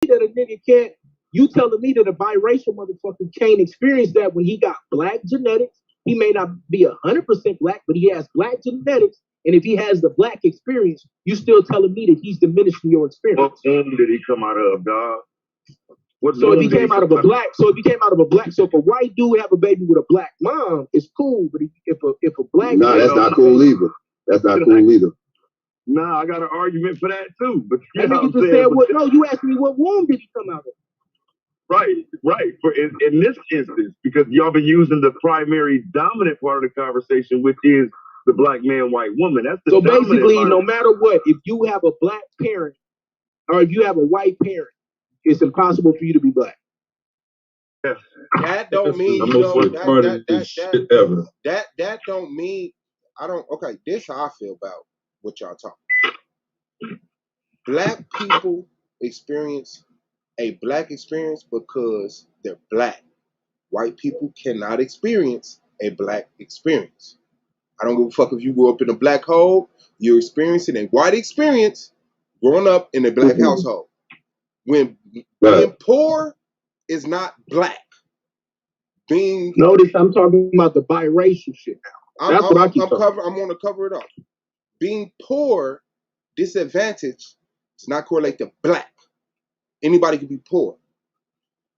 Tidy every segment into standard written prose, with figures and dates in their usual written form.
that a nigga can't. You telling me that a biracial motherfucker can't experience that when he got black genetics? He may not be 100% black, but he has black genetics. And if he has the black experience, you still telling me that he's diminishing your experience. What womb did he come out of, dog? So if he came out of a black, so if a white dude have a baby with a black mom, it's cool. But if a black, no, that's not cool either. That's not cool either. Nah, I got an argument for that too. But you know nigga just said, what? No, you asked me what womb did he come out of? Right. For in this instance, because y'all been using the primary dominant part of the conversation, which is the black man, white woman. That's the so basically, no matter what, if you have a black parent or if you have a white parent, it's impossible for you to be black. Yeah. That don't mean you don't. That don't mean I don't. Okay, this how I feel about what y'all talking. Black people experience a black experience because they're black. White people cannot experience a black experience. I don't give a fuck if you grew up in a black hole. You're experiencing a white experience growing up in a black household. When being poor is not black. Notice I'm talking about the biracial shit now. That's what I keep talking. I'm going to cover it up. Being poor, disadvantaged, does not correlate to black. Anybody can be poor.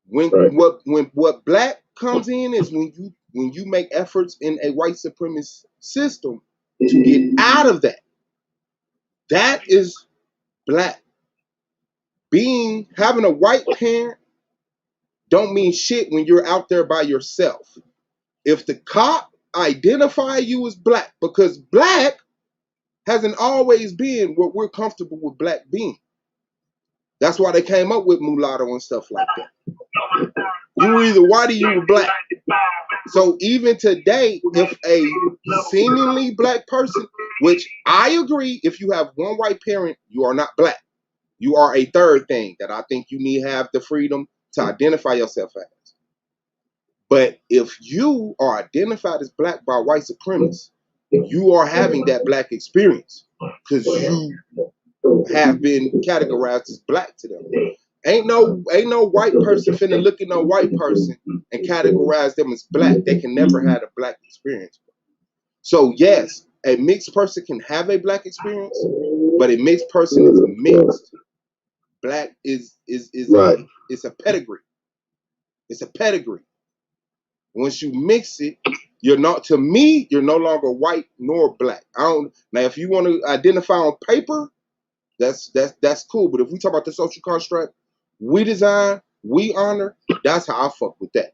What black comes in is when you make efforts in a white supremacist system to get out of that. That is black. Having a white parent don't mean shit when you're out there by yourself. If the cop identify you as black, because black hasn't always been what we're comfortable with black being. That's why they came up with mulatto and stuff like that. You were either white or you were black. So even today, if a seemingly black person, which I agree, if you have one white parent, you are not black. You are a third thing that I think you need to have the freedom to identify yourself as. But if you are identified as black by white supremacists, you are having that black experience because you have been categorized as black to them. Ain't no white person finna look at no white person and categorize them as black. They can never have a black experience. So yes, a mixed person can have a black experience, but a mixed person is mixed. Black is right. It's a pedigree. It's a pedigree. Once you mix it, you're no longer white nor black. Now if you want to identify on paper, that's cool. But if we talk about the social construct, we design, we honor, that's how I fuck with that.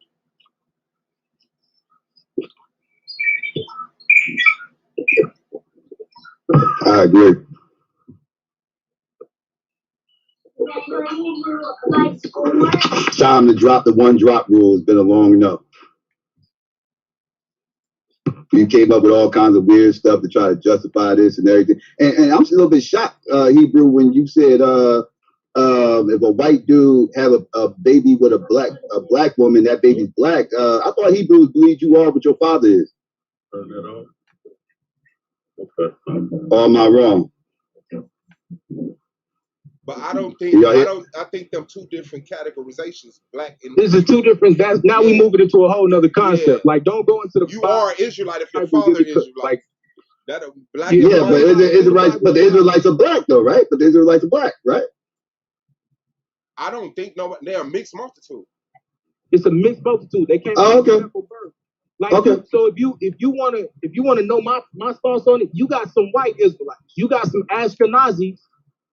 I agree. Time to drop the one drop rule. It's been a long enough. You came up with all kinds of weird stuff to try to justify this and everything. And I'm a little bit shocked, Hebrew, when you said if a white dude have a baby with a black woman, that baby's black. I thought Hebrews believed you are what your father is. Or am I wrong? But I don't think I think them two different categorizations, black and this is two different. Now we move it into a whole nother concept. Yeah. Like don't go into the. You are Israelite if your father is Israelite. Like that black. Yeah, but the Israelites are black though, right? But the Israelites are black, right? I don't think they're a mixed multitude. It's a mixed multitude. They came from birth. Like so if you wanna know my thoughts on it, you got some white Israelites, you got some Ashkenazis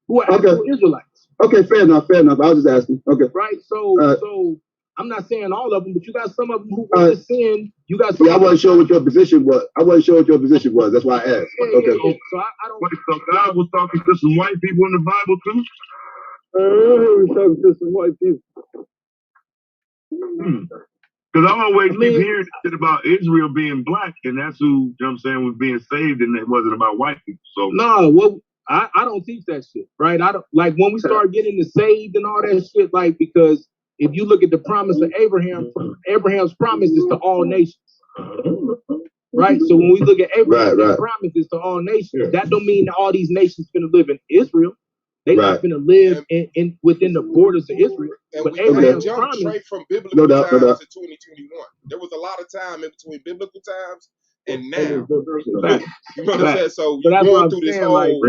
who are actual Israelites. Okay, fair enough. I was just asking. Okay. Right. So I'm not saying all of them, but you got some of them who were sin. You got some. I wasn't sure what your position was. That's why I asked. Yeah, okay. Yeah. So I don't. Wait, so God was talking to some white people in the Bible too? He was talking to some white people. Because I always keep hearing shit about Israel being black, and that's who, you know what I'm saying, was being saved, and it wasn't about white people. So no, well, I don't teach that shit, right? I don't like when we start getting the saved and all that shit, like because if you look at the promise of Abraham, Abraham's promise is to all nations. Right? So when we look at Abraham's promise is to all nations, that don't mean that all these nations gonna live in Israel. They Right. not gonna live in within the borders of Israel. And But we Abraham can't jump promised. straight from biblical No doubt, no times doubt. to 2021. There was a lot of time in between biblical times and And now. Facts. You know what I'm saying? So So you're that's what going I'm through this saying. Like, whole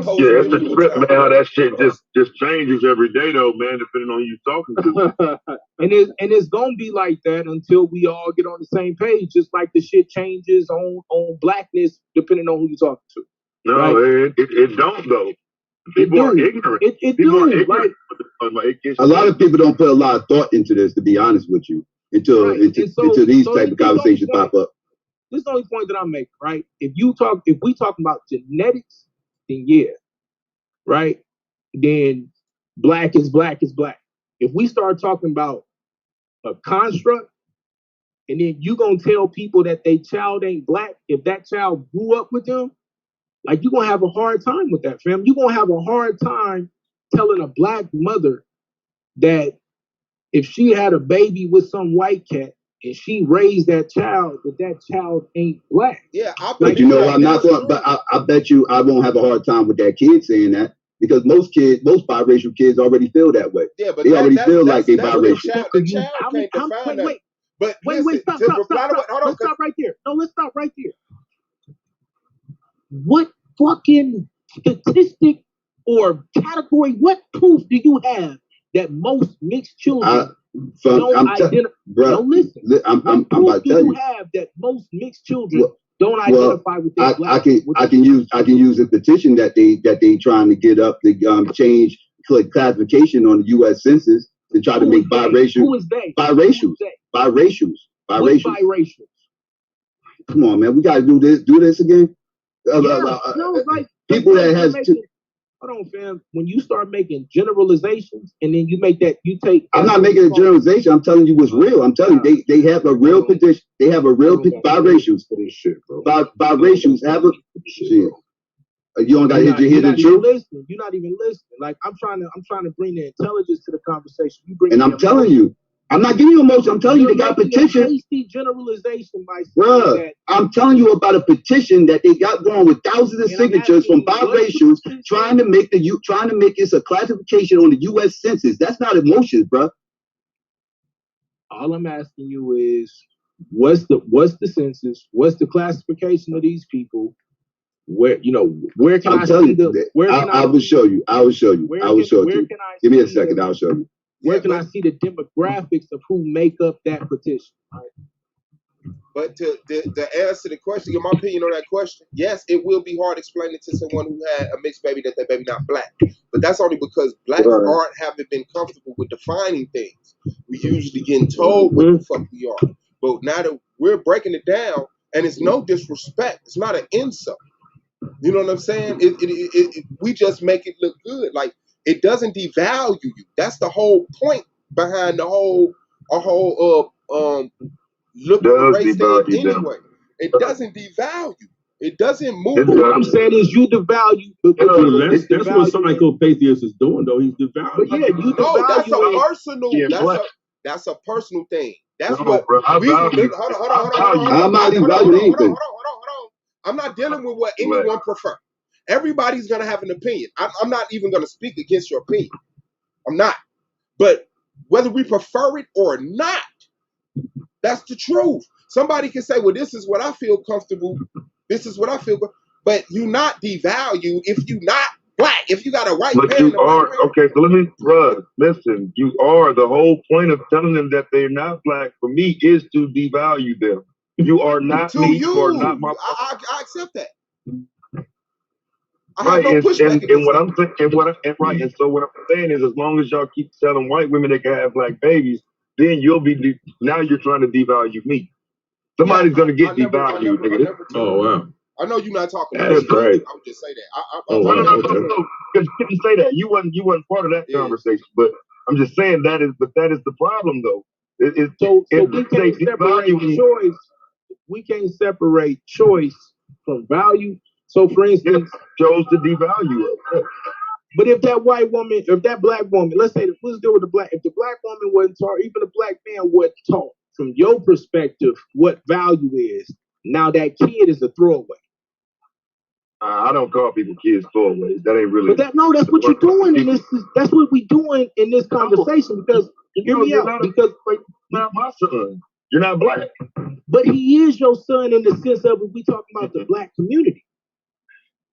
post Yeah, it's a biblical trip, man. time. How that shit just changes every day, though, man. Depending on who you talking to. and it's gonna be like that until we all get on the same page. Just like the shit changes on blackness depending on who you're talking to. No, Right. it don't though. It People are do. ignorant. It People are do. ignorant. Like, A lot of people don't put a lot of thought into this, to be honest with you, until Right. until And so these so type of this is the only conversations point. pop up. This is the only point that I'm making, right? If we talking about genetics, then yeah, right? Then black is black is black. If we start talking about a construct, and then you gonna tell people that they child ain't black, if that child grew up with them, like you gonna have a hard time with that, fam. You gonna have a hard time telling a black mother that if she had a baby with some white cat and she raised that child ain't black. Yeah, I But believe you know, that. I'm not That's going. true. But I bet you I won't have a hard time with that kid saying that, because most biracial kids already feel that way. Yeah, but They already that's feel like they that's the biracial. child. The child can't define that. But Wait, listen, stop. hold on, Let's stop right there. No, let's stop right there. What fucking statistic or category, what proof do you have that most mixed children don't identify? No, listen. I'm What about proof to do tell you you. have that most mixed children don't identify with their black? I can use a petition that they trying to get up to change classification on the U.S. Census to try to make biracial. Who is they? Biracials. What biracials? Come on, man. We got to do this again. No, like people that has. Hold on, fam. When you start making generalizations and then you make that, you take. I'm not making a generalization. I'm telling you what's real. I'm telling you they have a real petition. They have a real biracials. Biracials have a shit. You don't got to hear the truth. You're not even listening. Like I'm trying to bring the intelligence to the conversation. You bring. And I'm telling you. I'm not giving you emotion. I'm telling you they got a petition. Hasty generalization, Bruh, I'm telling you about a petition that they got going with thousands of signatures from biracials trying to make this a classification on the U.S. Census. That's not emotions, bruh. All I'm asking you is, what's the census? What's the classification of these people? Where can I see the? Where can I will show you. I will show you. I will show you. Give me a second. I'll show you. Where can I see the demographics of who make up that petition? Right? But to answer the question, get my opinion on that question, yes, it will be hard explaining to someone who had a mixed baby that baby not black. But that's only because blacks haven't been comfortable with defining things. We usually getting told what the fuck we are. But now that we're breaking it down, and it's no disrespect, it's not an insult. You know what I'm saying? We just make it look good. Like, it doesn't devalue you. That's the whole point behind the whole look at the race thing anyway. It doesn't devalue. It doesn't move. What I'm saying is you devalue. That's what psychopathist is doing, though. He's devaluing. But yeah, you devalue. That's a personal thing. That's no, what bro, we. Hold on. I'm not evaluating anything. I'm not dealing with what anyone prefer. Everybody's gonna have an opinion. I'm not even gonna speak against your opinion. I'm not. But whether we prefer it or not, that's the truth. Somebody can say, well, this is what I feel comfortable. This is what I feel. But you not devalue if you not black. If you got a white but parent. You are. Okay, so let me, listen. You are. The whole point of telling them that they're not black, for me, is to devalue them. You are not me. You are not my. I accept that. Right, and what I'm saying, and so what I'm saying is, as long as y'all keep telling white women they can have black babies, then you'll be now you're trying to devalue me. Somebody's gonna get devalued. Oh wow! I know you're not talking. That's right. I would just say that. No. Because you couldn't say that. You wasn't part of that conversation. But I'm just saying that is the problem though. So we can't separate choice. We can't separate choice from value. So, for instance, chose to devalue it. But if that white woman, if that black woman, let's deal with the black. If the black woman wasn't taught, even the black man wasn't taught from your perspective what value is, now that kid is a throwaway. I don't call people kids throwaways. That ain't really. But that's what you're doing in this. That's what we doing in this conversation. Because hear me you're out. not Because not my son. You're not black. but he is your son in the sense of if we talking about the black community.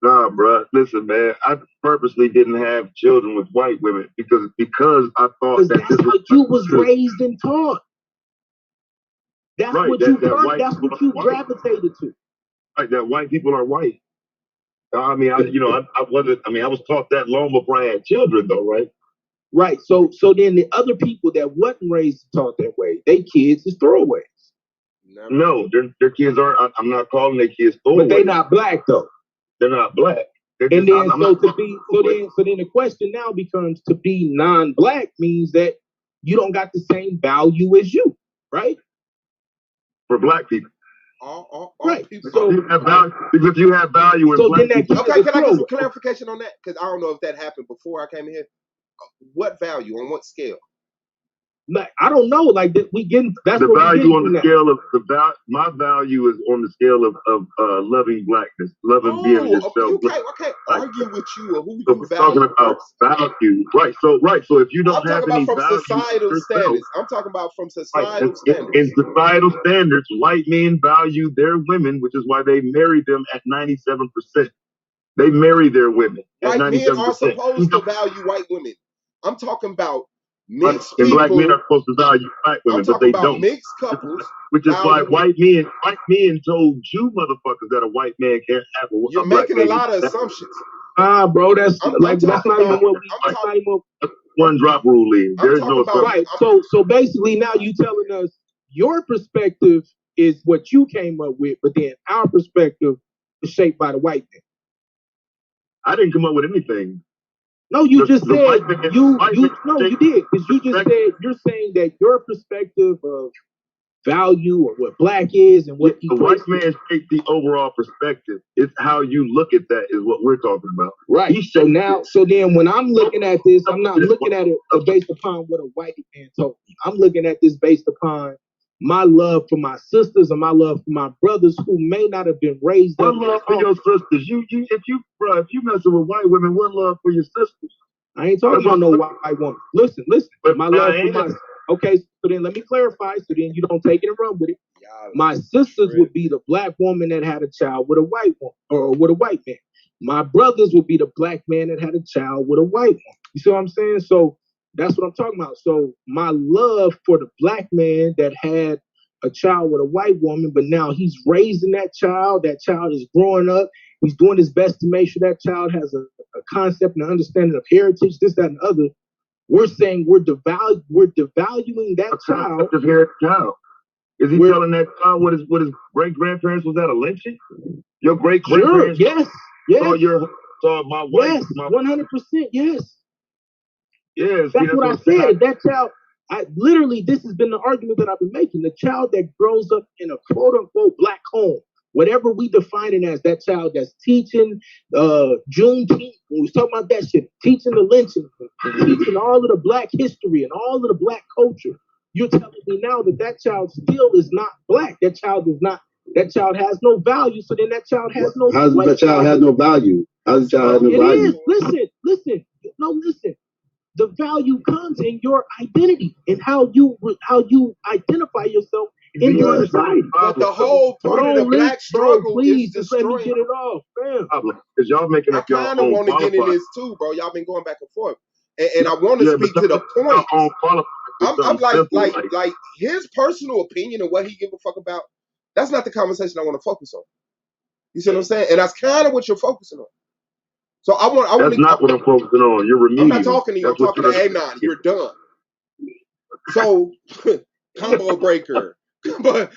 Nah, bro. Listen, man. I purposely didn't have children with white women because I thought that that's what you was raised and taught. That's right, what that's what you gravitated to. Right, that white people are white. I mean, I wasn't. I mean, I was taught that long before I had children, though, right? Right. So then the other people that wasn't raised and taught that way, they kids is throwaways. No, their kids aren't. I'm not calling their kids throwaways. But they not black though. They're not black. They're and then so then the question now becomes to be non-black means that you don't got the same value as you, right? For black people. All right. people. So you have value, because you have value in so black then people. Okay, can I get some clarification on that? Because I don't know if that happened before I came in here. What value? On what scale? Like, I don't know. Like we getting that's the what value on the now. scale of my value is on the scale of loving blackness, loving being yourself. You can't argue with you or who so you we're value. Talking about value, right? So if you don't have any from value societal yourself, standards. I'm talking about from societal standards. In societal standards, white men value their women, which is why they marry them at 97%. They marry their women at 97%. White men are supposed to value white women. I'm talking about mixed and people. Black men are supposed to value black women, but they don't. Mixed couples. Which is why white men told you motherfuckers that a white man can't have a You're black making a lot of assumptions. Bro, that's not even what we one drop rule is. There's no assumption. Right. So basically now you telling us your perspective is what you came up with, but then our perspective is shaped by the white man. I didn't come up with anything. No, you just said you did, because you just said you're saying that your perspective of value or what black is and what the white man shapes the overall perspective. It's how you look at that is what we're talking about. Right. So then when I'm looking at this, I'm not looking at it based upon what a white man told me. I'm looking at this based upon my love for my sisters and my love for my brothers who may not have been raised up. What love for your sisters? If you messing with white women, what love for your sisters? I ain't talking about no white woman. Listen. My love for my okay. So then let me clarify. So then you don't take it and run with it. My sisters would be the black woman that had a child with a white woman or with a white man. My brothers would be the black man that had a child with a white woman. You see what I'm saying? So that's what I'm talking about. So my love for the black man that had a child with a white woman, but now he's raising that child is growing up. He's doing his best to make sure that child has a concept and an understanding of heritage, this, that, and the other. We're saying we're devaluing that child. Is he telling that child what his great grandparents was at a lynching? Your great grandparents? Yes. Saw my wife. Yes, 100%. Yes. Yes. That's what I said. That child. This has been the argument that I've been making. The child that grows up in a quote unquote black home, whatever we define it as, that child that's teaching Juneteenth, when we was talking about that shit, teaching the lynching, teaching all of the black history and all of the black culture. You're telling me now that child still is not black. That child has no value. So then that child has no. How does that child have no value? How does the child have no value? Listen. The value comes in your identity and how you identify yourself in your society. But the whole point of the black struggle is just let me get it off, fam. Because y'all making up your own. I kind of want to get in this too, bro. Y'all been going back and forth, and I want to speak to the point. I'm like his personal opinion and what he give a fuck about. That's not the conversation I want to focus on. You see what I'm saying? And that's kind of what you're focusing on. So I want. That's not what I'm focusing on. You're remediating. I'm not talking to you. I'm talking to Anon. You're done. So combo breaker. But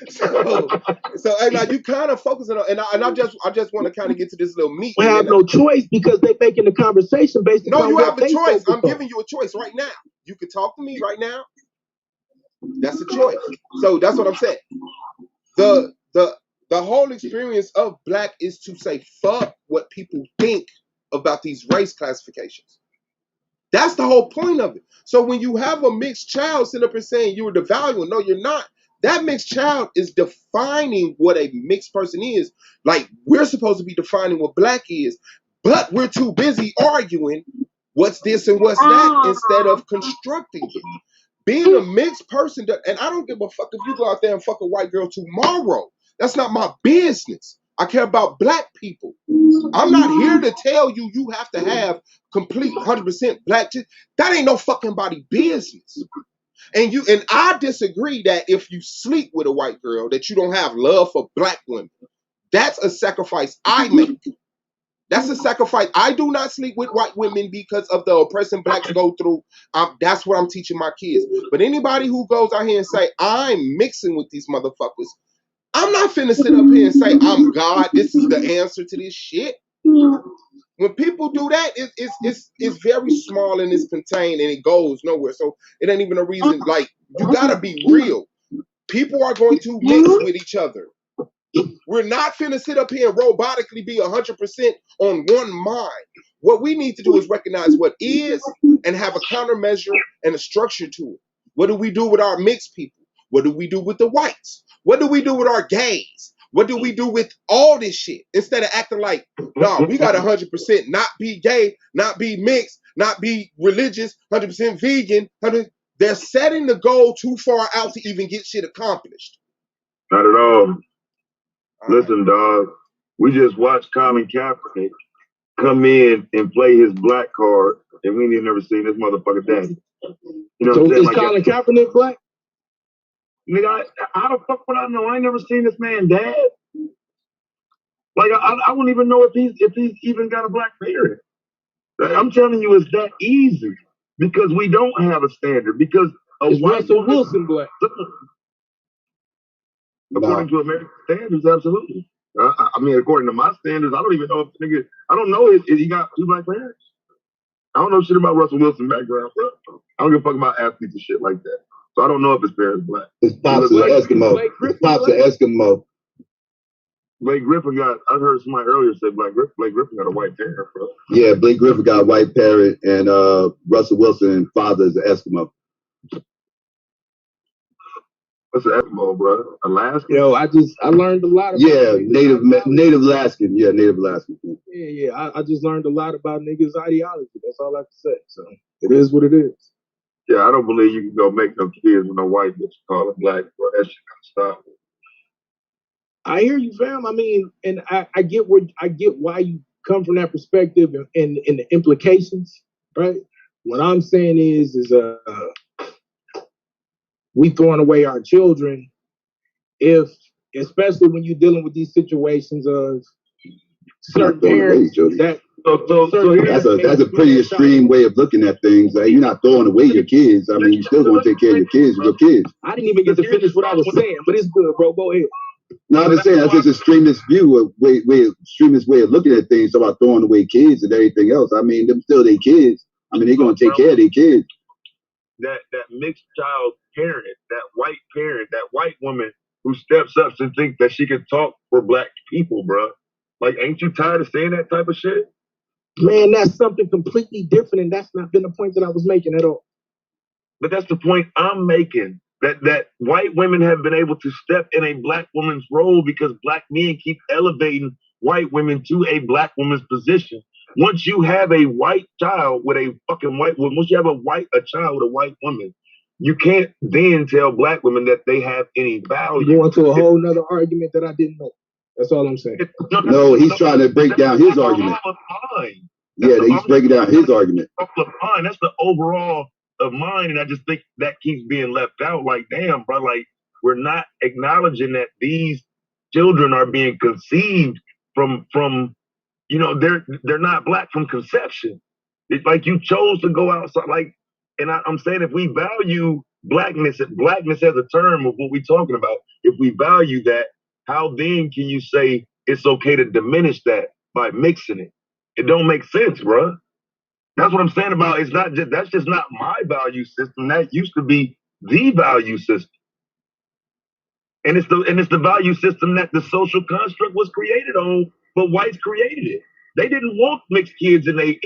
so Anon, you kind of focusing on, and I just want to kind of get to this little meat. We have no choice because they're making the conversation based. No, you have a choice. I'm giving you a choice right now. You can talk to me right now. That's a choice. So that's what I'm saying. The whole experience of black is to say fuck what people think about these race classifications. That's the whole point of it. So when you have a mixed child sitting up and saying you're devaluing, no, you're not. That mixed child is defining what a mixed person is. Like, we're supposed to be defining what black is, but we're too busy arguing what's this and what's that instead of constructing it. Being a mixed person, and I don't give a fuck if you go out there and fuck a white girl tomorrow. That's not my business. I care about black people. I'm not here to tell you you have to have complete 100% black. That ain't no fucking body business. And I disagree that if you sleep with a white girl, that you don't have love for black women. That's a sacrifice I make. That's a sacrifice. I do not sleep with white women because of the oppression blacks go through. That's what I'm teaching my kids. But anybody who goes out here and say, I'm mixing with these motherfuckers, I'm not finna sit up here and say, I'm God, this is the answer to this shit. When people do that, it's very small and it's contained and it goes nowhere. So it ain't even a reason. Like, you gotta be real. People are going to mix with each other. We're not finna sit up here and robotically be 100% on one mind. What we need to do is recognize what is and have a countermeasure and a structure to it. What do we do with our mixed people? What do we do with the whites? What do we do with our gays? What do we do with all this shit? Instead of acting like, no, we got 100% not be gay, not be mixed, not be religious, 100% vegan. They're setting the goal too far out to even get shit accomplished. Not at all. Listen, dog, we just watched Colin Kaepernick come in and play his black card, and we ain't never seen this motherfucker daddy. You know So what I'm saying? is Like, Colin Kaepernick black? nigga, how the fuck would I know? I ain't never seen this man dad. Like, I wouldn't even know if he's even got a black parent. I'm telling you, it's that easy because we don't have a standard. Because Is Russell Wilson black? According to American standards, absolutely. I mean, according to my standards, I don't even know if the nigga. I don't know if he got two black parents. I don't know shit about Russell Wilson's background, bro. I don't give a fuck about athletes and shit like that. So I don't know if his parents black. His pops an Eskimo. His pops an Eskimo. Blake Griffin got. I heard somebody earlier say Blake Griffin got a white parent, bro. Yeah, Blake Griffin got a white parent, and Russell Wilson's father is an Eskimo. What's an Eskimo, bro? Alaska? Yo, I learned a lot about Native Alaskan. Yeah, Native Alaskan. Yeah. I just learned a lot about niggas' ideology. That's all I have to say. So it is what it is. Yeah, I don't believe you can go make no kids with no white bitch call it black, bro. That shit gotta stop. I hear you, fam. I mean, and I get why you come from that perspective and the implications, right? What I'm saying is we throwing away our children especially when you're dealing with these situations of certain parents that. So that's a pretty extreme way of looking at things. Like, you're not throwing away your kids. I mean, you're still going to take care of your kids. I didn't even get to finish what I was saying, but it's good, bro. Go ahead. No, I'm just saying that's just extremist extremist way of looking at things about throwing away kids and everything else. I mean, them still their kids. I mean, they're going to take care of their kids. That mixed child parent, that white parent, that white woman who steps up and thinks that she can talk for black people, bro. Like, ain't you tired of saying that type of shit? Man, that's something completely different, and that's not been the point that I was making at all. But that's the point I'm making. That white women have been able to step in a black woman's role because black men keep elevating white women to a black woman's position. Once you have a white child with a fucking white woman, once you have a child with a white woman, you can't then tell black women that they have any value. You're going to a whole nother argument that I didn't know. That's all I'm saying. No, he's trying to break down his argument. Yeah, he's breaking down his argument. That's the overall of mine, and I just think that keeps being left out. Like, damn, bro, like, we're not acknowledging that these children are being conceived from you know, they're not black from conception. It's like you chose to go outside. Like, and I'm saying if we value blackness as a term of what we're talking about, if we value that, how then can you say it's okay to diminish that by mixing it? It don't make sense, bro. That's what I'm saying about it's not just that's just not my value system. That used to be the value system. And it's the value system that the social construct was created on, but whites created it. They didn't want mixed kids in they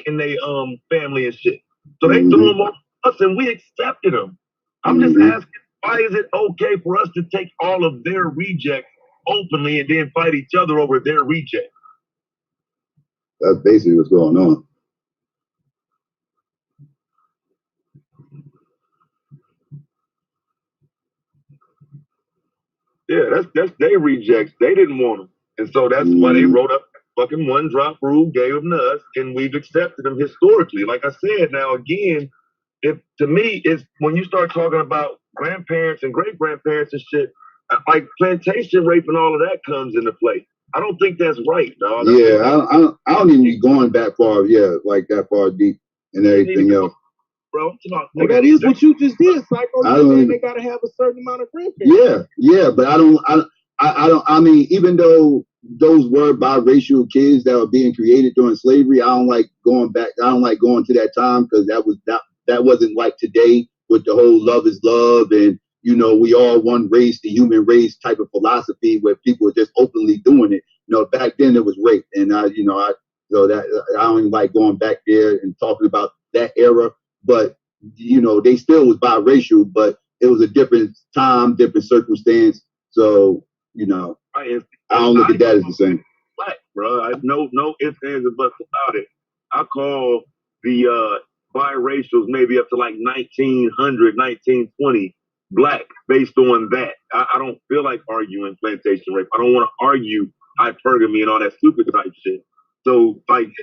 family and shit. So they threw them on us and we accepted them. I'm just asking, Why is it okay for us to take all of their rejects openly and then fight each other over their rejects? That's basically what's going on. Yeah, that's their rejects. They didn't want them. And so that's why they wrote up fucking one drop rule, gave them to us, and we've accepted them historically. Like I said, now again, if to me, it's when you start talking about grandparents and great grandparents and shit, like plantation rape and all of that comes into play. I don't think that's right, dog. I don't even be going that far, like that far deep and everything else. Bro, well, that is what you just did, Psycho. You saying they gotta have a certain amount of grandparents. Yeah, but I mean, even though those were biracial kids that were being created during slavery, I don't like going back. I don't like going to that time because that wasn't like today with the whole love is love and we all one race, the human race type of philosophy where people were just openly doing it. Back then it was rape, and I don't even like going back there and talking about that era. But they still was biracial, but it was a different time, different circumstance. So I don't look at that as the same. Black, bro. I no ifs, ands, or buts about it. I call the biracials maybe up to like 1900, 1920 black based on that. I don't feel like arguing plantation rape. I don't want to argue hypergamy and all that stupid type shit. So like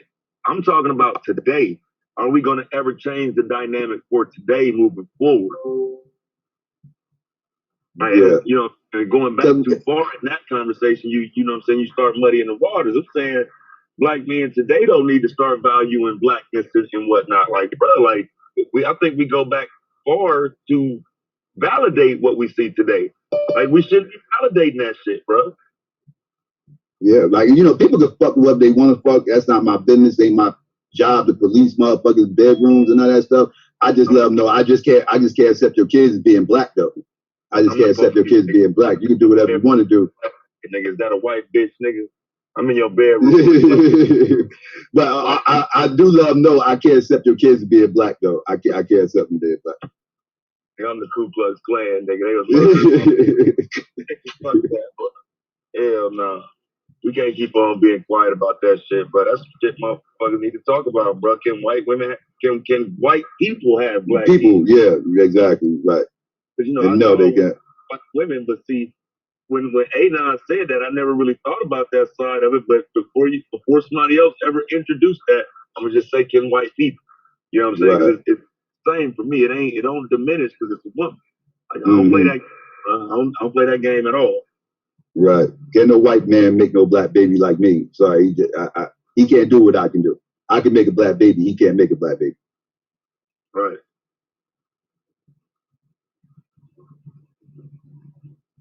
I'm talking about today. Are we going to ever change the dynamic for today moving forward? And going back too far in that conversation, you know what I'm saying, you start muddying the waters. I'm saying black men today don't need to start valuing blackness and whatnot. Like, bro, like I think we go back far to validate what we see today. Like we shouldn't be validating that shit, bro. Yeah, like people can fuck whoever they want to fuck. That's not my business. Ain't my job to police motherfuckers' bedrooms and all that stuff. I just let them know. I just can't accept your kids as being black though. I just can't accept your kids being black. You can do whatever you want to do. Nigga, is that a white bitch, nigga? I'm in your bedroom. But I do let them know I can't accept your kids being black though. I can't accept them being black. I'm the Ku Klux Klan, nigga. They was fuck that, bro. Hell no. We can't keep on being quiet about that shit, bro. That's shit motherfuckers need to talk about, bro. Can white women, can white people have black people? Yeah, exactly, right. Because I know they got white women, but see, when Anon said that, I never really thought about that side of it. But before somebody else ever introduced that, I'm gonna just say, can white people? You know what I'm saying? Right. It's the same for me. It don't diminish because it's a woman. Like, I don't play that. I don't play that game at all. Right. Can no white man make no black baby like me? Sorry, he can't do what I can do. I can make a black baby. He can't make a black baby. Right.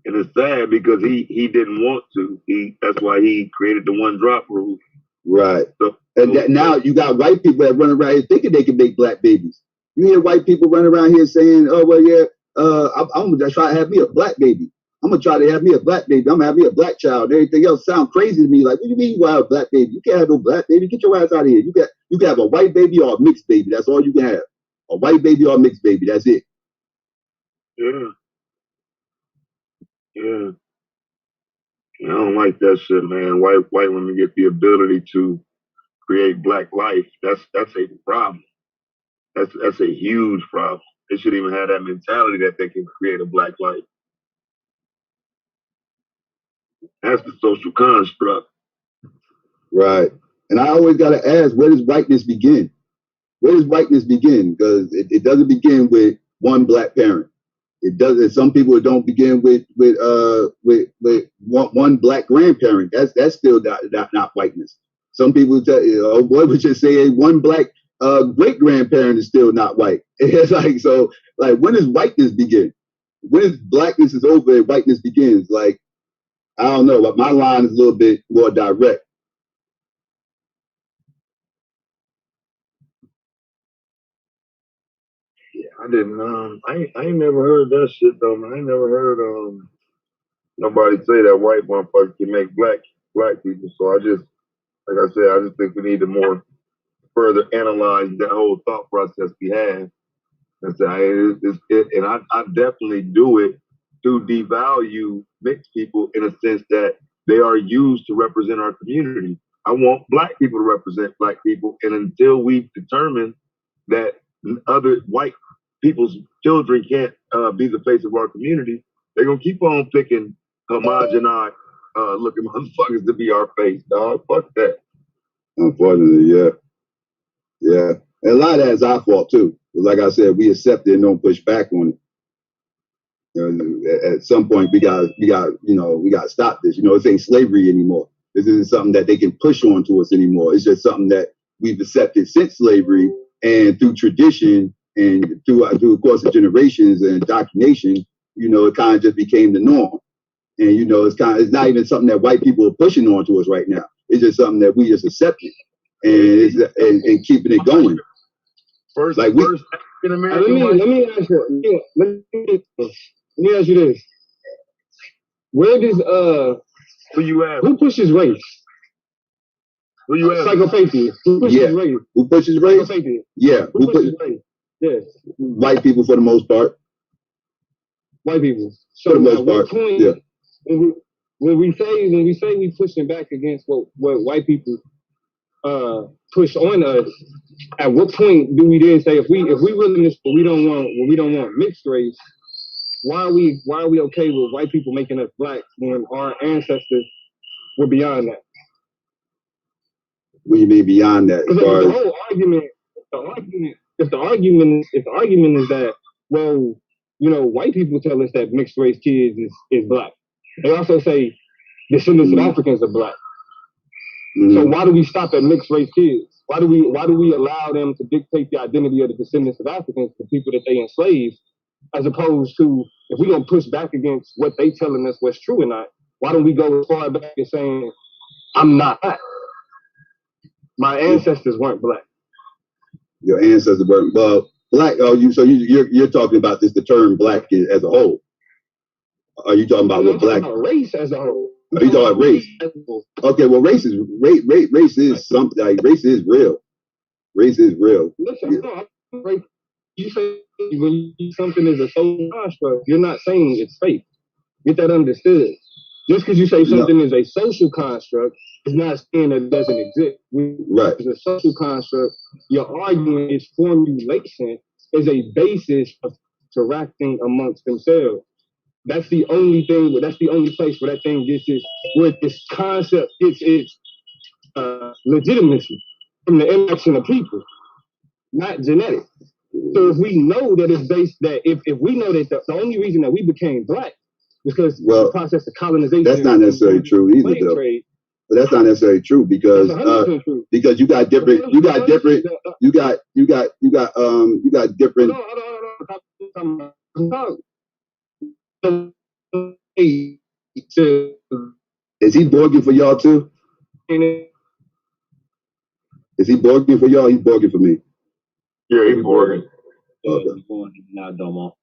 And it's sad because he didn't want to. That's why he created the one drop rule. Right. Now you got white people that run around here thinking they can make black babies. You hear white people running around here saying, "Oh well, yeah, I'm gonna try to have me a black baby. I'm gonna try to have me a black baby. I'm gonna have me a black child." Everything else sounds crazy to me. Like, what do you mean you have a black baby? You can't have no black baby. Get your ass out of here. You can have a white baby or a mixed baby. That's all you can have. A white baby or a mixed baby. That's it. Yeah. Yeah. I don't like that shit, man. White women get the ability to create black life. That's a problem. That's a huge problem. They should even have that mentality that they can create a black life. That's the social construct. Right. And I always got to ask, where does whiteness begin? Where does whiteness begin? Because it doesn't begin with one black parent. It doesn't. Some people don't begin with one black grandparent. That's still not whiteness. Some people would just say one black great grandparent is still not white. It's like, so like, when does whiteness begin? When is blackness is over and whiteness begins? Like, I don't know, but my line is a little bit more direct. Yeah, I didn't. I ain't never heard that shit though, man. I ain't never heard nobody say that white motherfuckers can make black people. So I just, like I said, I just think we need to more further analyze that whole thought process we have. And I definitely do it to devalue mixed people in a sense that they are used to represent our community. I want black people to represent black people, and until we determine that other white people's children can't be the face of our community, they're gonna keep on picking homogenized looking motherfuckers to be our face, dog. Fuck that. Unfortunately, yeah. Yeah. And a lot of that is our fault too. Like I said, we accept it and don't push back on it. At some point we got to stop this. This ain't slavery anymore. This isn't something that they can push on to us anymore. It's just something that we've accepted since slavery, and through tradition and through a course of generations and indoctrination, it kind of just became the norm. And it's not even something that white people are pushing on to us right now. It's just something that we just accepted and keeping it going. First Let me ask you this. Where does who you ask? Who pushes race? Who you ask? Psychopathy. Who pushes race? Who pushes race? Psychopathy. Yeah. Who pushes race? Yes. White people for the most part. White people. So for the most part. Point, yeah. When we say we pushing back against what white people push on us, at what point do we then say if we really we don't want mixed race, why are we okay with white people making us black when our ancestors were beyond that? What do you mean beyond that? Because the whole argument, if the argument is that, well, white people tell us that mixed race kids is black. They also say descendants of Africans are black. So why do we stop at mixed race kids? Why do we allow them to dictate the identity of the descendants of Africans, the people that they enslaved, as opposed to, if we're gonna push back against what they telling us what's true or not, why don't we go as far back as saying, I'm not black. My ancestors weren't black. Your ancestors weren't black. Oh, you're talking about the term black as a whole. Are you talking about what black race as a whole? Are you talking about race? Okay, well, race is something. Like, race is real. Race is real. Listen, you say when something is a social construct, you're not saying it's fake. Get that understood. Just because you say something is a social construct is not saying that it doesn't exist. Right. It's a social construct. Your argument is formulation is a basis of interacting amongst themselves. That's the only thing. That's the only place where that thing where this concept gets its legitimacy from the interaction of people, not genetics. So if we know that it's based if we know that the only reason that we became black was because the process of colonization. That's not necessarily true either, though. But that's not necessarily true because you got different. Is he borging for y'all too? Is he borging for y'all? He's borging for me. Yeah, he's borging. Okay. Now, Domo.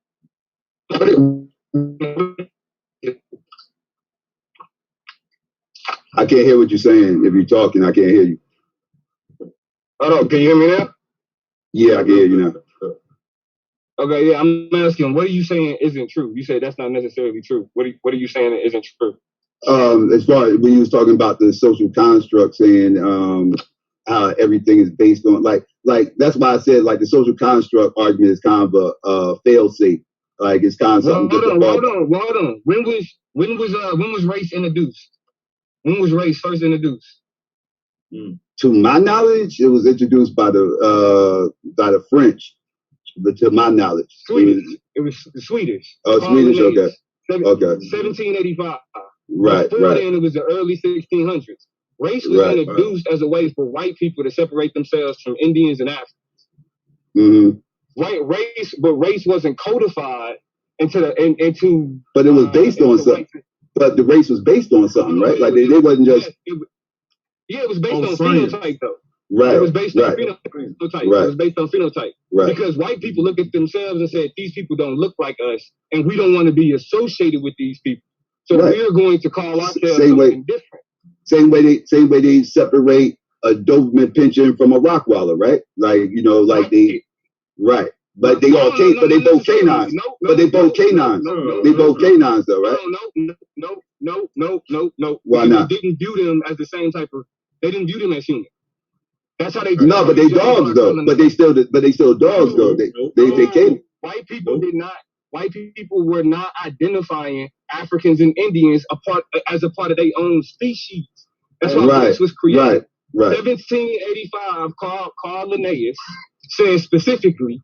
I can't hear what you're saying. If you're talking, I can't hear you. Hold on, can you hear me now? Yeah, I can hear you now. Okay, yeah, I'm asking, what are you saying isn't true? You said that's not necessarily true. What are you saying that isn't true? As far as when you was talking about the social constructs and how everything is based on like that's why I said like the social construct argument is kind of a fail safe. Like it's kind of something. Hold on. When was race introduced? When was race first introduced? To my knowledge, it was introduced by the French. But to my knowledge, it was the Swedish. Oh, Swedish. Okay. 1785. Right. Before then, it was the early 1600s. Race was introduced as a way for white people to separate themselves from Indians and Africans. Mm-hmm. But race wasn't codified into. But it was based on something. But the race was based on something, right? Like they wasn't just. It was based on phenotype, though. Right. It was based on phenotype. Right. It was based on phenotype. Right. Because white people looked at themselves and said, these people don't look like us, and we don't want to be associated with these people. So we're going to call ourselves something different. Same way they separate a Doberman Pinscher from a Rottweiler, right? Like, they. Right. But they all can't. But they both canines. But they both canines. They both canines, though, right? No. Why not? They didn't view them as the same type of. They didn't view them as human. That's how they. No, but they dogs though. But they still dogs though. They can't. White people did not. White people were not identifying Africans and Indians as a part of their own species. That's why race was created. Right. 1785, Carl Linnaeus says specifically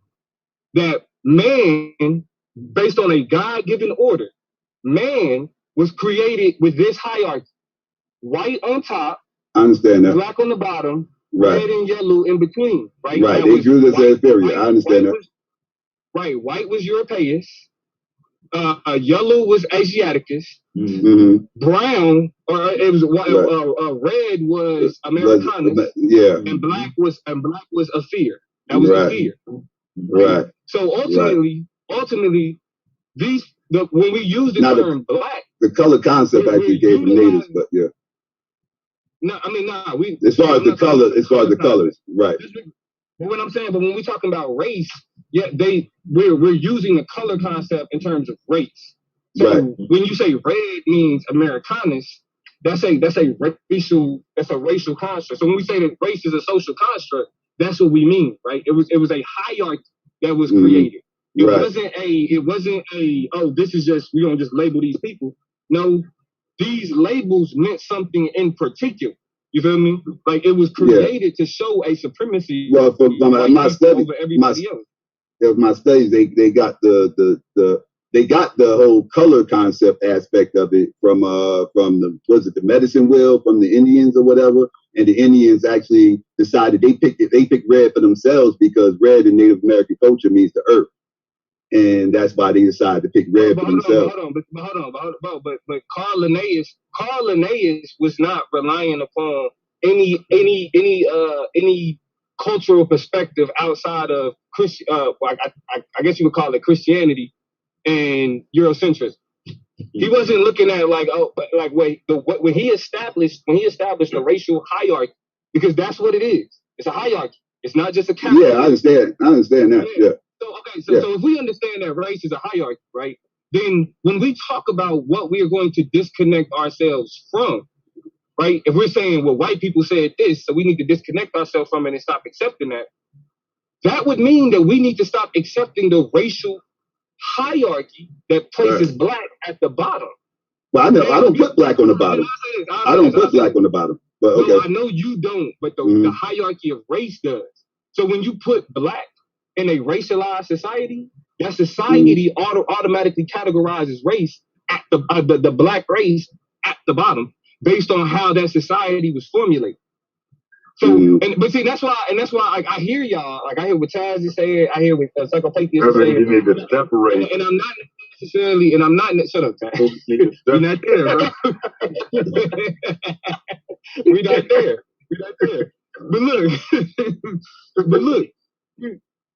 that man, based on a God-given order, man was created with this hierarchy: white on top, I understand that. black on the bottom, Right. red and yellow in between. Right. Right. They drew this as inferior. I understand that. White was Europeus. Yellow was Asiaticus. Mm-hmm. Brown, or it was red was Americanus. Yeah. And black was Afir. That was Afir. Right. So ultimately, when we use the term black, the color concept actually gave the natives, but yeah. No, I mean, nah. As far as the colors, right. But what I'm saying, but when we're talking about race, we're using the color concept in terms of race. So when you say red means Americanus, that's a racial construct. So when we say that race is a social construct, that's what we mean, right? It was a hierarchy that was created. It wasn't a this is just, we don't just label these people. No, these labels meant something in particular. You feel me? Like it was created to show a supremacy. Well, from my studies, my studies, they got they got the whole color concept aspect of it from the medicine wheel from the Indians or whatever, and the Indians actually decided they picked red for themselves because red in Native American culture means the earth, and that's why they decided to pick red for themselves. But Carl Linnaeus was not relying upon any cultural perspective outside of Christian. I guess you would call it Christianity and Eurocentrism. He wasn't looking at when he established the racial hierarchy, because that's what it is. It's a hierarchy. It's not just a category. Yeah, I understand that. Yeah. So if we understand that race is a hierarchy, right? Then when we talk about what we are going to disconnect ourselves from, right? If we're saying, well, white people said this, so we need to disconnect ourselves from it and stop accepting that, that would mean that we need to stop accepting the racial hierarchy that places black at the bottom. Well, I don't put black on the bottom. I don't put black on the bottom. But okay. No, I know you don't, but the hierarchy of race does. So when you put black in a racialized society, that society automatically categorizes race at the black race at the bottom, based on how that society was formulated. So, but see, that's why I hear y'all, like I hear what Taz is saying, I hear what Psychopathia is saying. You need to separate. And I'm not, shut up, Taz. We're not there, bro. We're not there. But look,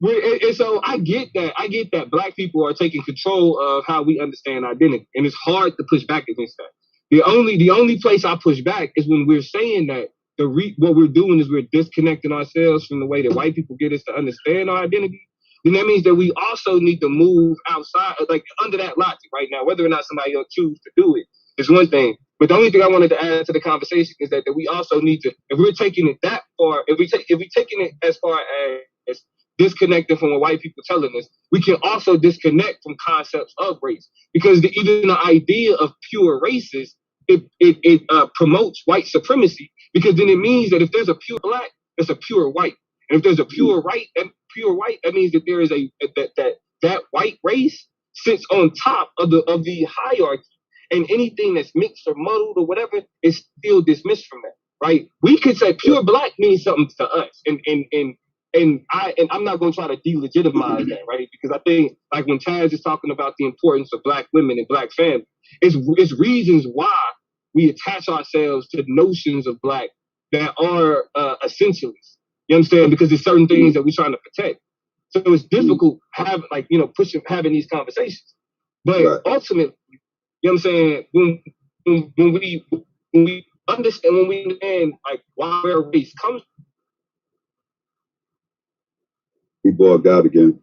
and so I get that black people are taking control of how we understand identity, and it's hard to push back against that. The only place I push back is when we're saying that what we're doing is we're disconnecting ourselves from the way that white people get us to understand our identity. Then that means that we also need to move outside, like under that logic right now. Whether or not somebody will choose to do it is one thing. But the only thing I wanted to add to the conversation is that we also need to, if we're taking it that far, if we're taking it as far as disconnected from what white people telling us, we can also disconnect from concepts of race, because even the idea of pure races, it promotes white supremacy, because then it means that if there's a pure black, there's a pure white, and if there's a pure white, that means that there is that white race sits on top of the hierarchy, and anything that's mixed or muddled or whatever is still dismissed from that, right? We could say pure black means something to us, and I'm not going to try to delegitimize that, right? Because I think, like when Taz is talking about the importance of black women and black families, it's reasons why we attach ourselves to notions of black that are essentialist. You understand? Because there's certain things that we're trying to protect. So it's difficult having these conversations. But ultimately, you know what I'm saying? When we understand like where race comes from. He bogged out again.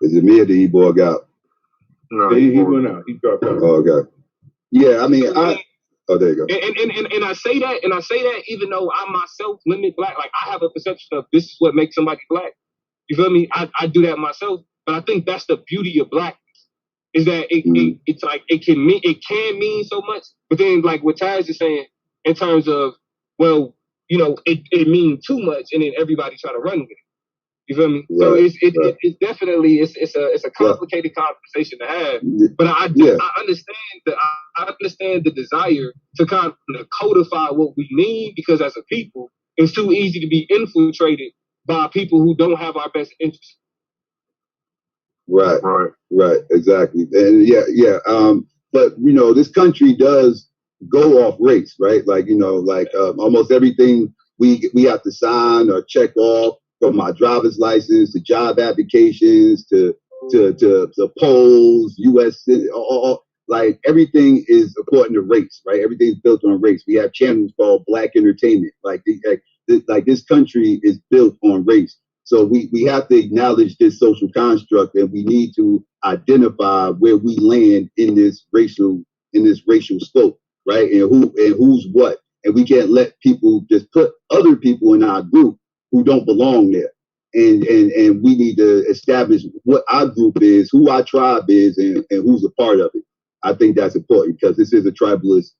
Is it me or did he bug out? No, He went out. He dropped out. Oh, okay. Yeah, I mean, oh, there you go. And I say that even though I myself limit black, like I have a perception of this is what makes somebody black. You feel me? I do that myself, but I think that's the beauty of blackness is that it's like it can mean so much, but then like what Taz is saying in terms of it means too much, and then everybody try to run with it. You feel me? Right, so it's definitely it's a complicated conversation to have. But I understand the desire to kind of codify what we mean because as a people, it's too easy to be infiltrated by people who don't have our best interests. Right, exactly. And but this country does go off race, right? Like, almost everything we have to sign or check off, from my driver's license to job applications to polls, U.S. like everything is according to race, right? Everything's built on race. We have channels called Black Entertainment. Like this country is built on race. So we have to acknowledge this social construct, and we need to identify where we land in this racial scope, right? And who's what. And we can't let people just put other people in our group who don't belong there. And we need to establish what our group is, who our tribe is, and who's a part of it. I think that's important because this is a tribalist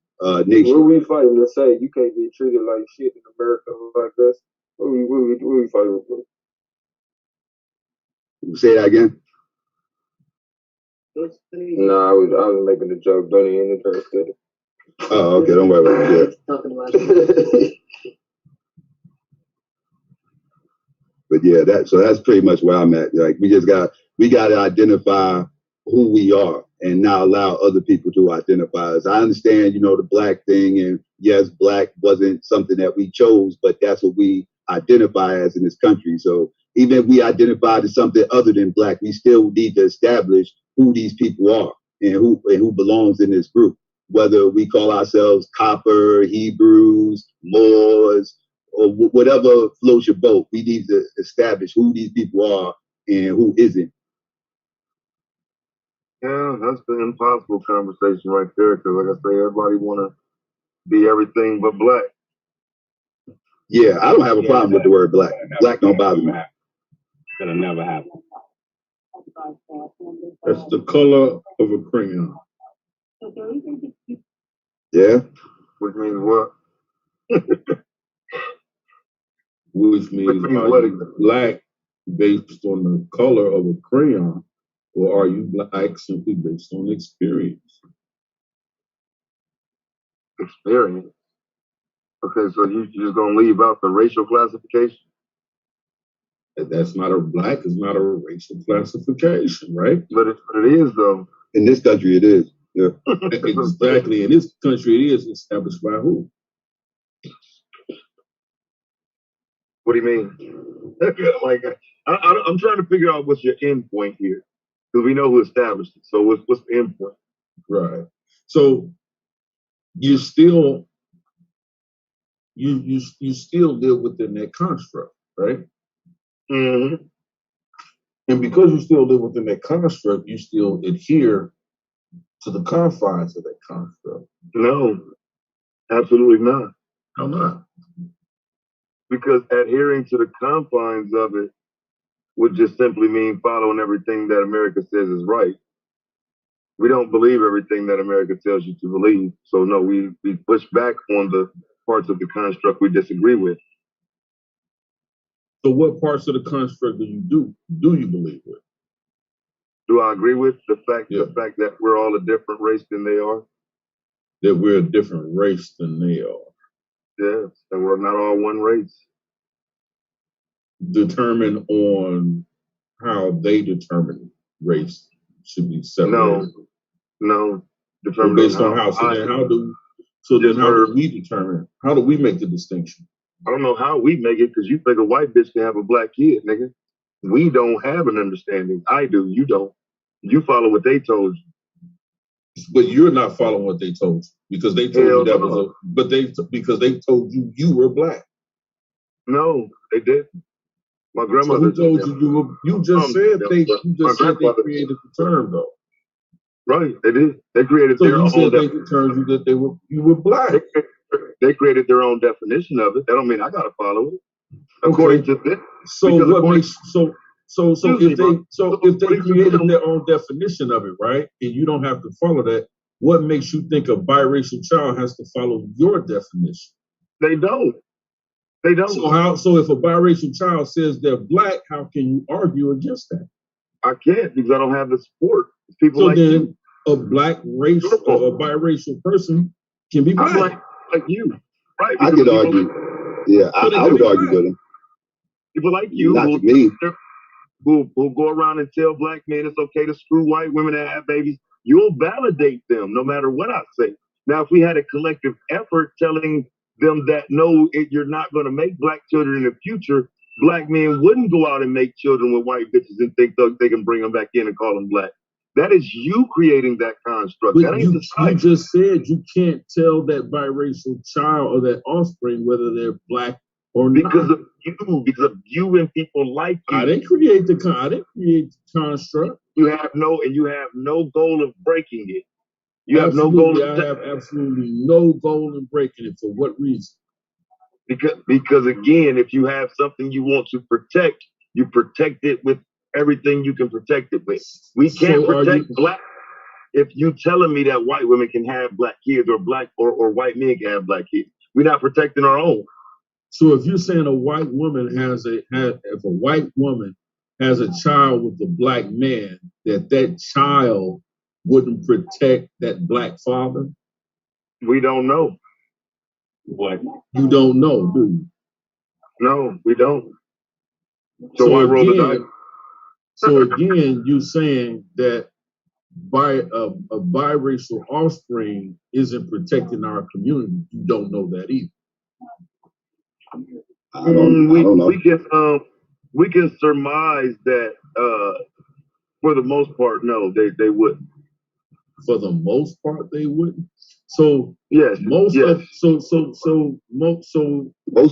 nation. What are we fighting to say? You can't get treated like shit in America like this. What are we fighting for? Say that again. Nah, I was making a joke. Don't even interest it. Oh, okay. Don't worry about it. But yeah, that's pretty much where I'm at. Like we got to identify who we are and not allow other people to identify us. I understand, the black thing, and yes, black wasn't something that we chose, but that's what we identify as in this country. So even if we identify as something other than black, we still need to establish who these people are and who belongs in this group. Whether we call ourselves Copper, Hebrews, Moors, or whatever floats your boat, we need to establish who these people are and who isn't. Yeah, that's the impossible conversation right there. Because, like I say, everybody want to be everything but black. Yeah, I don't have a problem with the word black. Black don't bother me. That'll never happen. That's the color of a crayon. Yeah. Which means what? Which means are you black based on the color of a crayon, or are you black simply based on experience? Experience. Okay, so you just gonna leave out the racial classification? That's not black is not a racial classification, right? But it is though. In this country, it is. Yeah. Exactly. In this country, it is established by who? What do you mean? Like, I'm trying to figure out what's your end point here, because we know who established it. So what's the end point? Right. So you still you still live within that construct, right? Mm-hmm. And because you still live within that construct, you still adhere to the confines of that construct. No, absolutely not. How not? Because adhering to the confines of it would just simply mean following everything that America says is right. We don't believe everything that America tells you to believe. So no, we push back on the parts of the construct we disagree with. So what parts of the construct do you believe with? Do I agree with the fact that we're all a different race than they are? That we're a different race than they are. Yes, and we're not all one race. Determine on how they determine race should be separated. No. Determine based on how. So then how do we determine? How do we make the distinction? I don't know how we make it, because you think a white bitch can have a black kid, nigga. We don't have an understanding. I do. You don't. You follow what they told you. But you're not following what they told you, because they told you that was because they told you were black. No, they didn't. My So grandmother who told you you just said they created the term though. Right, they did. They created So their you own said they determined you that you were black. They created their own definition of it. That don't mean I gotta follow it. According to this. So what makes if they created their own definition of it, right, and you don't have to follow that, what makes you think a biracial child has to follow your definition? They don't. They don't. So if a biracial child says they're black, how can you argue against that? I can't because I don't have the support. People so like then you. A black race or a biracial person can be black. Like you. Right. I could argue. Yeah, I would argue with them. People like you who go around and tell black men it's okay to screw white women and have babies, you'll validate them no matter what I say. Now, if we had a collective effort telling them that, no, you're not going to make black children in the future, black men wouldn't go out and make children with white bitches and think they can bring them back in and call them black. That is you creating that construct. But that ain't you just said you can't tell that biracial child or that offspring whether they're black or not. Because of you and people like you. I didn't create the construct. You have no goal of breaking it. I have absolutely no goal in breaking it. For what reason? Because again, if you have something you want to protect, you protect it with everything you can protect it with. We can't protect black. If you telling me that white women can have black kids or black or white men can have black kids, we're not protecting our own. So if you're saying a white woman if a white woman has a child with a black man, that child wouldn't protect that black father? We don't know. What? You don't know, do you? No, we don't. So why roll the dice? So again, you're saying that a biracial offspring isn't protecting our community. You don't know that either. I don't know. We can surmise that for the most part, no, they wouldn't. For the most part, they wouldn't. So yes, most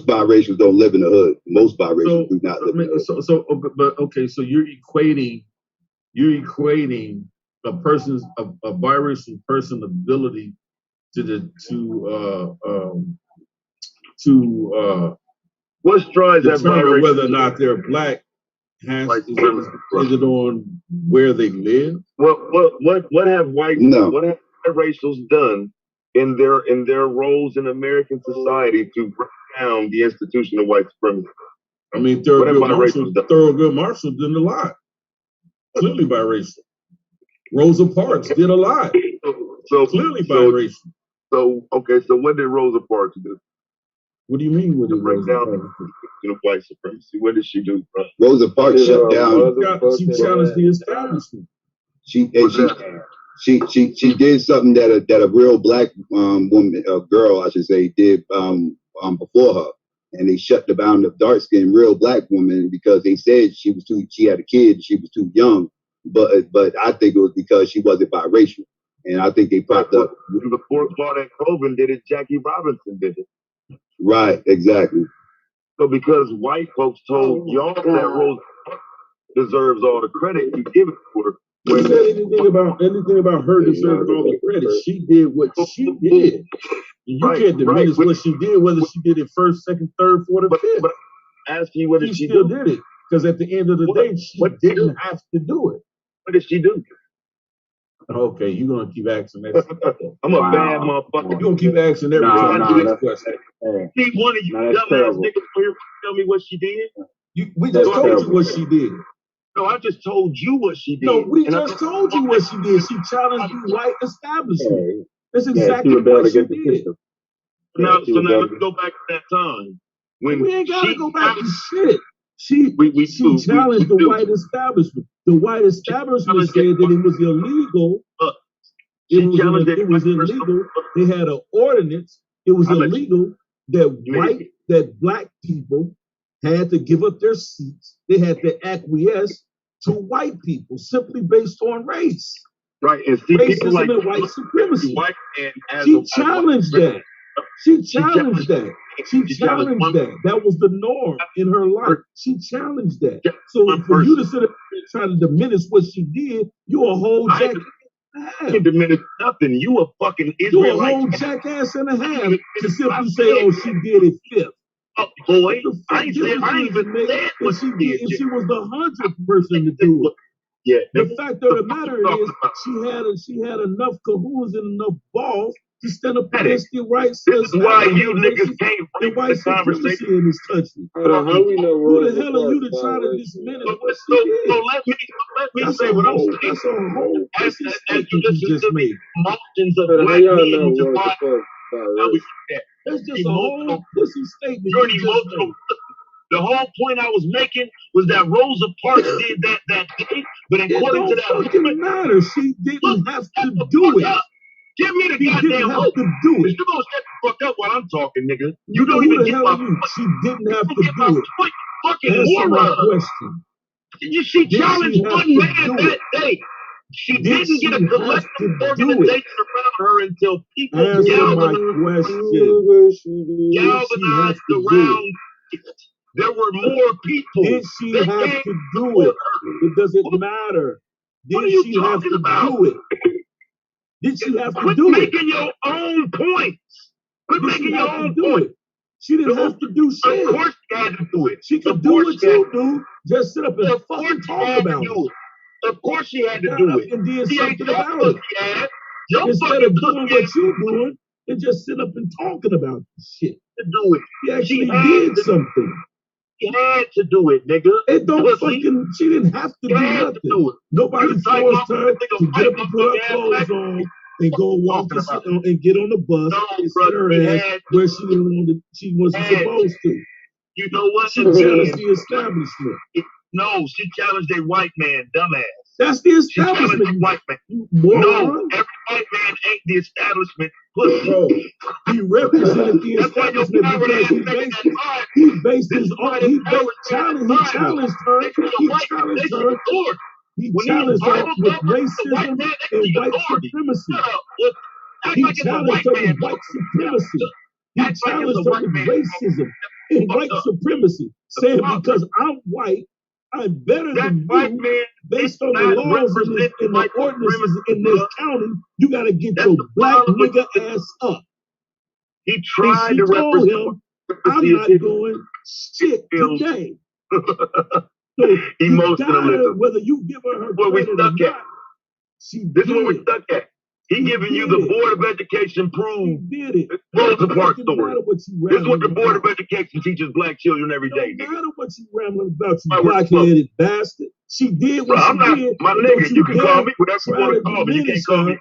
biracials don't live in the hood. Most biracials do not live in the hood. So you're equating a biracial person's ability to what strides that determine whether or not they're black is it on where they live? What have what have biracials done in their roles in American society to break down the institution of white supremacy? I mean, Thurgood Marshall did a lot. Clearly biracial. Rosa Parks did a lot. So clearly biracial. So what did Rosa Parks do? What do you mean? What did break down the institution of white supremacy? What did she do, bro? Rosa Parks shut down. She challenged the establishment. She did something that a real black woman, girl, I should say, did before her, and they shut down the dark skinned real black woman because they said she had a kid, she was too young, but I think it was because she wasn't biracial, and I think they popped up. Before Claudette Colvin did it, Jackie Robinson did it. Right, exactly. So because white folks told y'all that Rosa deserves all the credit, you give it to her. You said anything about her deserving all the credit? She did what she did. You can't diminish what she did, whether she did it first, second, third, fourth, or fifth. But ask you what did she still did it because at the end of the day, she didn't have to do it. What did she do? Okay, you're gonna keep asking that. I'm a bad motherfucker. You're gonna keep asking every time you question. See one of you dumbass niggas here tell me what she did. We just told you what she did. No, I just told you what she did. No, we just told you what she did. She challenged the white establishment. That's exactly what she did. Now let's go back to that time when we ain't gotta go back to shit. She challenged the white establishment. The white establishment said that it was illegal. It was illegal. They had an ordinance. It was illegal that black people had to give up their seats. They had to acquiesce to white people simply based on race. Right, and see, racism and white supremacy. She challenged that. She challenged that. She challenged that. That was the norm in her life. She challenged that. So for you to sit up and try to diminish what she did, you a whole jackass. I can't diminish nothing. You a fucking You a Israelite. whole jackass and a half to simply say, "Oh, she did it fifth." Oh, boy, I ain't even said what she did. If she was the 100th person to do it. Yeah, the fact of the matter is, she had enough cahoons and enough balls to stand up against the white. This is why you niggas can't bring the conversation in this country. How we know Who the hell are you to try to diminish what she did? So let me say what I'm saying. That's a whole As statement you listen just to made. Emotions of How black y'all men know who what define the fuck that. That's just Emotional- a whole pussy statement You're an you just emotional. made. The whole point I was making was that Rosa Parks did that day, but It according to don't that fucking matter. She didn't have to do it. give me the She goddamn didn't have hope. to do If it. you gonna shut the fuck up while I'm talking, nigga, you You know don't who even the get hell my are you? She didn't have to get my do it. point. Fucking Answer my horror. question. She Did challenged she have one to man do that it? day. She Did didn't she get a have collective to do organization it? around her until people Answer my galvanized question. Did she have galvanized to do around it. There were more people. Did she that have came to do support it? her. It doesn't matter. What Did are you she have talking to about? do it? Did she have to Quit do it? making your own points. Quit Did she making your have to own do points. it? She didn't have to do Of shit. course she had to do it. She could Of do course what she had you do. Just sit up and Of fucking course she talk had to about it. do it. Of course she had to Got do up it. and did She ain't something your about it. pussy ass. Your Instead fucking of doing pussy what ass you doing and just sit up and talking about shit. to do it. She actually had did to- something. She had to do it, nigga. It don't Pussy. fucking, she didn't have to She do had to nothing. do it. Nobody You type forced my her nigga to get up white and put her motherfucker clothes ass on and go walk and, talking sit on, and get on the bus No, and bro, sit her she ass had where she didn't want to, she wasn't Had supposed to. You know what? She challenged the establishment. No, she challenged a white man, dumbass. That's the She challenged a establishment. white man. You No, moron. every white man ain't the establishment. Pussy. Bro, he represented the That's why your establishment power because ass he nigga based that lied. he based This his is why own this he power based stand challenge he lied. challenged her They see he a white challenged nation her authority. he When these challenged her Bible with thumpers, the white racism man, they and see white authority. supremacy. Shut up. Look, act He like it's a challenged white her man. with white supremacy. He Act like it's challenged a her white with man. racism and white supremacy, saying fuck? because I'm white, I'm better That than white you. man Based is on the not laws in representing the white ordinances supremacy, in this bro. county, you got to get That's your the black problem with nigga this. ass up. He And tried she to told represent him, white I'm supremacy. not doing shit feels- today. So you gotta, Emotionalism. whether you give her Where we credit or stuck at. not, she This is where we did. stuck at. He He giving you did the it. Board of Education She proved did it. Rosa It Parks doesn't story. matter what you This is what the rambling Board about. of Education teaches black children every It day, don't nigga. matter what you rambling about, you Why we're blockheaded bastard. She did Bro, what I'm she not did. my And don't nigga. you You can call dare me whatever you try want to to call me. You diminish can't call her. me.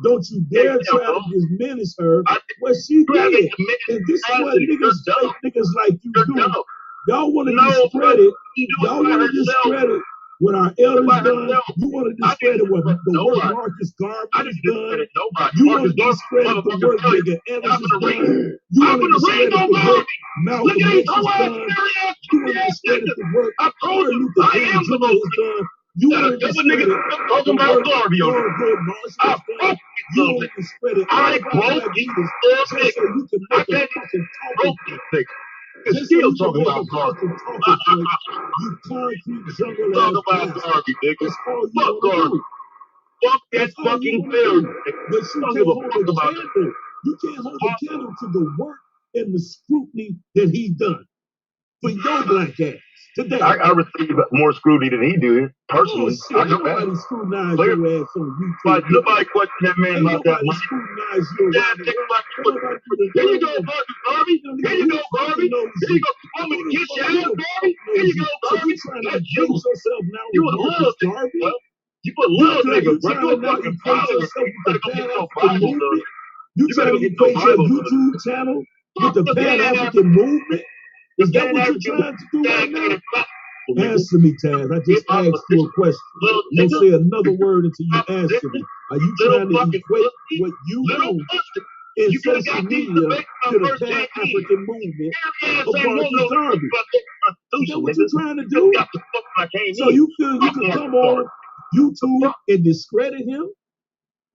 Don't you dare try to diminish her what she did. And this is what niggas, fake niggas like you You're do. dumb. Y'all want to No, discredit. she do it Y'all by want to herself. discredit what our By elders done. herself. You want to I discredit didn't what the discredit work nobody. Marcus I Garvey has didn't done. discredit nobody. You want Marcus to Garvey, discredit the motherfucker, work tell you, Nigga I'm Evans has gonna read. done. You I'm want to gonna read discredit no the work Garvey. Look Malcolm at X these has whole ass done. scary ass You want to ass discredit niggas. the work I told Martin you, Luther I King am the Jr. most has done. You that want a to couple niggas discredit still the talking about work Garvey on it. Thurgood Marshall I has done. broke You these want to niggas. discredit all I of our broke black these leaders little just so niggas. you can I make a can't fucking talking broke point. these niggas. They're Just so still you can talking make about a Garvey. fucking talking point. You concrete jungle Talk ass about bastard. Garvey, nigga. That's all you Fuck want to Garvey. do. Fuck that That's all you fucking want to failure. do. Nigga. But I you don't give can't a hold fuck a about that. candle. You can't hold a candle to the work and the scrutiny that he done for your black ass today. I received more scrutiny than he did, personally. Oh, shit, I ain't know nobody that. scrutinized Clear. your ass on YouTube. But nobody questioned that man Ain't about that nobody money. scrutinized you Yeah, around the nigga, world. like, Ain't nobody even here you go, Marcus Garvey. Here you go, Garvey. knows Here you go. You want me to kiss your ass, Garvey? Here you go, So you Garvey. trying to That's equate you. yourself now You with a Marcus love nigga, Garvey? bro. You a love nigga, You bro. trying You to a now fucking equate follower. yourself You with better the go get Pan your African Bible, though. movement? You You trying better to go get your equate your Bible, though. YouTube channel with Fuck the the Pan Pan African movement? The Is that Pan what you're African trying to do right now? dedicated black people, nigga. Answer me, Taz. I just Hip hop asked you a question. little Don't nigga. say another word until you Hip-hop answer me. position. Are you Little trying to fucking equate pussy. what you Little do pussy. in You could have social got these media debates my to the first 10 years. Pan-African movement Your ass of ain't want Marcus no Garvey? about that Is that Constitution, what nigga. you're trying to Just do? got the fuck when I came So in. you feel you Fuck can Marcus come Garvey. on YouTube and discredit him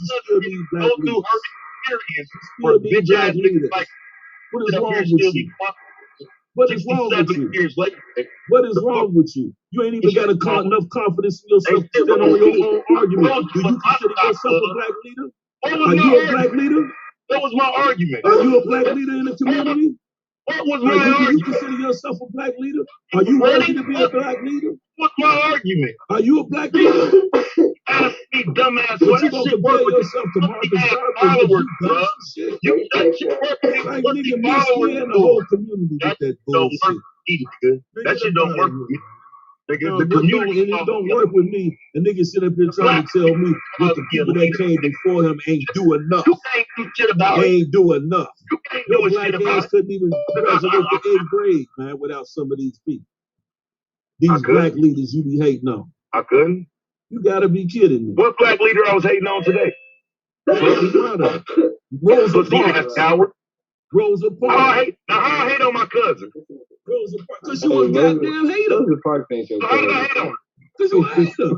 you still need black go through leaders. her experience You for still need bitch black ass leaders. like What is up wrong here with still you? be What is wrong with 67 you? years later. What is wrong with you? You ain't even got enough confidence in yourself to stand on your own argument. Do you consider yourself a black leader? What was Are my you a argument? black leader? That was my argument. Are you a black leader in the community? What was my argument? You consider yourself a black leader? Are you ready to be a black leader? What's my argument? Are you a black leader? Ask me, dumbass. But you gonna compare yourself to Marcus Garvey? You that shit work with like nigga, me and the whole community with that bullshit. That shit don't work with me. Nigga, the community and it don't work with me. The nigga sit up here trying to tell me what the people that came before him ain't do enough. You can't do shit about it. Ain't do enough. You can't Your do black shit about ass it. couldn't even graduate the 8th grade, man, without some of these people. These black leaders you be hating on. I couldn't. You gotta be kidding me. What black leader I was hating on today? Rosa Parks. Rosa Parks. How I hate on my cousin? Rosa Parks. Because you a goddamn hater. Rosa Parks ain't your So how did I hate on her? Because you a hater.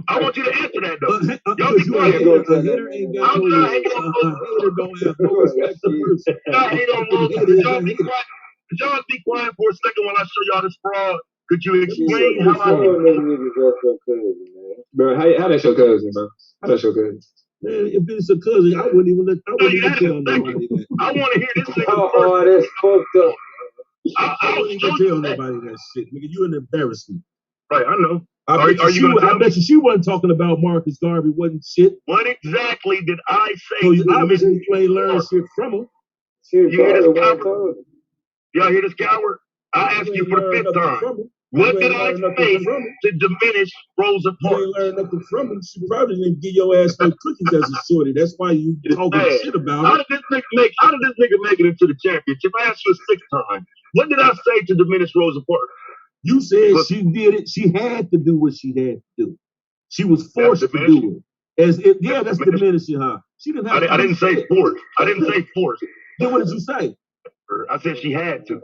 I want you to answer that though. Y'all Because be you a quiet. hater. A hater ain't got no How did I hate on a hater don't have no respect for person. I hate on Rosa. Y'all be quiet. Y'all be quiet for a second while I show y'all this fraud. Could you explain how I Bro, how that's your cousin, bro? How that's your cousin? Man, if it's a cousin, I wouldn't even tell nobody that. I want to hear this nigga Oh, that's fucked up. I wouldn't even tell nobody that shit, nigga. You an embarrassment. Right, I know. I bet you she wasn't talking about Marcus Garvey, wasn't shit. What exactly did I say? So you obviously you ain't learned shit from him. You hear this coward? Y'all hear this coward? I asked you for the 5th time. What did I say to diminish Rosa Parks? You ain't learned nothing from him. She probably didn't give your ass no cookies as a shorty. That's why you talking shit about How it. did this nigga make it into the championship? I asked you a 6th time. What did I say to diminish Rosa Parks? You said she did it. She had to do what she had to do. She was forced to do it. That's diminishing her. She didn't have. I didn't say forced. I didn't say forced. Then what did you say? I said she had to.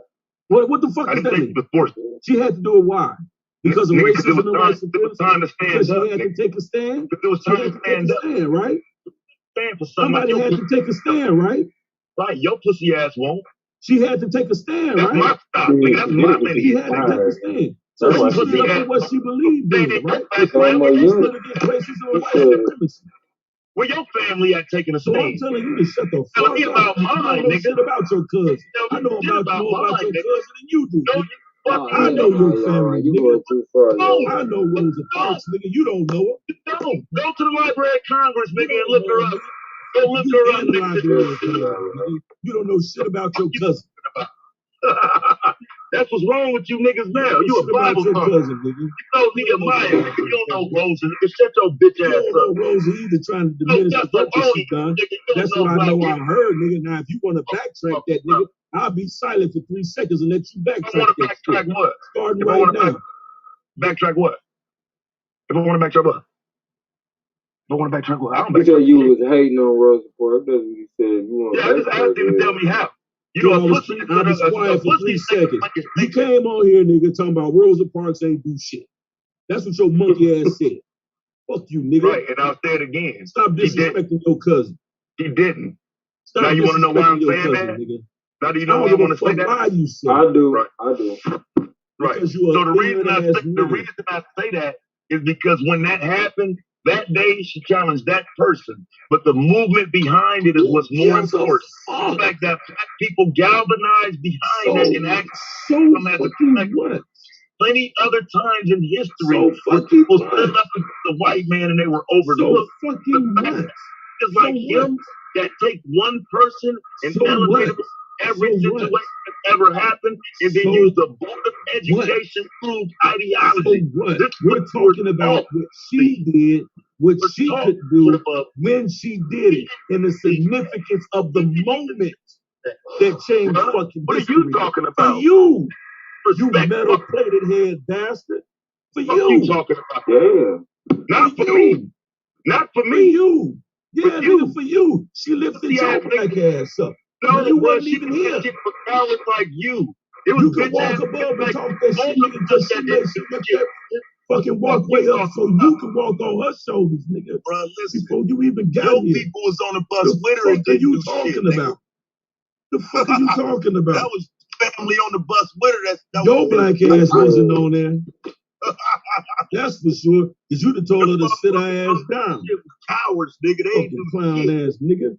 What the fuck is that? She was forced. She had to do it. Why? Because of racism and white supremacy. It was time to stand because up. She had to take a stand. It was time to stand up. Right? Stand for somebody had to take a stand, right? Right, your pussy ass won't. She had to take a stand, right? That's my stop. That's my lady. She had to take a stand. So she stood up for what she believed in, right? She stood against racism and white supremacy. Where your family at taking a stand? So I'm telling you to shut the fuck up. Tell me about mine, nigga. Shit about your cousin. I know about more about your cousin than you do. I know your family. You going too far. I know Rosa Parks, nigga. You don't know her. No, go to the Library of Congress, nigga, and look her up. Go look her up, nigga. You don't know shit about your cousin. That's what's wrong with you niggas now. You a Bible cousin, nigga. You know Nehemiah, nigga. You don't know Rosa. Nigga, shut your bitch ass up. You don't know Rosa either, trying to diminish the work that she done. That's what I know I heard, nigga. Now, if you want to backtrack that, nigga, I'll be silent for 3 seconds and let you backtrack that. Backtrack what? Starting right now. Backtrack what? If I want to backtrack what? If I want to backtrack what? I don't backtrack. You said you was hating on Rosa Parks. That's what you said. I just asked him to tell me how. You know, I was quiet for 3 seconds. You came on here, nigga, talking about Rosa Parks ain't do shit. That's what your monkey ass said. Fuck you, nigga. Right, and I'll say it again. Stop disrespecting your cousin. He didn't. Stop now you want to know why I'm saying cousin, that? Nigga. Now do you know why I want to say that? Why you say I do. Right. I do. Right. So the reason I say that is because when that happened, that day she challenged that person, but the movement behind it is what's more important. The fact that black people galvanized behind it and actually plenty other times in history where people stood up against the white man and they were overlooked. It's like him that take one person and elevate him every situation that ever happened and then use the board of education proved ideology. We're talking about what she did, what she could do when she did it, and the significance of the moment that changed fucking What history. are you talking about? For you metal-plated head bastard. For what you. What are you talking about? Yeah. Not for me. Not for me. For you. Yeah, nigga, for you. She lifted your black ass up. No, you wasn't even here. For cowards like you. It was you can walk above and talk that shit, nigga, because she made that fucking walkway up so you can walk on her shoulders, nigga. Bro, listen. Before you even got your here. People was on the bus with her and didn't do shit. The fuck are you talking about? That was family on the bus with her. That your black ass wasn't on there. That's for sure. Cause you'd have told her to sit her ass down. Cowards, nigga. They ain't clown ass nigga.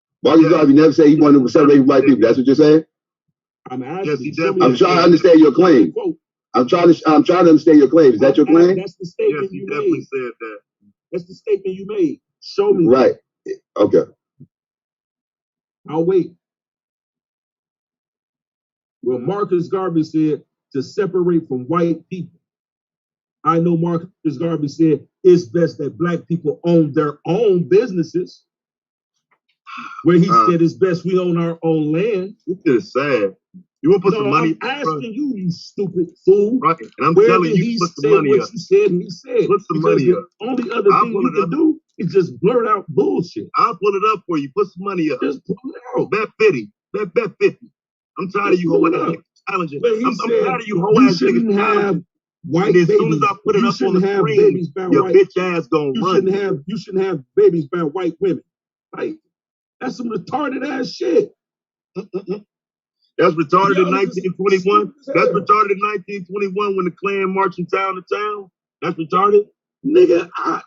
Marcus Garvey never said he wanted to separate white people. That's what you're saying? I'm asking. I'm trying to understand your claim. I'm trying to understand your claim. Is that your claim? That's the statement you made. Said that. That's the statement you made. Show me. Right. Okay. I'll wait. Well, Marcus Garvey said to separate from white people. I know Marcus Garvey said it's best that black people own their own businesses. Where he said it's best we own our own land. This is sad. You want to put some money? I'm asking you, you stupid fool. Right, and I'm telling you, put some money up. You said he said. Put some money up. The only other thing you can do is just blurt out bullshit. I'll pull it up for you. Put some money up. Just pull it out. Bet 50. Bet 50. I'm tired of you whole ass challenging. I'm tired of you whole ass niggas challenging. White and as soon as I put it up on the screen, your bitch ass gonna run. You shouldn't have babies by white women. Like, that's some retarded ass shit. That's retarded in 1921. That's retarded in 1921 when the Klan marched from town to town. That's retarded. Nigga, I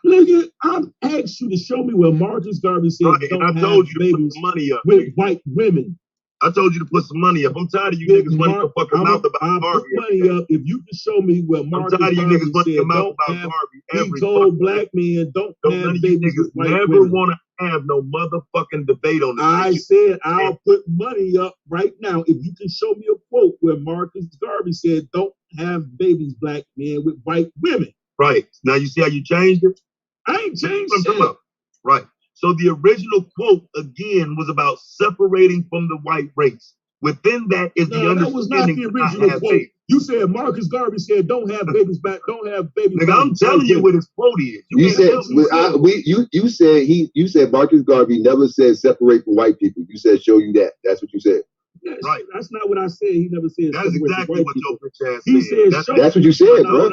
asked you to show me where Marcus Garvey said and I told you to put some money up with white women. I told you to put some money up. I'm tired of you niggas running your fucking mouth about Garvey. Put money up if you can show me where Marcus Garvey said don't have. He told black men don't have babies with white women. Never want to have no motherfucking debate on this. I said I'll put money up right now if you can show me a quote where Marcus Garvey said don't have babies, black men with white women. Right. Now you see how you changed it? I ain't changed shit. Right. So the original quote, again, was about separating from the white race. Within that is the understanding. That was not the original quote. You said Marcus Garvey said, "Don't have babies back. Don't have babies." Nigga, I'm telling you what his quote is. You said Marcus Garvey never said separate from white people. You said show you that. That's what you said. Yes, right. That's not what I said. He never said. That is exactly what your bitch ass said. He said. That's what you said, bro.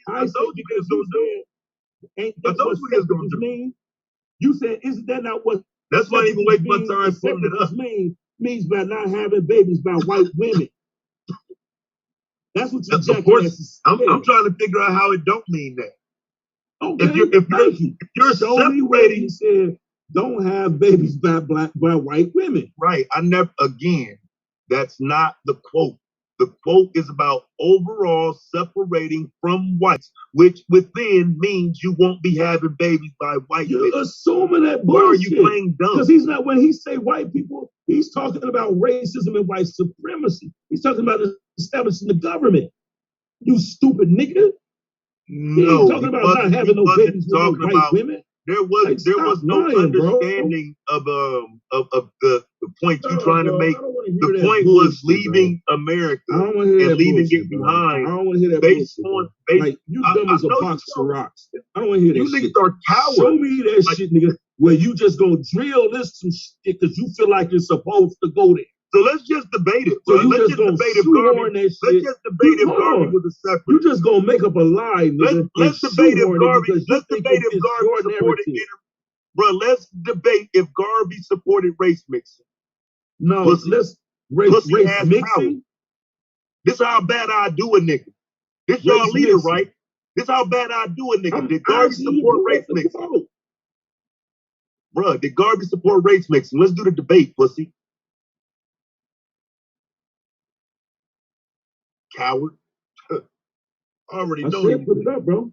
I told you because you said. Ain't that what separatism mean? You said, isn't that not what? That's why I even wait my time pulling it up. Means by not having babies by white women. That's what you jackasses. I'm trying to figure out how it don't mean that. Okay, if you're separating, he said don't have babies by white women. Right. That's not the quote. The quote is about overall separating from whites, which within means you won't be having babies by white people. You're assuming that bullshit. Why are you playing dumb? Because he's not, when he say white people, he's talking about racism and white supremacy. He's talking about establishing the government. You stupid nigga. No, he's talking about not having no babies with no white women. There was no understanding of the point you're trying to make. The point was leaving America and leaving it behind. I don't want to hear that based bullshit. On like, you dumb as a box of rocks. I don't want to hear that shit. You niggas are cowards. Show me that shit, nigga, where you just gonna drill this some shit because you feel like you're supposed to go there. So let's just debate it. So let's just debate if Garvey. Let's just debate if Garvey was a separate. You just gonna make up a lie, nigga. Let's debate if Garvey. Let's debate if Garvey supported. Bro, let's debate if Garvey supported race mixing. No, let's race mixing. This how bad I do a nigga. This y'all leader, right? This how bad I do a nigga. Did Garvey support race mixing? Bro, did Garvey support race mixing? Let's do the debate, pussy. Coward. I already know these. Put it up, bro.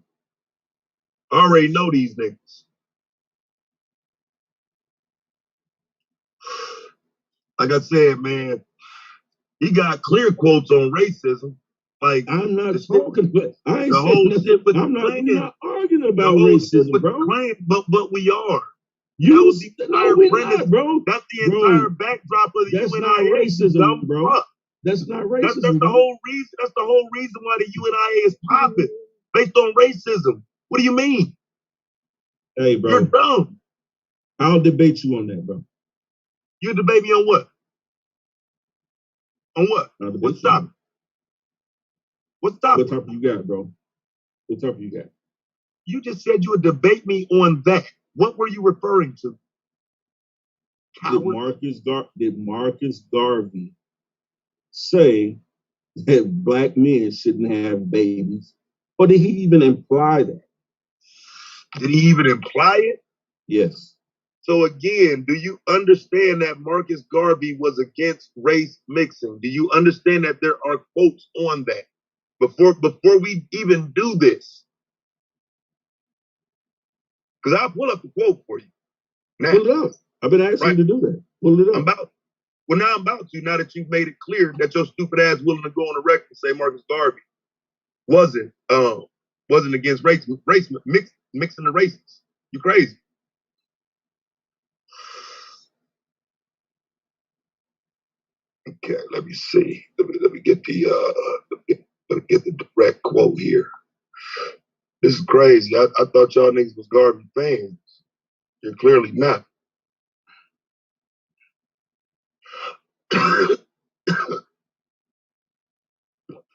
I already know these niggas. Like I said, man, he got clear quotes on racism. Like I'm not talking, but I ain't saying nothing. I'm not arguing about racism, bro. But we are. No, we're not, bro. That's the entire backdrop of the That's not racism, bro. That's not racism. That's the whole reason. That's the whole reason why the UNIA is popping, based on racism. What do you mean? Hey, bro. You're dumb. I'll debate you on that, bro. You debate me on what? On what? What's topic? What's topic? What topic you got, bro? What topic you got? You just said you would debate me on that. What were you referring to? Did Marcus Garvey say that black men shouldn't have babies? Or did he even imply that? Did he even imply it? Yes. So again, do you understand that Marcus Garvey was against race mixing? Do you understand that there are quotes on that? Before we even do this, because I'll pull up the quote for you. Now, pull it up. I've been asking you to do that. Pull it up. Now I'm about to. Now that you've made it clear that your stupid ass willing to go on the record and say Marcus Garvey wasn't against mixing the races. You crazy. Okay, let me see. Let me get the direct quote here. This is crazy. I thought y'all niggas was Garvey fans. You're clearly not.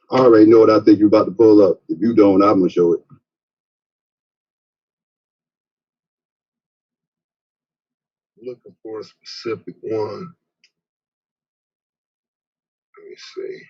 I already know what I think you're about to pull up. If you don't, I'm gonna show it. Looking for a specific one. Let me see.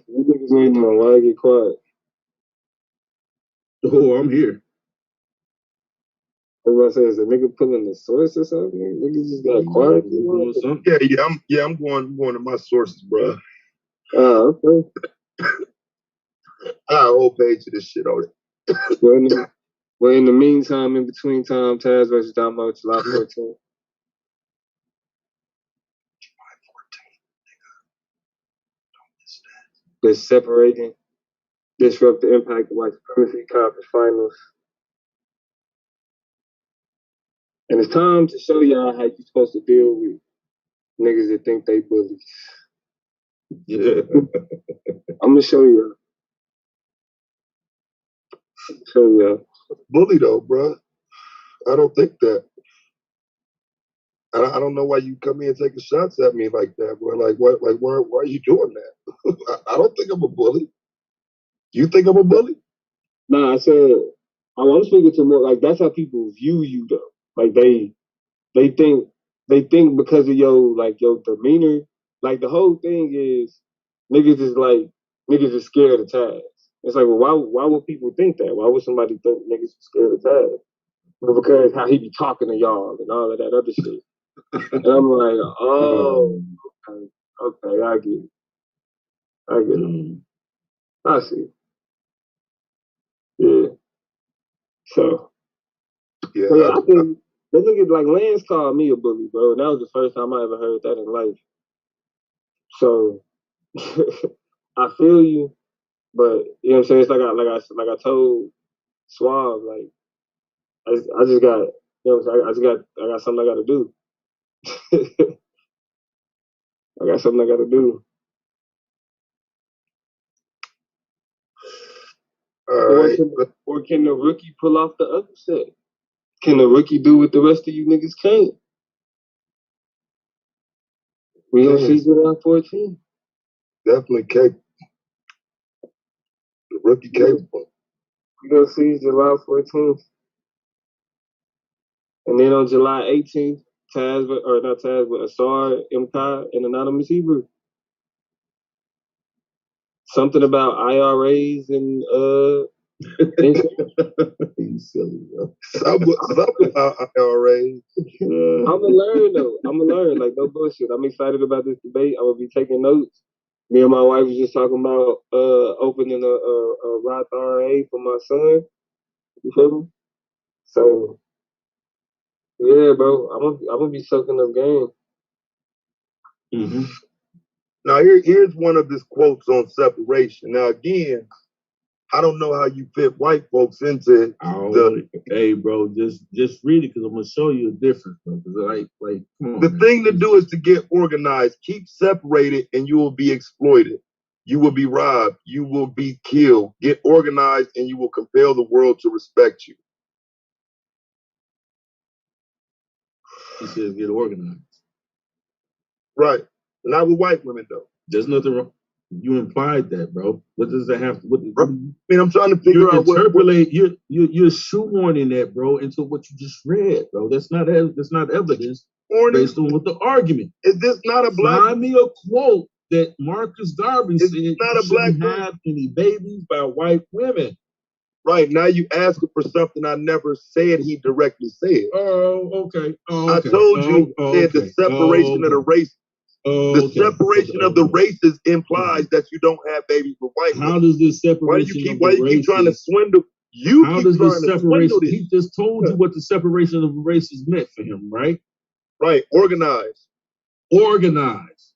You niggas waiting on why I get quiet. Oh, I'm here. I was about to say, is the nigga pulling the source or something? Niggas just got quiet. I'm going to my sources, bro. Oh, okay. I got a whole page of this shit on it. Well, in the meantime, in between time, Taz versus Damo, July 14th. They're separating, disrupt the impact of white supremacy conference finals. And it's time to show y'all how you're supposed to deal with niggas that think they bullies. Yeah. I'm gonna show you. Bully though, bro. I don't think that. I don't know why you come in taking shots at me like that, bro. Like what? Like why are you doing that? I don't think I'm a bully. You think I'm a bully? Nah, I said I want to speak to more like that's how people view you though. Like they think because of your demeanor, like the whole thing is niggas is scared of Taz. It's like, well, why would people think that? Why would somebody think niggas are scared of Taz? Well, because how he be talking to y'all and all of that other shit. And I'm like, oh, okay, I get it. I see. Yeah. So yeah, I think the nigga like Lance called me a bully, bro. And that was the first time I ever heard that in life. So I feel you, but you know what I'm saying? It's like I told Suave, like I just got, you know what I'm saying? I got something I got to do. I got something I got to do. All right. Or can the rookie pull off the upset? Can the rookie do what the rest of you niggas can't? We gonna see July 14. Definitely capable. The rookie capable. We gonna see July 14th. And then on July 18th, Asar, MK, and Anonymous Hebrew. Something about IRAs and You silly, bro. Something about IRAs. I'm gonna learn though. I'm gonna learn. Like no bullshit. I'm excited about this debate. I'm gonna be taking notes. Me and my wife was just talking about opening a Roth IRA for my son. You feel me? So yeah, bro. I'm gonna be soaking up game. Mm-hmm. Now here's one of his quotes on separation. Now again, I don't know how you fit white folks into Hey, bro, just read it because I'm gonna show you a difference, bro. Because come on, the thing to do is to get organized, keep separated, and you will be exploited. You will be robbed. You will be killed. Get organized, and you will compel the world to respect you. He says get organized. Right. Not with white women though. There's nothing wrong. You implied that, bro. What does that have to? I mean, I'm trying to figure out what you're shoehorning that, bro, into what you just read, bro. That's not evidence based on what the argument. Is this not a black? Find me a quote that Marcus Garvey said not a black have any babies by white women. Right, now you asking for something I never said he directly said. Oh, okay. Oh, okay. I told you said the separation of the races. The separation of the races implies that you don't have babies with white women. How does this separation? Why you keep trying to swindle? How does this separation? He just told you what the separation of the races meant for him, right? Right, organized. Organized.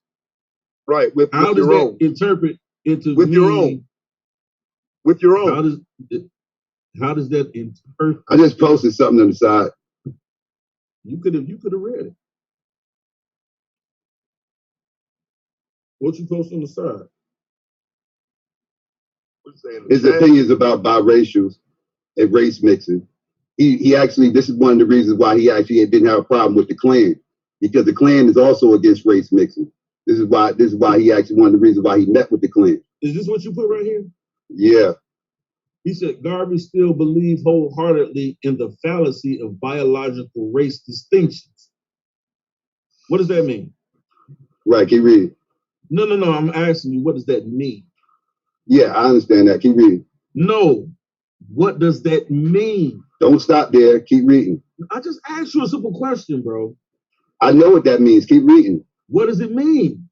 Right, how does that interpret into with your own? With your own. How does that interpret? I just posted something on the side. You could have read it. What you post on the side? His opinions about biracials and race mixing. He actually, this is one of the reasons why he actually didn't have a problem with the Klan, because the Klan is also against race mixing. This is why he actually, one of the reasons why he met with the Klan. Is this what you put right here? Yeah. He said Garvey still believes wholeheartedly in the fallacy of biological race distinctions. What does that mean? Right, keep reading. No, I'm asking you, what does that mean? Yeah, I understand that. Keep reading. No, what does that mean? Don't stop there. Keep reading. I just asked you a simple question, bro. I know what that means. Keep reading. What does it mean?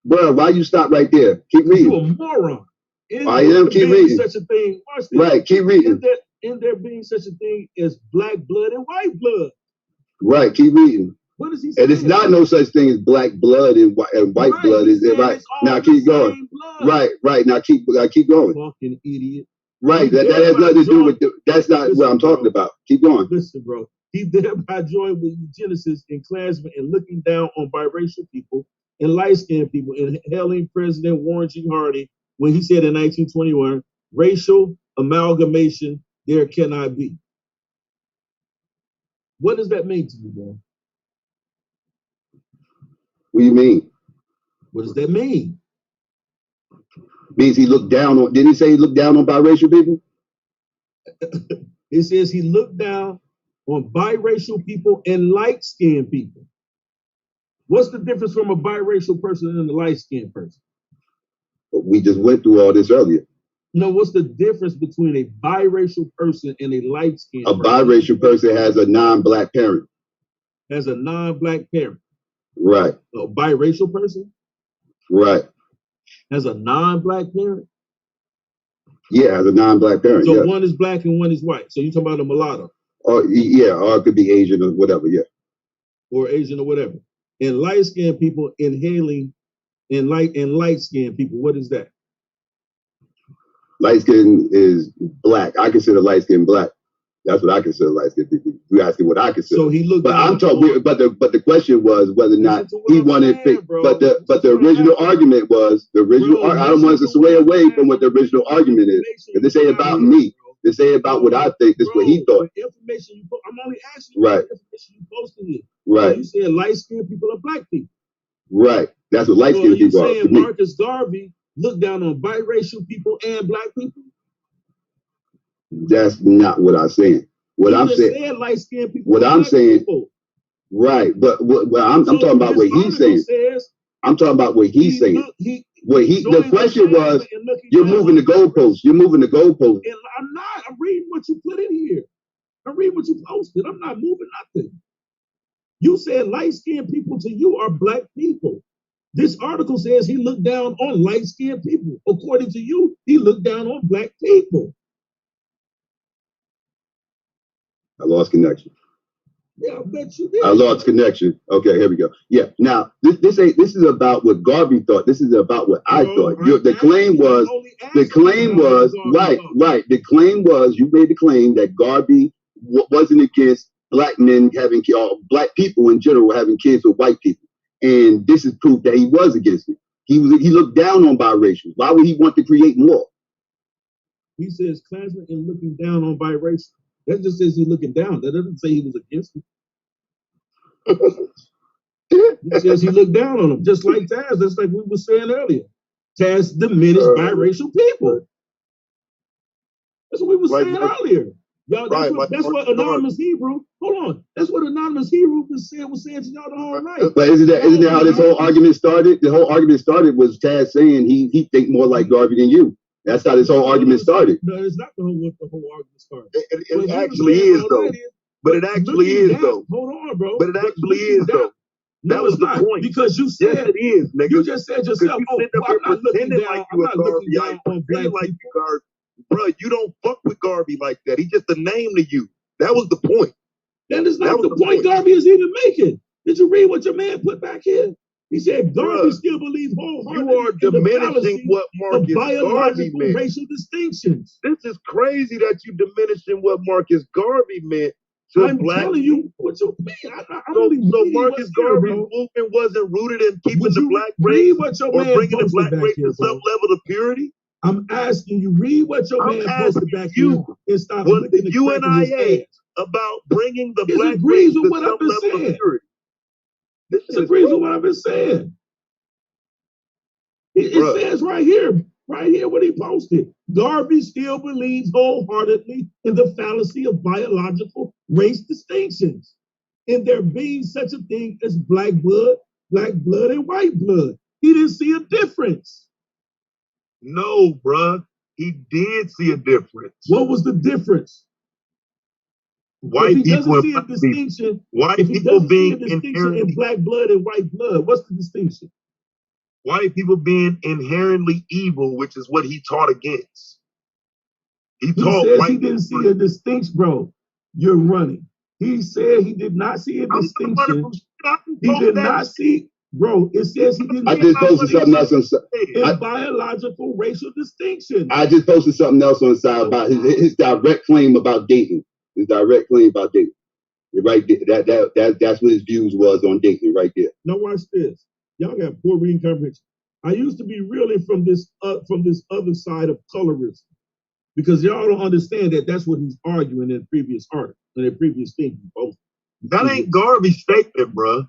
Bro, why you stop right there? Keep reading. You're a moron. I am. Keep reading. Such a thing. Watch this. Right, keep reading. In there being such a thing as black blood and white blood. Right, keep reading. What is he saying? And it's not no such thing as black blood and white blood. Is it right? Now keep going. Right. Now keep going. Fucking idiot. Right. That has nothing to do with that's not what I'm talking about. Keep going. Listen, bro. He thereby joined with eugenists and Klansmen in looking down on biracial people and light-skinned people, and hailing President Warren G. Harding when he said in 1921, racial amalgamation there cannot be. What does that mean to you, bro? What do you mean? What does that mean? Means he looked down on, didn't he say he looked down on biracial people? It says he looked down on biracial people and light-skinned people. What's the difference from a biracial person and a light-skinned person? We just went through all this earlier. No, what's the difference between a biracial person and a light-skinned person? A biracial person has a non-black parent. Has a non-black parent. Right. A biracial person? Right. Has a non-black parent? Yeah, has a non-black parent. So one is black and one is white. So you're talking about a mulatto? Or yeah, or it could be Asian or whatever, yeah. Or Asian or whatever. And light-skinned people inhaling and light-skinned people, what is that? Light skin is black. I consider light skin black. That's what I consider light skin people. You're asking what I consider. So he looked. But I'm talking. But the question was whether or not he wanted. But the original argument was the original. I don't want us to sway away from what the original argument is. Because this ain't about me. This ain't about what I think. This is what he thought. Information you put, I'm only asking you right. What information you posted here. Right. So you said light skinned people are black people. Right. That's what light skinned people are. You saying Marcus Garvey look down on biracial people and black people? That's not what I'm saying. What I'm saying, light-skinned people. What I'm saying, right? But I'm talking about what he's saying. I'm talking about what he's saying. The question was, you're moving the goalposts. You're moving the goalposts. I'm not. I'm reading what you put in here. I'm reading what you posted. I'm not moving nothing. You said light-skinned people to you are black people. This article says he looked down on light-skinned people. According to you, he looked down on black people. I lost connection. Yeah, I bet you did. I lost connection. Okay, here we go. Yeah. Now this is about what Garvey thought. This is about what I thought. The claim was right. The claim was you made the claim that Garvey wasn't against black men having black people in general having kids with white people. And this is proof that he was against it. He looked down on biracials. Why would he want to create more? He says Klansmen and looking down on biracial. That just says he's looking down. That doesn't say he was against it. He says he looked down on them, just like Taz. That's like we were saying earlier. Taz diminished biracial people. That's what we were saying earlier. Y'all, that's what Anonymous Hebrew. Hold on, that's what Anonymous Hebrew was saying to y'all the whole night. But isn't that how this whole argument started? The whole argument started was Taz saying he think more like Garvey than you. That's how this whole argument started. No, it's not what the whole argument started. It actually is though. But it actually is though. Hold on, bro. But it actually is though. That was the point. Because you said yes, it is, nigga. You just said yourself, I'm not looking down. I'm not looking down on black people. Bro, you don't fuck with Garvey like that. He's just a name to you. That was the point. That is not the point Garvey is even making. Did you read what your man put back here? He said Garvey still believes wholeheartedly. You are diminishing what Marcus Garvey meant. Racial distinctions. This is crazy that you diminishing what Marcus Garvey meant. I'm telling you what you mean. So Marcus Garvey's movement wasn't rooted in keeping the black race or bringing the black race to some level of purity. I'm asking you, read what your man posted back here and stop looking at UNIA about bringing the black race to some level of purity. This agrees with what I've been saying. It says right here what he posted. Garvey still believes wholeheartedly in the fallacy of biological race distinctions, in there being such a thing as black blood, and white blood. He didn't see a difference. No, bruh. He did see a difference. What was the difference? White people see a distinction. White people being inherently in black blood and white blood. What's the distinction? White people being inherently evil, which is what he taught against. He taught says white he didn't see a distinction, bro. You're running. He said he did not see a distinction. He did not see. Bro, it says he didn't. I just posted something else on biological racial distinction. I just posted something else on the side about his direct claim about dating. His direct claim about dating. Right there. That's what his views was on dating right there. Now watch this. Y'all got poor reading comprehension. I used to be really from this other side of colorism, because y'all don't understand that that's what he's arguing in the previous article, in the previous thing he posted. That ain't Garvey's statement, bro.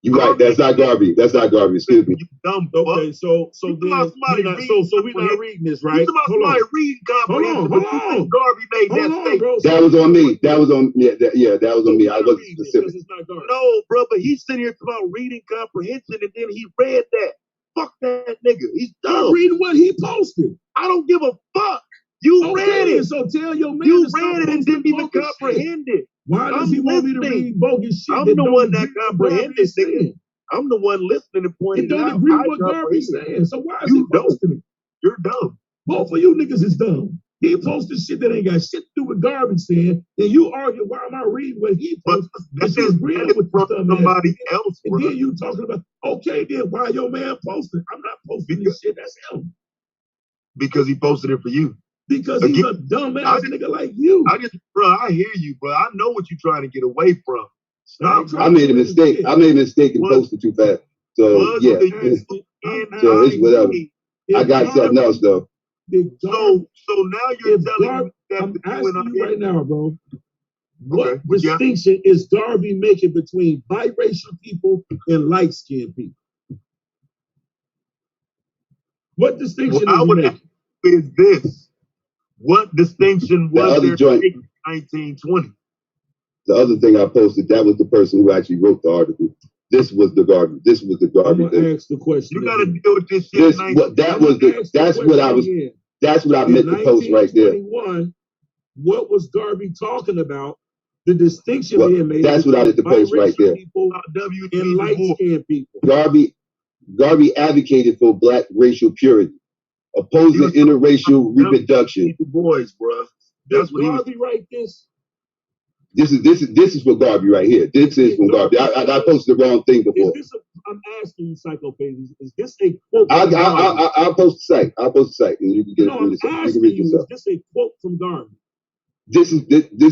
You're right. That's not Garvey. That's not Garvey. Excuse me. You dumb okay, so we're not reading this, right? Hold on. Hold on. Garvey made that statement. Bro, that was on me. That was on that was on me. I wasn't specific. No, bro, but he's sitting here about reading comprehension, and then he read that. Fuck that nigga. He's dumb. I'm reading what he posted. I don't give a fuck. You read it. So tell your man. You read it and didn't even comprehend it. Why does he want me to read bogus shit? I'm the one that comprehended it. I'm the one listening and pointing out. It don't agree with what Garvey's saying. So why is he posting it? You're dumb. Both of you niggas is dumb. He posted shit that ain't got shit to do with Garvey saying, and you argue, why am I reading what he posted? This is agreeing with somebody else, bro. And then you talking about, okay, then why your man posted? I'm not posting this shit. That's him. Because he posted it for you. Because he's a dumbass nigga like you. I hear you, bro. I know what you're trying to get away from. Stop. I made a mistake. I made a mistake and posted too fast. So yeah. So it's whatever. I got something else though. So now you're telling me that I'm asking you right now, bro. What distinction is Garvey making between biracial people and light-skinned people? What distinction is he making? Is this? What distinction was there in 1920? The other thing I posted, that was the person who actually wrote the article. This was the Garvey. This was the Garvey thing. Ask the question. You got to deal with this shit. That's what I meant to post right there. What was Garvey talking about? The distinction being made. That's what I meant to post right there. And light-skinned people. Garvey advocated for black racial purity, opposing interracial reproduction. Boys, bro. That's what Garvey write this. This is for Garvey right here. This is from Garvey. I posted the wrong thing before. I'm asking you, Psychopaths, is this a quote? I'll post the site. I'll post the site, and you can get it from yourself. You can read yourself. Is this a quote from Garvey? This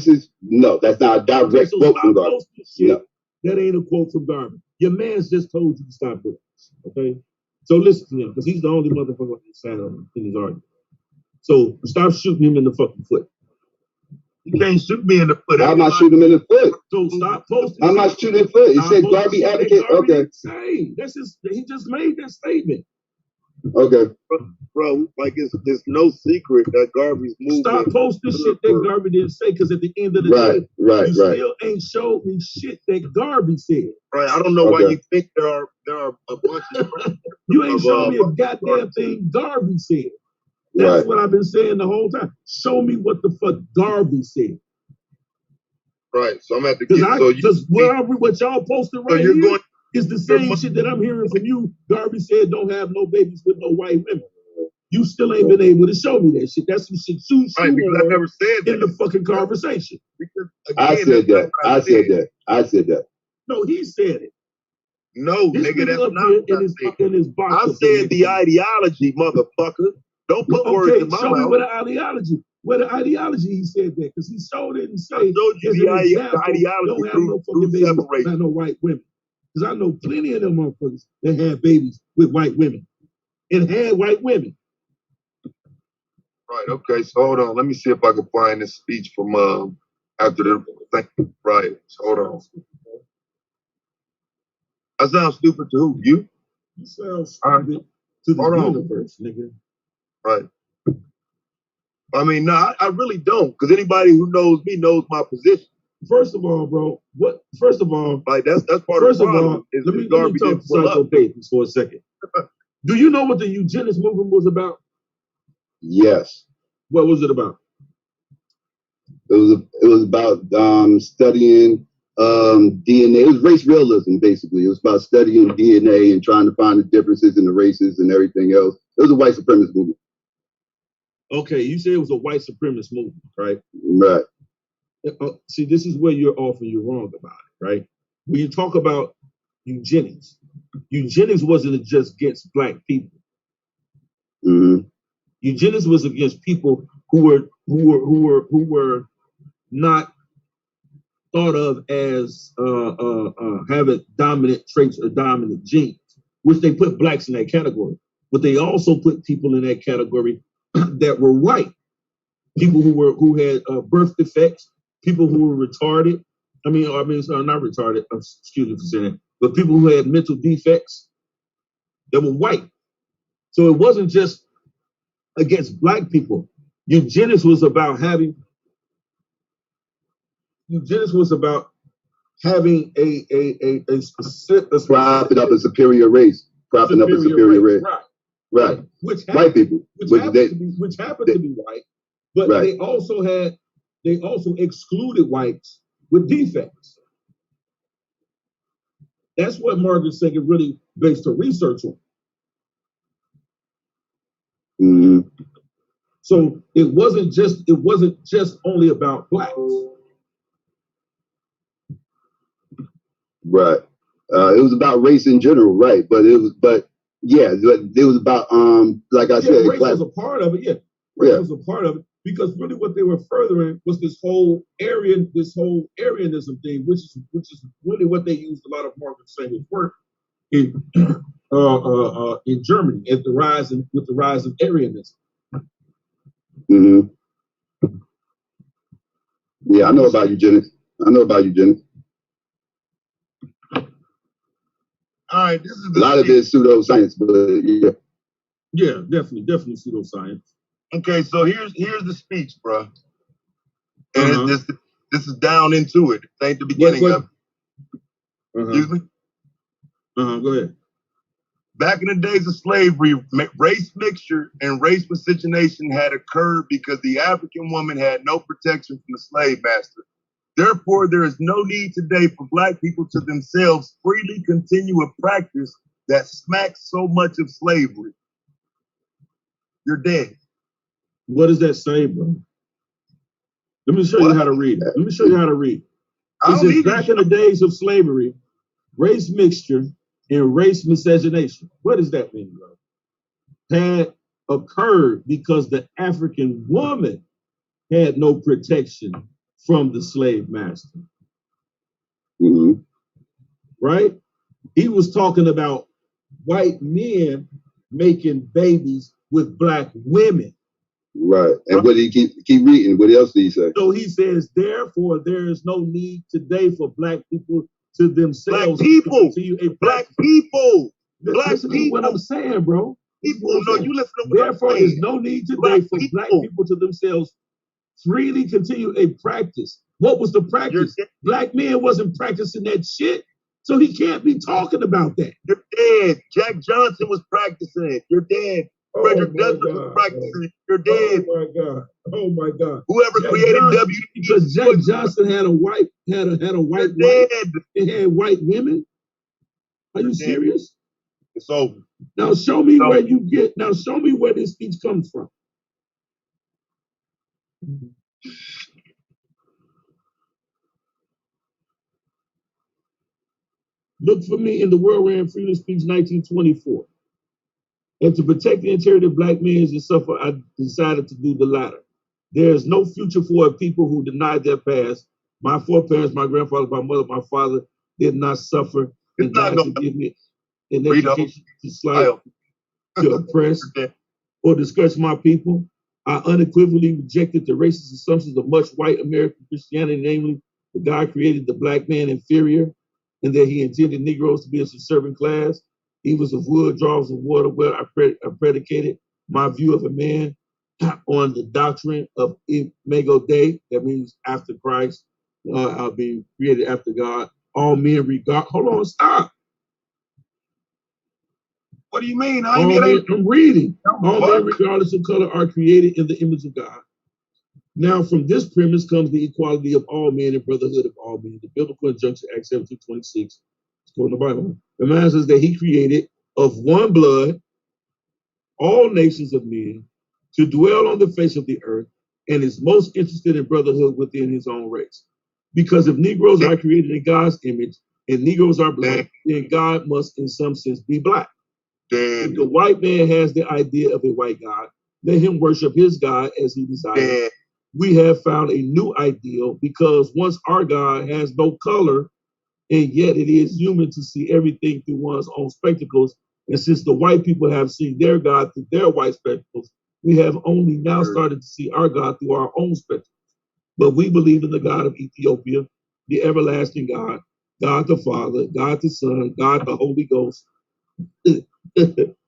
is no. That's not a direct quote from Garvey. No. That ain't a quote from Garvey. Your man's just told you to stop doing this. Okay, so listen to him, because he's the only motherfucker on his side in his argument. So stop shooting him in the fucking foot. You can't shoot me in the foot. How am I shooting him in the foot? So stop posting. How am I shooting in the foot? It said Garvey advocate. Okay. Say, he just made that statement. Okay. Bro, like it's no secret that Garvey's movement. Stop posting shit that Garvey didn't say, because at the end of the day, you still ain't showed me shit that Garvey said. Right. I don't know why you think there are a bunch of you ain't showing me a goddamn thing Garvey said. That's what I've been saying the whole time. Show me what the fuck Garvey said. Right. So I'm at the because what y'all posted right here is the same shit that I'm hearing from you. Garvey said don't have no babies with no white women. You still ain't been able to show me that shit. That's some shit you right, because I never said in the fucking conversation. Because, I said that. I said that. No, he said it. No, this nigga, that's not in his box. I said the ideology, motherfucker. Don't put words in my mouth. Show me what the ideology. What the ideology he said that, because he showed it and say I showed you the ideology don't have no fucking babies with no white women. Because I know plenty of them motherfuckers that had babies with white women and had white women. Right. Okay. So hold on. Let me see if I can find this speech from after the thing. Right. So hold on. I sound stupid to who? You? You sound stupid to the universe, nigga. Right. I mean, no, I really don't, because anybody who knows me knows my position. First of all, bro, first of all, like that's part of the problem. Let me talk to Psycho Babies for a second. Do you know what the eugenics movement was about? Yes. What was it about? It was about studying DNA. It was race realism, basically. It was about studying DNA and trying to find the differences in the races and everything else. It was a white supremacist movement. Okay, you said it was a white supremacist movement, right? Right. See, this is where you're wrong about it, right? When you talk about eugenics wasn't just against black people. Mm-hmm. Eugenics was against people who were not thought of as having dominant traits or dominant genes, which they put blacks in that category. But they also put people in that category that were white, people who had birth defects, people who were retarded. Not retarded. Excuse me for saying that, but people who had mental defects that were white. So it wasn't just against black people. Eugenics was about having a specific propping up a superior race. Propping up a superior race. Right. Which white people. Which happened to be white, but they also excluded whites with defects. That's what Margaret Sanger really based her research on. Mm-hmm. So it wasn't just only about blacks. Right. It was about race in general, right? But it was about like I said, race was a part of it. Yeah, race was a part of it, because really what they were furthering was this whole Aryanism thing, which is really what they used a lot of Margaret Sanger's work in Germany with the rise of Aryanism. Mm-hmm. Yeah, I know about eugenics. All right, this is a lot of it is pseudoscience, but yeah, definitely pseudoscience. Okay, so here's the speech, bro. And this is down into it. It ain't the beginning of it. Excuse me? Go ahead. Back in the days of slavery, race mixture and race miscegenation had occurred because the African woman had no protection from the slave master. Therefore, there is no need today for black people to themselves freely continue a practice that smacks so much of slavery. You're dead. What does that say, bro? Let me show you how to read it. It says, back in the days of slavery, race mixture and race miscegenation. What does that mean, bro? Had occurred because the African woman had no protection from the slave master. Mm-hmm. Right? He was talking about white men making babies with black women. Right. And what did he keep reading? What else did he say? So he says, therefore, there is no need today for black people to themselves. Black people. Black people. Listen to what I'm saying, bro. People, no, you listen to what Therefore, I'm saying. there's no need today for black people to themselves freely continue a practice. What was the practice? Black men wasn't practicing that shit, so he can't be talking about that. You're dead. Jack Johnson was practicing it. You're dead. Frederick Douglass was practicing it. You're dead. Oh my God. Oh my God. Whoever created W. Because Jack Johnson had a white wife. It had white women. Are you serious? It's over. Now show me where you get. Now show me where this speech comes from. Look for me in the World Ran Freedom Speech 1924. And to protect the integrity of black men and suffer, I decided to do the latter. There is no future for a people who denied their past. My foreparents, my grandfather, my mother, my father did not suffer. And God to give me an education to slight, to oppress, or discuss my people. I unequivocally rejected the racist assumptions of much white American Christianity, namely that God created the black man inferior and that he intended Negroes to be a subservient class. He was of wood, drawers of water. Well, I predicated my view of a man on the doctrine of Imago Dei, that means after Christ, I'll be created after God. All men regard. Hold on, stop. What do you mean? I'm reading. All men, regardless of color, are created in the image of God. Now, from this premise comes the equality of all men and brotherhood of all men. The biblical injunction, Acts 17:26, quoting the Bible, reminds us that he created of one blood all nations of men to dwell on the face of the earth, and is most interested in brotherhood within his own race. Because if Negroes are created in God's image and Negroes are black, then God must in some sense be black. If the white man has the idea of a white God, let him worship his God as he desires. We have found a new ideal because once our God has no color, and yet it is human to see everything through one's own spectacles. And since the white people have seen their God through their white spectacles, we have only now started to see our God through our own spectacles. But we believe in the God of Ethiopia, the everlasting God, God the Father, God the Son, God the Holy Ghost, the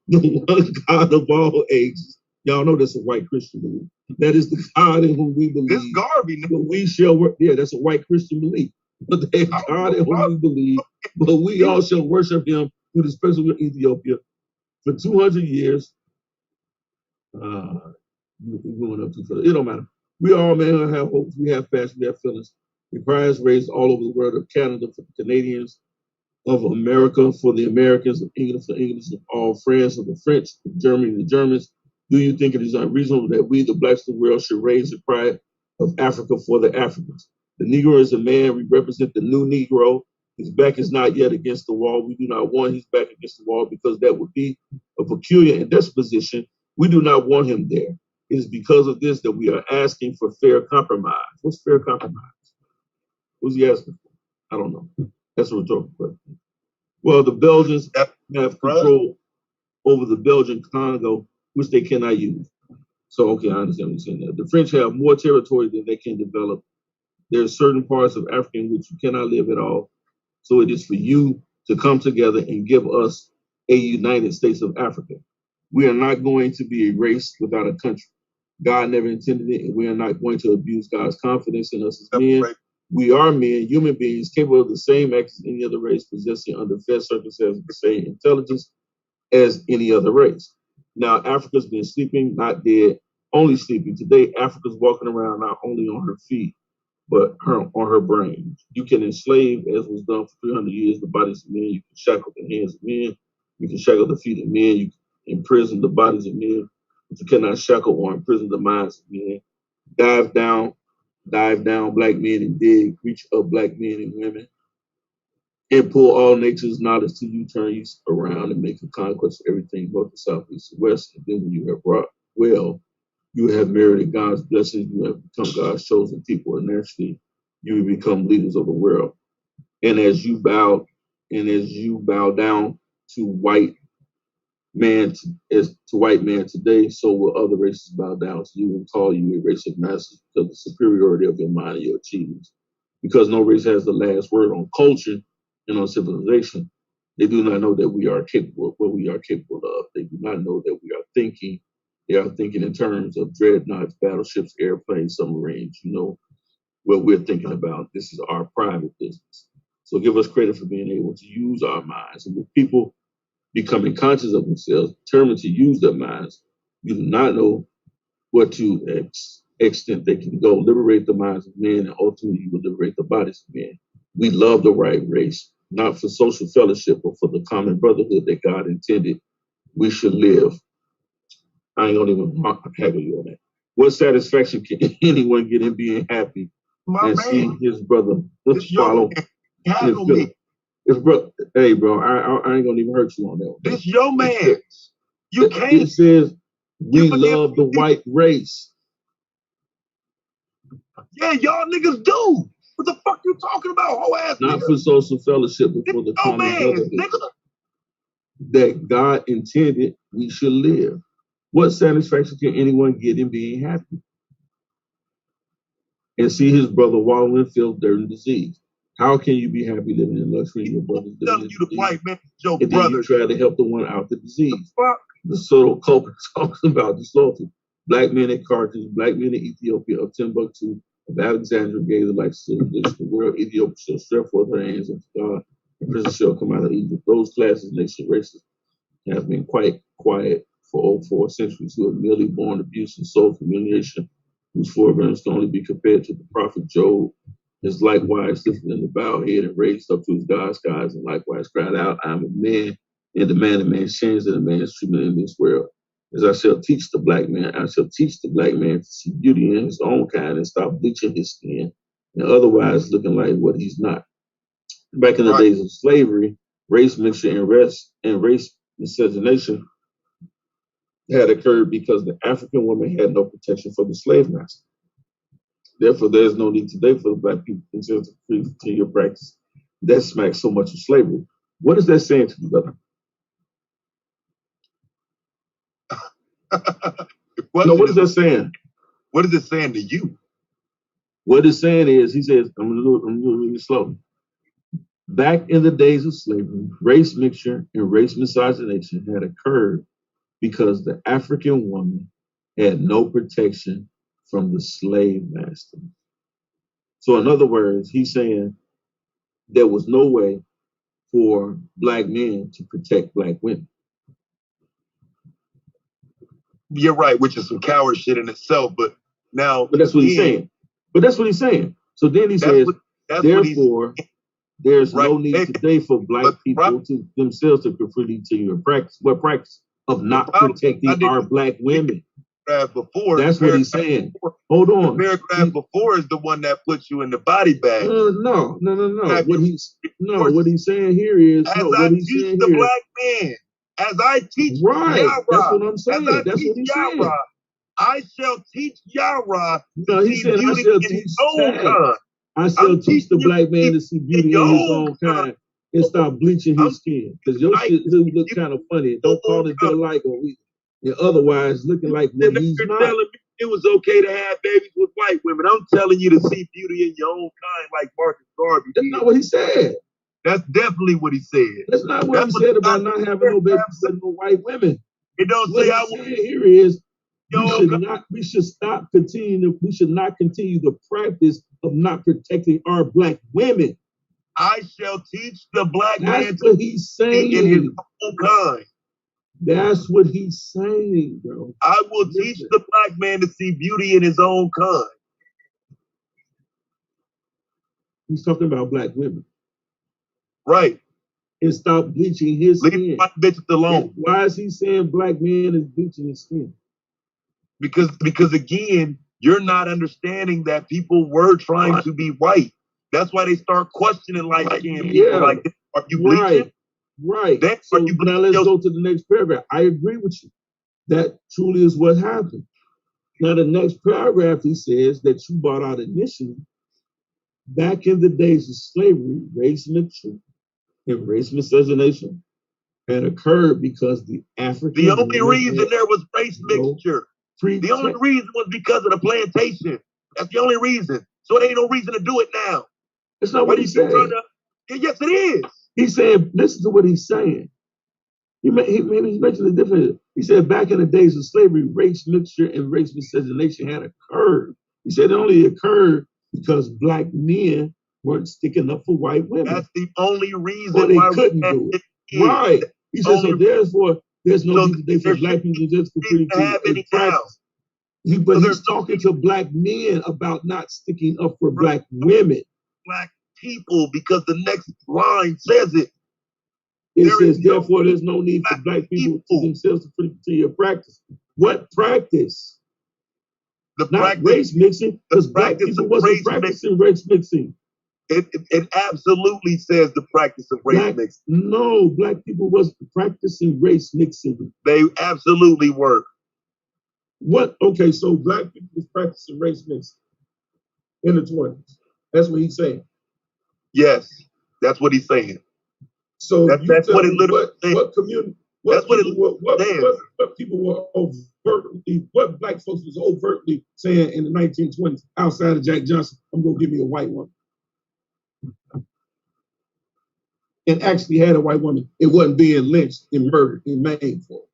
one God of all ages. Y'all know that's a white Christian belief. That is the God in whom we believe. This Garvey. But we shall work. Yeah, that's a white Christian belief. But they God in whom we believe. But we all shall worship him through the special of Ethiopia for 200 years. Going up too further. It don't matter. We all men have hopes. We have passion. We have feelings. The cry is raised all over the world of Canada for the Canadians, of America for the Americans, of England for English, of all France, of the French, of Germany, the Germans. Do you think it is unreasonable that we, the blacks of the world, should raise the cry of Africa for the Africans? The Negro is a man. We represent the new Negro. His back is not yet against the wall. We do not want his back against the wall because that would be a peculiar indisposition. We do not want him there. It is because of this that we are asking for fair compromise. What's fair compromise? Who's he asking for? I don't know. That's a rhetorical question. Well, the Belgians have control over the Belgian Congo, which they cannot use. So, okay, I understand what you're saying there. The French have more territory than they can develop. There are certain parts of Africa in which you cannot live at all. So it is for you to come together and give us a United States of Africa. We are not going to be a race without a country. God never intended it, and we are not going to abuse God's confidence in us as men. We are men, human beings, capable of the same acts as any other race, possessing under fair circumstances the same intelligence as any other race. Now, Africa's been sleeping, not dead, only sleeping. Today, Africa's walking around not only on her feet, but on her brain. You can enslave, as was done for 300 years, the bodies of men. You can shackle the hands of men. You can shackle the feet of men. You can imprison the bodies of men. But you cannot shackle or imprison the minds of men. Dive down black men and dig, reach up black men and women, and pull all nature's knowledge till you turn you around and make a conquest of everything, north to south, east to west. And then when you have brought well, you have merited God's blessings, you have become God's chosen people, and naturally you will become leaders of the world. And as you bow down to white man as to white man today, so will other races bow down to you and call you a race of masters because of the superiority of your mind and your achievements. Because no race has the last word on culture and on civilization, they do not know that we are capable of what we are capable of. They do not know that we are thinking. They are thinking in terms of dreadnoughts, battleships, airplanes, submarines. You know what we're thinking about. This is our private business. So give us credit for being able to use our minds. And with people becoming conscious of themselves, determined to use their minds, you do not know what to extent they can go. Liberate the minds of men, and ultimately you will liberate the bodies of men. We love the right race, not for social fellowship, but for the common brotherhood that God intended we should live. I ain't gonna even haggle you on that. What satisfaction can anyone get in being happy and see his brother follow his brother? Hey, bro, I ain't gonna even hurt you on that one. This your man. You can't. It says we love the white race. Yeah, y'all niggas do. What the fuck you talking about, whole ass Not nigga? for social fellowship, but for the common brotherhood that God intended we should live. What satisfaction can anyone get in being happy and see his brother wallowing in filth, dirt, and disease? How can you be happy living in luxury and your brother's living in disease? The white man, your and brother. Then you try to help the one out the disease. The subtle culprit talks about disloyalty. Black men at Carthage, black men in Ethiopia, of Timbuktu, of Alexandria gave the like civilization. The world Ethiopia shall stretch forth her hands unto God. The princes shall come out of Egypt. Those classes, nations, races have been quite quiet for over 4 centuries, who have merely borne abuse and soul humiliation, whose forebearers can only be compared to the prophet Job, is likewise lifted in the bowed head and raised up to his God's skies, and likewise cried out, I am a man, and the man change and the man's treatment in this world. As I shall teach the black man, I shall teach the black man to see beauty in his own kind and stop bleaching his skin, and otherwise looking like what he's not. Back in the days of slavery, race mixture and race miscegenation had occurred because the African woman had no protection for the slave master. Therefore, there's no need today for the black people to continue practice. That smacks so much of slavery. What is that saying to you, brother? What is that saying? What is it saying to you? What it's saying is, he says, I'm gonna do it really slow. Back in the days of slavery, race mixture and race miscegenation had occurred because the African woman had no protection from the slave master. So in other words, he's saying there was no way for black men to protect black women. You're right, which is some coward shit in itself, but that's what he's saying. But that's what he's saying. So then he says, therefore, there's no need today for black people to themselves to freely continue to practice. What practice? Of not protecting our black women. Before, that's what he's saying. Hold on. The paragraph before is the one that puts you in the body bag. No. What he's saying here is as I teach the black man, as I teach Yara, that's what I'm saying. That's what he's Yara, saying. I shall teach Yara. No, he said I shall teach I shall teach the black man to see beauty in his own kind and stop bleaching his skin. Because your shit look kind of funny. Don't call it vitiligo either. Otherwise, looking like what he's not. Telling me it was okay to have babies with white women. I'm telling you to see beauty in your own kind, like Marcus Garvey. That's not what he said. That's definitely what he said. That's not what he said about not having no babies with no white women. It don't what say I want. Here is we should not continue the practice of not protecting our black women. I shall teach the black man That's what he's saying. In his own kind. That's what he's saying, bro. I will teach the black man to see beauty in his own kind. He's talking about black women. Right. And stop bleaching his skin. Leave my bitches alone. Why is he saying black man is bleaching his skin? Because again, you're not understanding that people were trying to be white. That's why they start questioning light skinned people like this. Are you bleaching? Right. So now let's go to the next paragraph. I agree with you. That truly is what happened. Now the next paragraph, he says that you brought out initially, back in the days of slavery, race mixture and race miscegenation had occurred because the African. The only reason there was race mixture. The only reason was because of the plantation. That's the only reason. So there ain't no reason to do it now. That's not what he said. Yes, it is. He's saying, listen to what he's saying. He mentioned the difference. He said back in the days of slavery, race mixture and race miscegenation had occurred. He said it only occurred because black men weren't sticking up for white women. That's the only reason why they couldn't do it. Right. He said, so therefore, there's no need today for black people just to have any practice. But he's talking to black men about not sticking up for black women. Black people, because the next line says it. It says, therefore, there's no need for black people to themselves to your practice. What practice? Not race mixing, because black people wasn't practicing race mixing. It absolutely says the practice of race mixing. No, black people wasn't practicing race mixing. They absolutely were. What? Okay, so black people was practicing race mixing in the 20s. That's what he's saying. Yes, that's what he's saying. So that's what it literally says. What community? What people were overtly? What black folks was overtly saying in the 1920s outside of Jack Johnson? I'm gonna give me a white woman, and actually had a white woman. It wasn't being lynched and murdered and maimed for.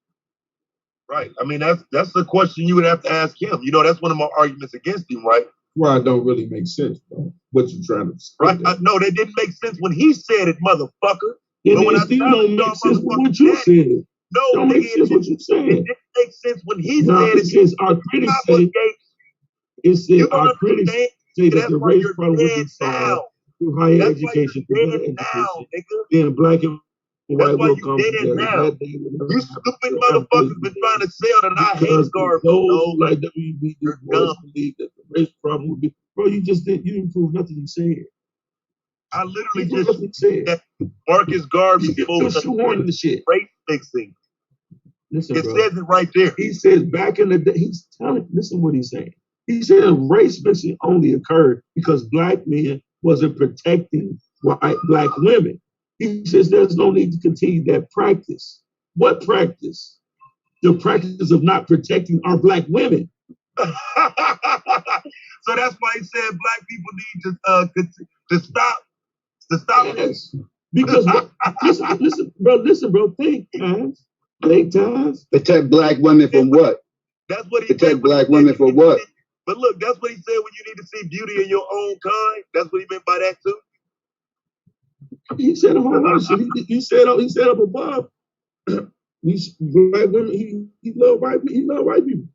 Right. I mean, that's the question you would have to ask him. You know, that's one of my arguments against him, right? Well, it don't really make sense, bro. What you trying to say? Right. No, that didn't make sense when he said it, motherfucker. And it still don't make sense with what you said. No, don't make sense what you said. It didn't make sense when he said it. Since our critics say, it said our critics say that the race problem will be solved through higher education, through better education. Then black and white will come together. You stupid motherfuckers been trying to sell that I hate garbage. Those like WB believe that the race problem would be. Bro, you didn't prove nothing you said. I literally just said that Marcus Garvey spoke of the shit. Race mixing. Listen, it says it right there. He says back in the day, he's telling, listen what he's saying. He said race mixing only occurred because black men wasn't protecting black women. He says there's no need to continue that practice. What practice? The practice of not protecting our black women. So that's why he said black people need to stop. Yes. Because listen, bro. Think times. Protect black women from what? That's what he protect black women from what? But look, that's what he said when you need to see beauty in your own kind. That's what he meant by that too. He said a whole lot of shit. He said up above. Black women. He love white people. He love white people.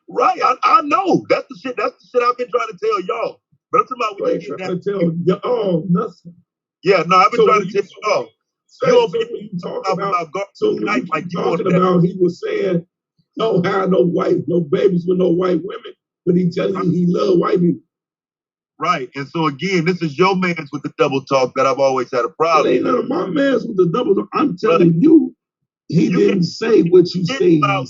Right. I know. That's the shit I've been trying to tell y'all. But I'm talking about when you get that. Nothing. Yeah, no, I've been trying to tell y'all. You talking about he was saying, don't have no babies with no white women, but he telling you he love white people. Right. And so again, this is your man's with the double talk that I've always had a problem. It ain't none of my man's with the double talk. I'm telling you, he didn't say what you say he said. I'm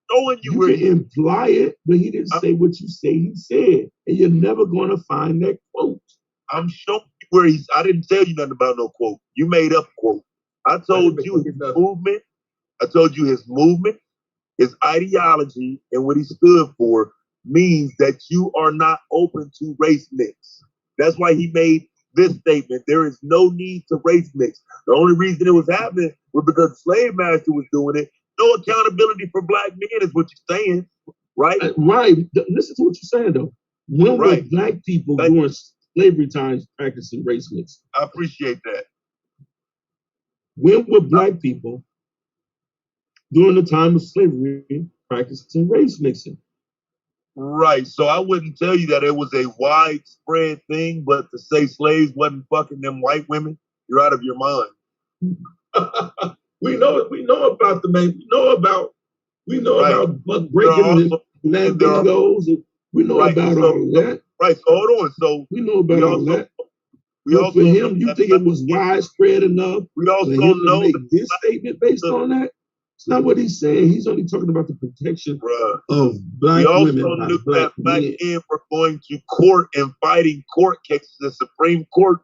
showing you where you can imply it, but he didn't say what you say he said. And you're never gonna find that quote. I'm showing you where I didn't tell you nothing about no quote. You made up a quote. I told you his movement. I told you his movement, his ideology, and what he stood for means that you are not open to race mix. That's why he made this statement. There is no need to race mix. The only reason it was happening was because the slave master was doing it. No accountability for black men is what you're saying, right? Right. Listen to what you're saying, though. When were black people during slavery times practicing race mixing? I appreciate that. When were black people during the time of slavery practicing race mixing? Right. So I wouldn't tell you that it was a widespread thing, but to say slaves wasn't fucking them white women, you're out of your mind. We know about the man. We know about breaking the Mandingos. We know about all of that. Right. So hold on. So we know about all that. But for him, you think it was widespread enough? We also know make this statement based on that. It's not what he's saying. He's only talking about the protection of black women. We also knew that black men were going to court and fighting court cases, the Supreme Court,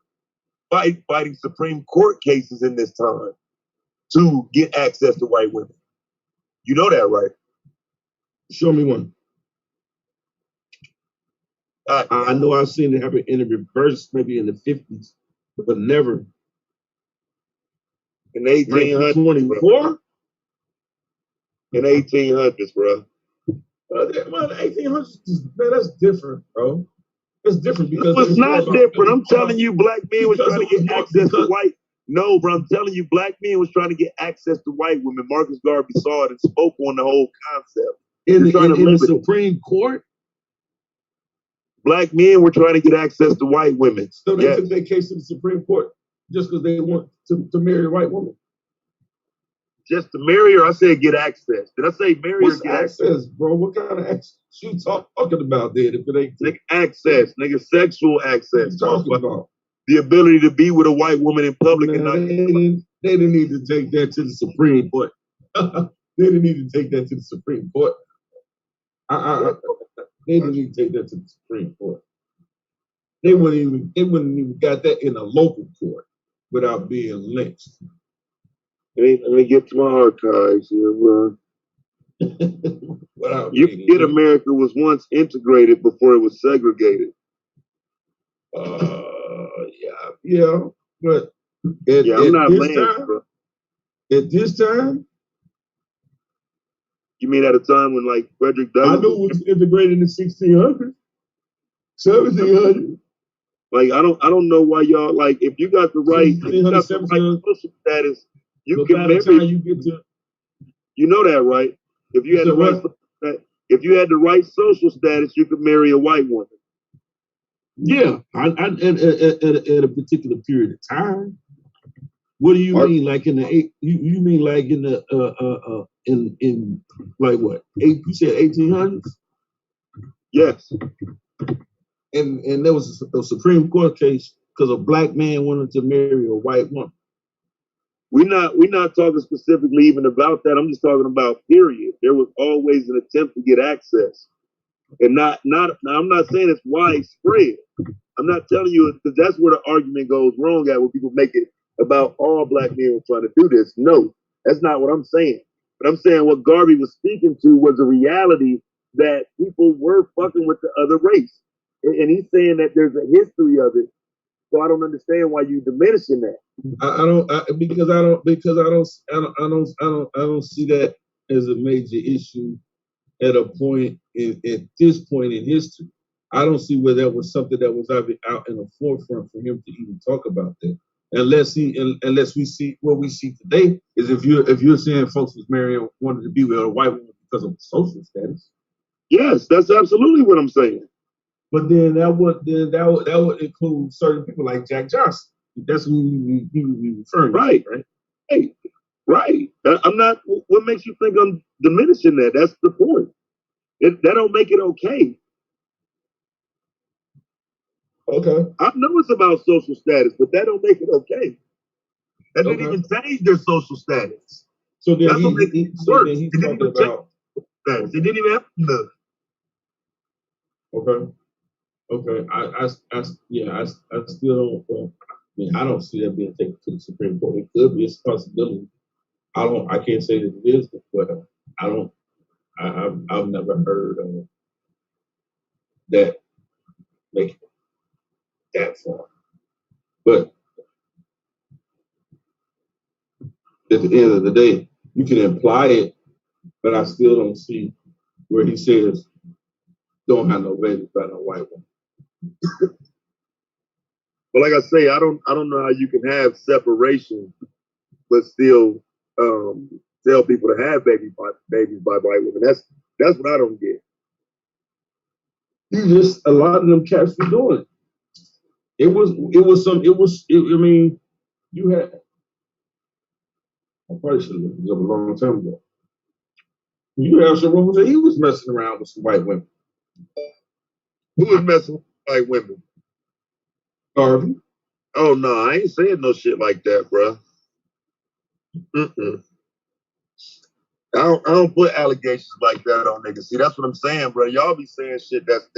fighting Supreme Court cases in this time. to get access to white women. You know that, right? Show me one. I know I've seen it happen in the reverse, maybe in the 50s, but never in 1800s. 24? In 1800s, bro. Man, 1800s, man, that's different, bro. It's different because it's not different. I'm telling you, black men was trying to get access to white. No, bro, I'm telling you, black men was trying to get access to white women. Marcus Garvey saw it and spoke on the whole concept. In the Supreme Court? Black men were trying to get access to white women. So they took their case to the Supreme Court just because they want to marry a white woman? Just to marry her? I said get access. Did I say marry or get access, bro? What kind of access you talking about then if it ain't nigga, access, nigga, sexual access. What you talking about? The ability to be with a white woman in public. Man, and they didn't need to take that to the Supreme Court. They didn't need to take that to the Supreme Court. They didn't even take that to the Supreme Court. They wouldn't even got that in a local court without being lynched. Let me get to my archives here, bro. You forget America was once integrated before it was segregated. Yeah, but I'm not Lance, bro. At this time? You mean at a time when like Frederick Douglass? I knew it was integrated in the 1600s, 1700s. Like I don't know why y'all like if you got the right, social status, you can marry. You know that, right? If you had if you had the right social status, you could marry a white woman. Yeah, at a particular period of time. What do you mean? Like in the you mean like in the in like what? You said 1800s? Yes. And there was a Supreme Court case because a black man wanted to marry a white woman. We're not talking specifically even about that. I'm just talking about period. There was always an attempt to get access, and not. Now I'm not saying it's widespread. I'm not telling you because that's where the argument goes wrong at, where people make it about all black men were trying to do this. No, that's not what I'm saying. But I'm saying what Garvey was speaking to was a reality that people were fucking with the other race, and he's saying that there's a history of it. So I don't understand why you diminishing that. I don't see that as a major issue at this point in history. I don't see where that was something that was out in the forefront for him to even talk about that. Unless we see what we see today is if you're saying folks was marrying wanted to be with a white woman because of social status. Yes, that's absolutely what I'm saying. But then that would include certain people like Jack Johnson. That's who we referring to. Right. Hey, right. I'm not. What makes you think I'm diminishing that? That's the point. That don't make it okay. Okay. I know it's about social status, but that don't make it okay. That didn't even change their social status. So then that's what makes it worse. It didn't even change status. It didn't even have to. Okay. Okay. I still don't. I don't see that being taken to the Supreme Court. It could be a possibility. I can't say that it is, but I don't. I've never heard of that making that far. But at the end of the day, you can imply it, but I still don't see where he says don't have no babies by no white woman. But like I say, I don't know how you can have separation, but still tell people to have babies by white women. That's what I don't get. A lot of them cats were doing it. I mean, you had. I probably should have looked this up a long time ago. You have some rumors that he was messing around with some white women. Who was messing with white women? Garvey. Oh no, I ain't saying no shit like that, bro. I don't put allegations like that on niggas. See, that's what I'm saying, bro. Y'all be saying shit that's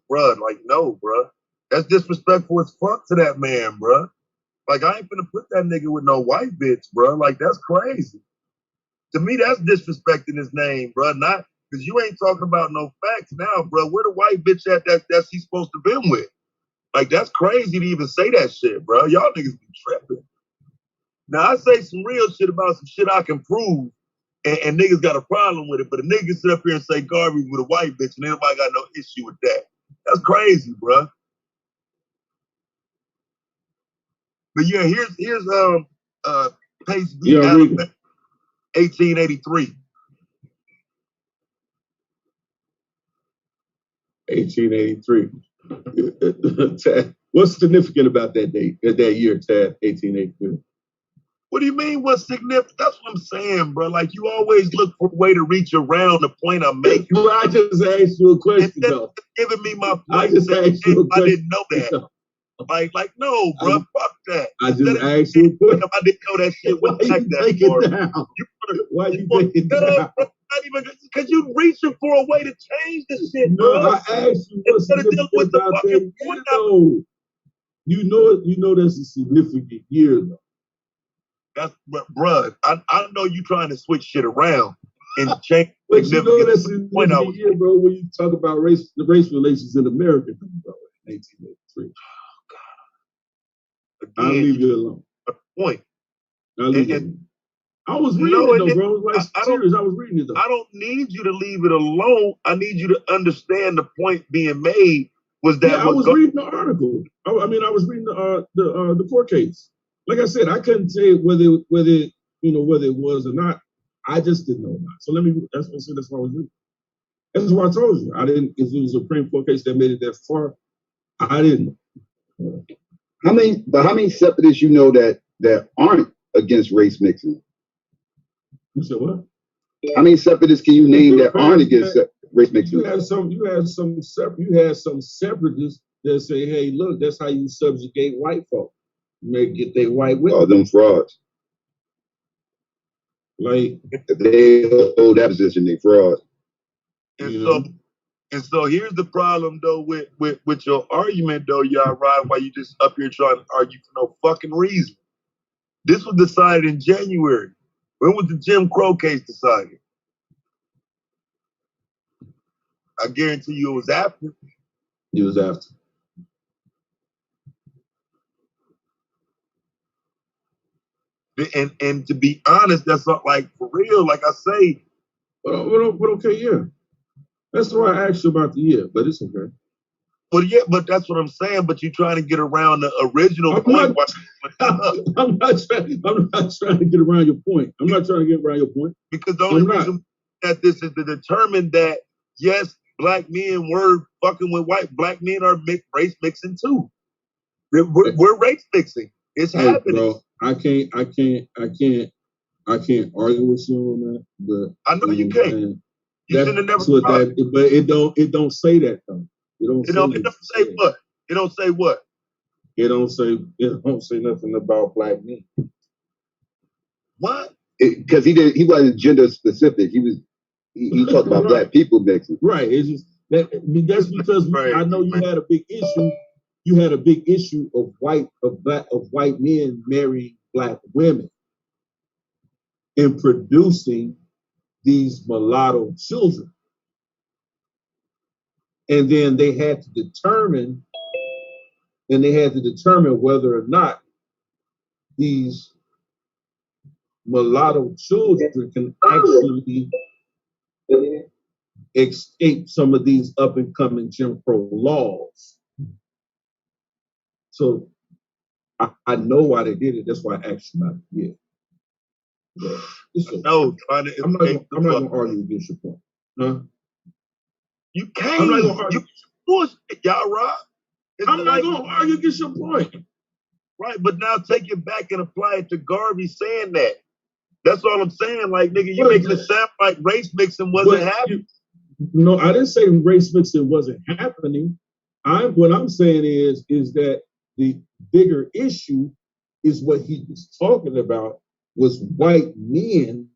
bro. Like, no, bro. That's disrespectful as fuck to that man, bro. Like, I ain't finna put that nigga with no white bitch, bro. Like, that's crazy. To me, that's disrespecting his name, bro. Not because you ain't talking about no facts now, bro. Where the white bitch at that he's supposed to been with? Like, that's crazy to even say that shit, bro. Y'all niggas be tripping. Now, I say some real shit about some shit I can prove, and niggas got a problem with it. But a nigga sit up here and say Garvey with a white bitch, and everybody got no issue with that. That's crazy, bro. But yeah, here's Pace v. Alabama, 1883. 1883. Tad, what's significant about that date, that year, Tad, 1883? What do you mean what's significant? That's what I'm saying, bro. Like, you always look for a way to reach around the point I'm making. Well, I just asked you a question, though. Giving me my point. I just asked you a question. I didn't know that. Like, no, bro, fuck that. I just asked you a question. I didn't know that shit was like that. Why you take it down? Not even because you reaching for a way to change the shit, no, bro. I asked you what's significant about that year, though. You know that's a significant year, though. That's, bruh, I know you trying to switch shit around and change. But you know that's a significant year, bro, when you talk about the race relations in America, bro, in 1883. Again, I'll leave you alone. Point. I'll leave you alone. I was reading it, though, bro. Like, serious, I was reading it, though. I don't need you to leave it alone. I need you to understand the point being made was that. Yeah, I was reading the article. I was reading the court case. Like I said, I couldn't say whether it was or not. I just didn't know about it. So that's what I said. That's what I was reading. That's what I told you. I didn't. If it was a Supreme Court case that made it that far, I didn't know. How many separatists you know that aren't against race mixing? You said what? How many separatists can you name that aren't against race mixing? You had some separatists that say, "Hey, look, that's how you subjugate white folk. You may get their white women." Oh, them frauds. Like, they hold that position, they frauds. And so here's the problem though with your argument though, y'all, right? Why you just up here trying to argue for no fucking reason? This was decided in January. When was the Jim Crow case decided? I guarantee you it was after. It was after. And to be honest, that's not like for real. Like I say. But okay, yeah. That's why I asked you about the year, but it's okay. But yeah, but that's what I'm saying. But you're trying to get around the original point. I'm not trying to get around your point. I'm not trying to get around your point. Because the only reason that this is to determine that, yes, black men were fucking with white. Black men are race mixing too. We're race mixing. It's happening. Bro, I can't argue with you on that. But I know you can't. You should have never. But it don't say that though. It don't say what? It don't say what? It don't say nothing about black men. What? Because he wasn't gender specific. He talked about black people mixing. Right. It's just that's because I know you had a big issue. You had a big issue of white men marrying black women and producing these mulatto children. And then they had to determine whether or not these mulatto children can actually escape some of these up and coming Jim Crow laws. So I know why they did it. That's why I asked you about it. Yeah. No, I'm not going to argue against your point. Huh? You can't. I'm not going to argue. Y'all right? I'm not going to argue against your point. Right, but now take it back and apply it to Garvey saying that. That's all I'm saying. Like, nigga, you making it sound like race mixing wasn't happening. No, I didn't say race mixing wasn't happening. What I'm saying is that the bigger issue is what he was talking about was white men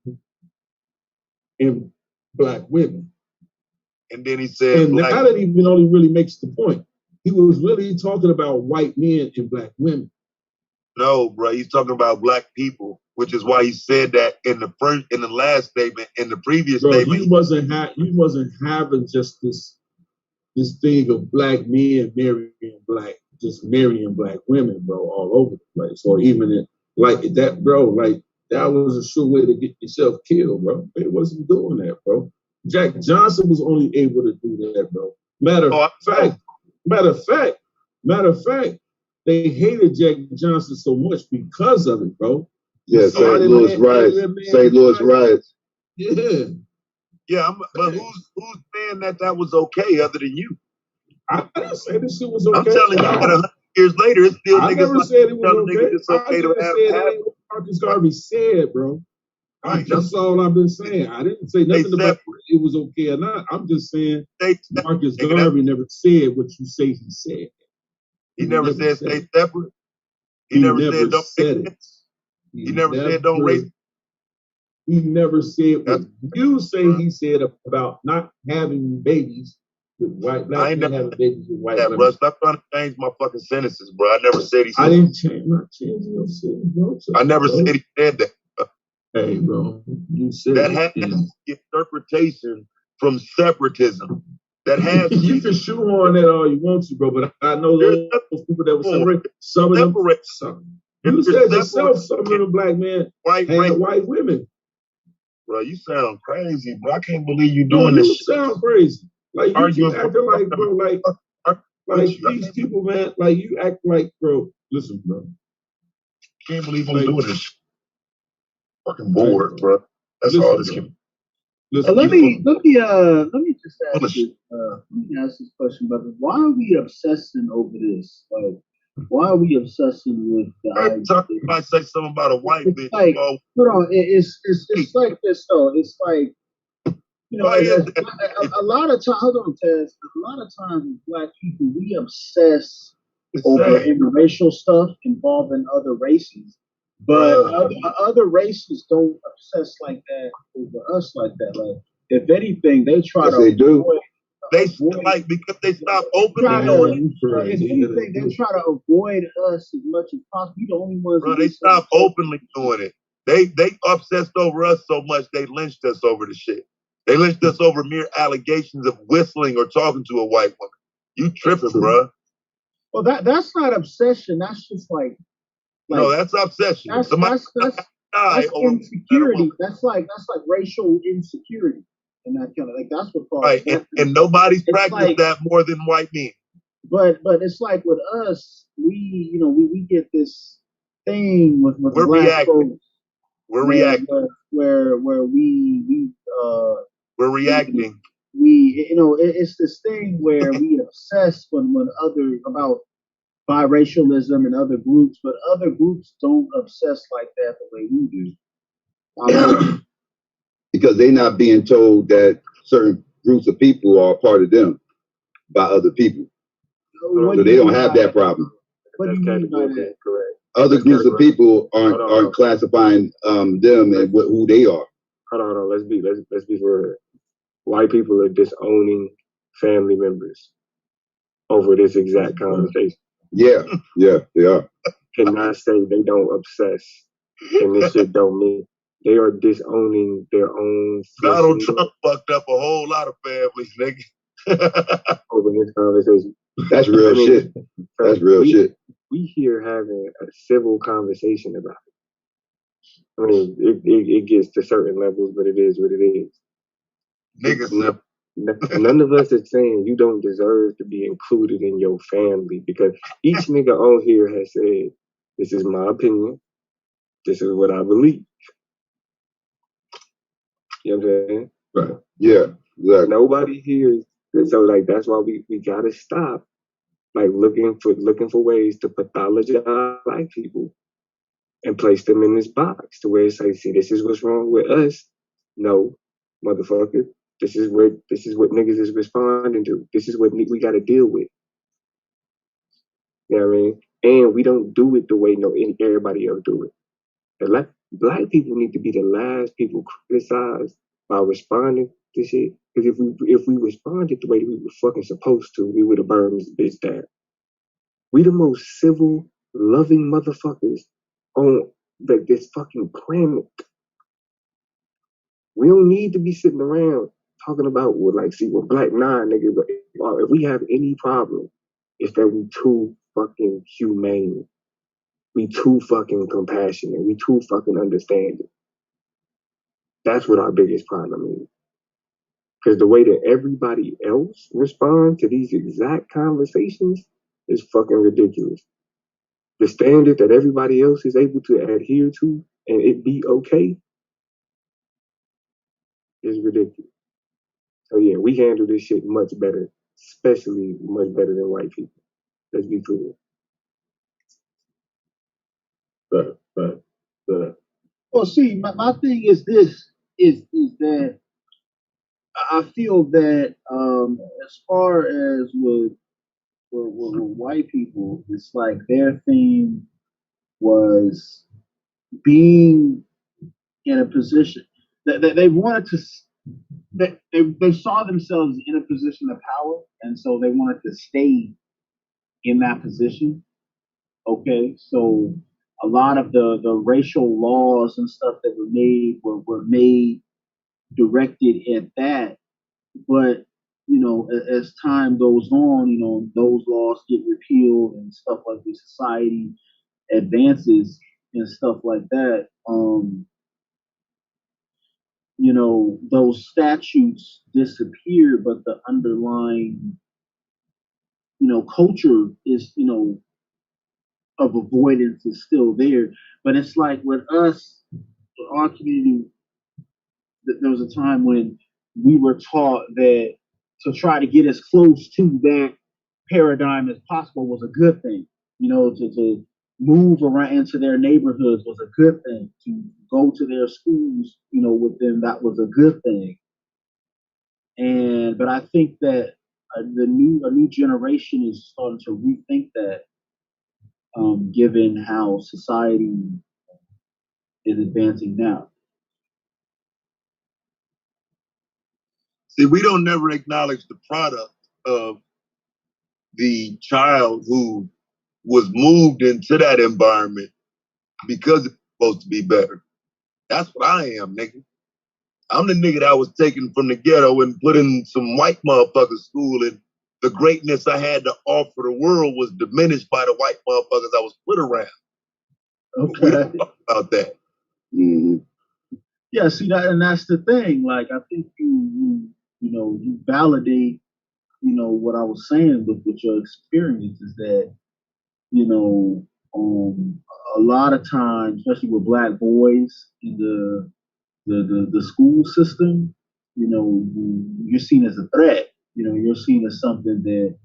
and black women. And then he said, and now that even only really makes the point. He was really talking about white men and black women. No, bro, he's talking about black people, which is why he said that in the last statement, in the previous statement. You wasn't having just this thing of black men marrying black women, bro, all over the place, or even in, like that, bro. Like that was a sure way to get yourself killed, bro. They wasn't doing that, bro. Jack Johnson was only able to do that, bro. Matter of fact, they hated Jack Johnson so much because of it, bro. Yeah, St. Louis riots. Yeah. Yeah, but who's saying that was okay other than you? I didn't say this shit was okay. I'm telling you that 100 years later, it's still I niggas never like said it was telling okay. niggas it's okay to have what Marcus Garvey said, bro. Right, That's all I've been saying. I didn't say nothing about it was okay or not. I'm just saying Marcus Garvey never said what you say he said. He never said stay separate. He never said don't said it. He never said don't race. He never said what you say he said about not having babies with black men having babies with white women. Bro, stop trying to change my fucking sentences, bro. I never said he said I didn't change my your sentence, bro. I never said he said that. Hey, bro, you said that has interpretation from separatism. That has you can shoehorn that all you want to, bro. But I know those people that were separate. Some of them. You said yourself, some of the black men had white women. Bro, you sound crazy, bro. I can't believe you doing this shit. You sound crazy. Like you keep acting like, bro, like these people, man. Like you act like, bro. Listen, bro. Can't believe I'm doing this. Fucking bored, bro. That's all this can. Let me just ask you, let me ask this question, brother. Why are we obsessing over this? Like, why are we obsessing with the idea? I say something about a white bitch. Like, hold on, it's like this though. It's like, you know, a lot of times. Hold on, Tez. A lot of times, with black people, we obsess over interracial stuff involving other races. But other races don't obsess like that over us like that. Like, if anything, they try to avoid. They like because they stop opening. If anything, they try to avoid us as much as possible. We the only ones. Bro, they stop openly doing it. They obsessed over us so much they lynched us over the shit. They lynched us over mere allegations of whistling or talking to a white woman. You tripping, bro? Well, that's not obsession. That's just like no, that's obsession. That's insecurity. That's like racial insecurity, and that kind of like that's what causes. Right, and nobody's practiced that more than white men. But it's like with us, we get this thing with we're black reacting. folks. We're reacting. Where we're reacting. It's this thing where we obsess about biracialism and other groups, but other groups don't obsess like that the way we do. Because they're not being told that certain groups of people are a part of them by other people. So they don't have that problem. What do you mean by that? Correct. Other groups of people aren't classifying them and who they are. Hold on. Let's be for real. White people are disowning family members over this exact conversation. Yeah, they are. Cannot say they don't obsess, and this shit don't mean they are disowning their own. Donald Trump fucked up a whole lot of families, nigga. Over this conversation. That's real shit. That's real shit. We here having a civil conversation about it. I mean, it gets to certain levels, but it is what it is. Niggas. None of us is saying you don't deserve to be included in your family because each nigga on here has said, this is my opinion. This is what I believe. You know what I'm saying? Right. Yeah. Exactly. Nobody here. So like that's why we gotta stop like looking for ways to pathologize black people and place them in this box to where it's like, see, this is what's wrong with us. No, motherfucker. This is what niggas is responding to. This is what we got to deal with. You know what I mean? And we don't do it the way everybody else do it. Black people need to be the last people criticized by responding to shit. Because if we responded the way we were fucking supposed to, we would have burned this bitch down. We the most civil loving motherfuckers on this fucking planet. We don't need to be sitting around talking about we're black, nigga. But if we have any problem, it's that we too fucking humane. We too fucking compassionate. We too fucking understanding. That's what our biggest problem is. Because the way that everybody else responds to these exact conversations is fucking ridiculous. The standard that everybody else is able to adhere to and it be okay is ridiculous. So yeah, we handle this shit much better, especially much better than white people. Let's be clear. Well, see, my thing is this: is that I feel that as far as with white people, it's like their theme was being in a position that they wanted to. That they saw themselves in a position of power, and so they wanted to stay in that position. Okay, so a lot of the racial laws and stuff that were made directed at that. But as time goes on, those laws get repealed and stuff like this. Society advances and stuff like that. Those statutes disappear, but the underlying, culture is, of avoidance is still there. But it's like with us, our community, there was a time when we were taught that to try to get as close to that paradigm as possible was a good thing. To move around into their neighborhoods was a good thing. To go to their schools, with them, that was a good thing. But I think that a new generation is starting to rethink that, given how society is advancing now. See, we don't never acknowledge the product of the child who was moved into that environment because it's supposed to be better. That's what I am, nigga. I'm the nigga that was taken from the ghetto and put in some white motherfucker school, and the greatness I had to offer the world was diminished by the white motherfuckers I was put around. Okay. We don't talk about that. Mm-hmm. Yeah, see that, and that's the thing. Like, I think you validate, what I was saying with your experience is that, a lot of times, especially with black boys in the school system, you're seen as a threat. You're seen as something that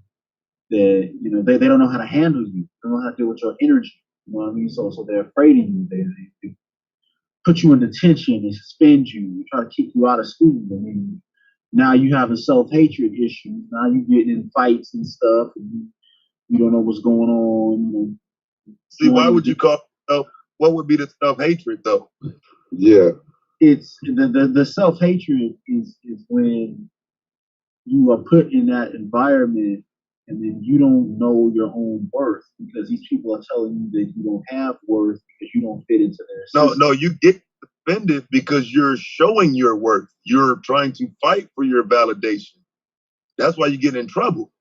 they don't know how to handle you. They don't know how to deal with your energy. You know what I mean? So they're afraid of you. They put you in detention and suspend you, try to kick you out of school. I mean, now you having self-hatred issues. Now you getting in fights and stuff, and you don't know what's going on. See, why would you call what would be the self-hatred though? Yeah. It's the self-hatred is when you are put in that environment and then you don't know your own worth because these people are telling you that you don't have worth because you don't fit into their system. No, you get offended because you're showing your worth. You're trying to fight for your validation. That's why you get in trouble.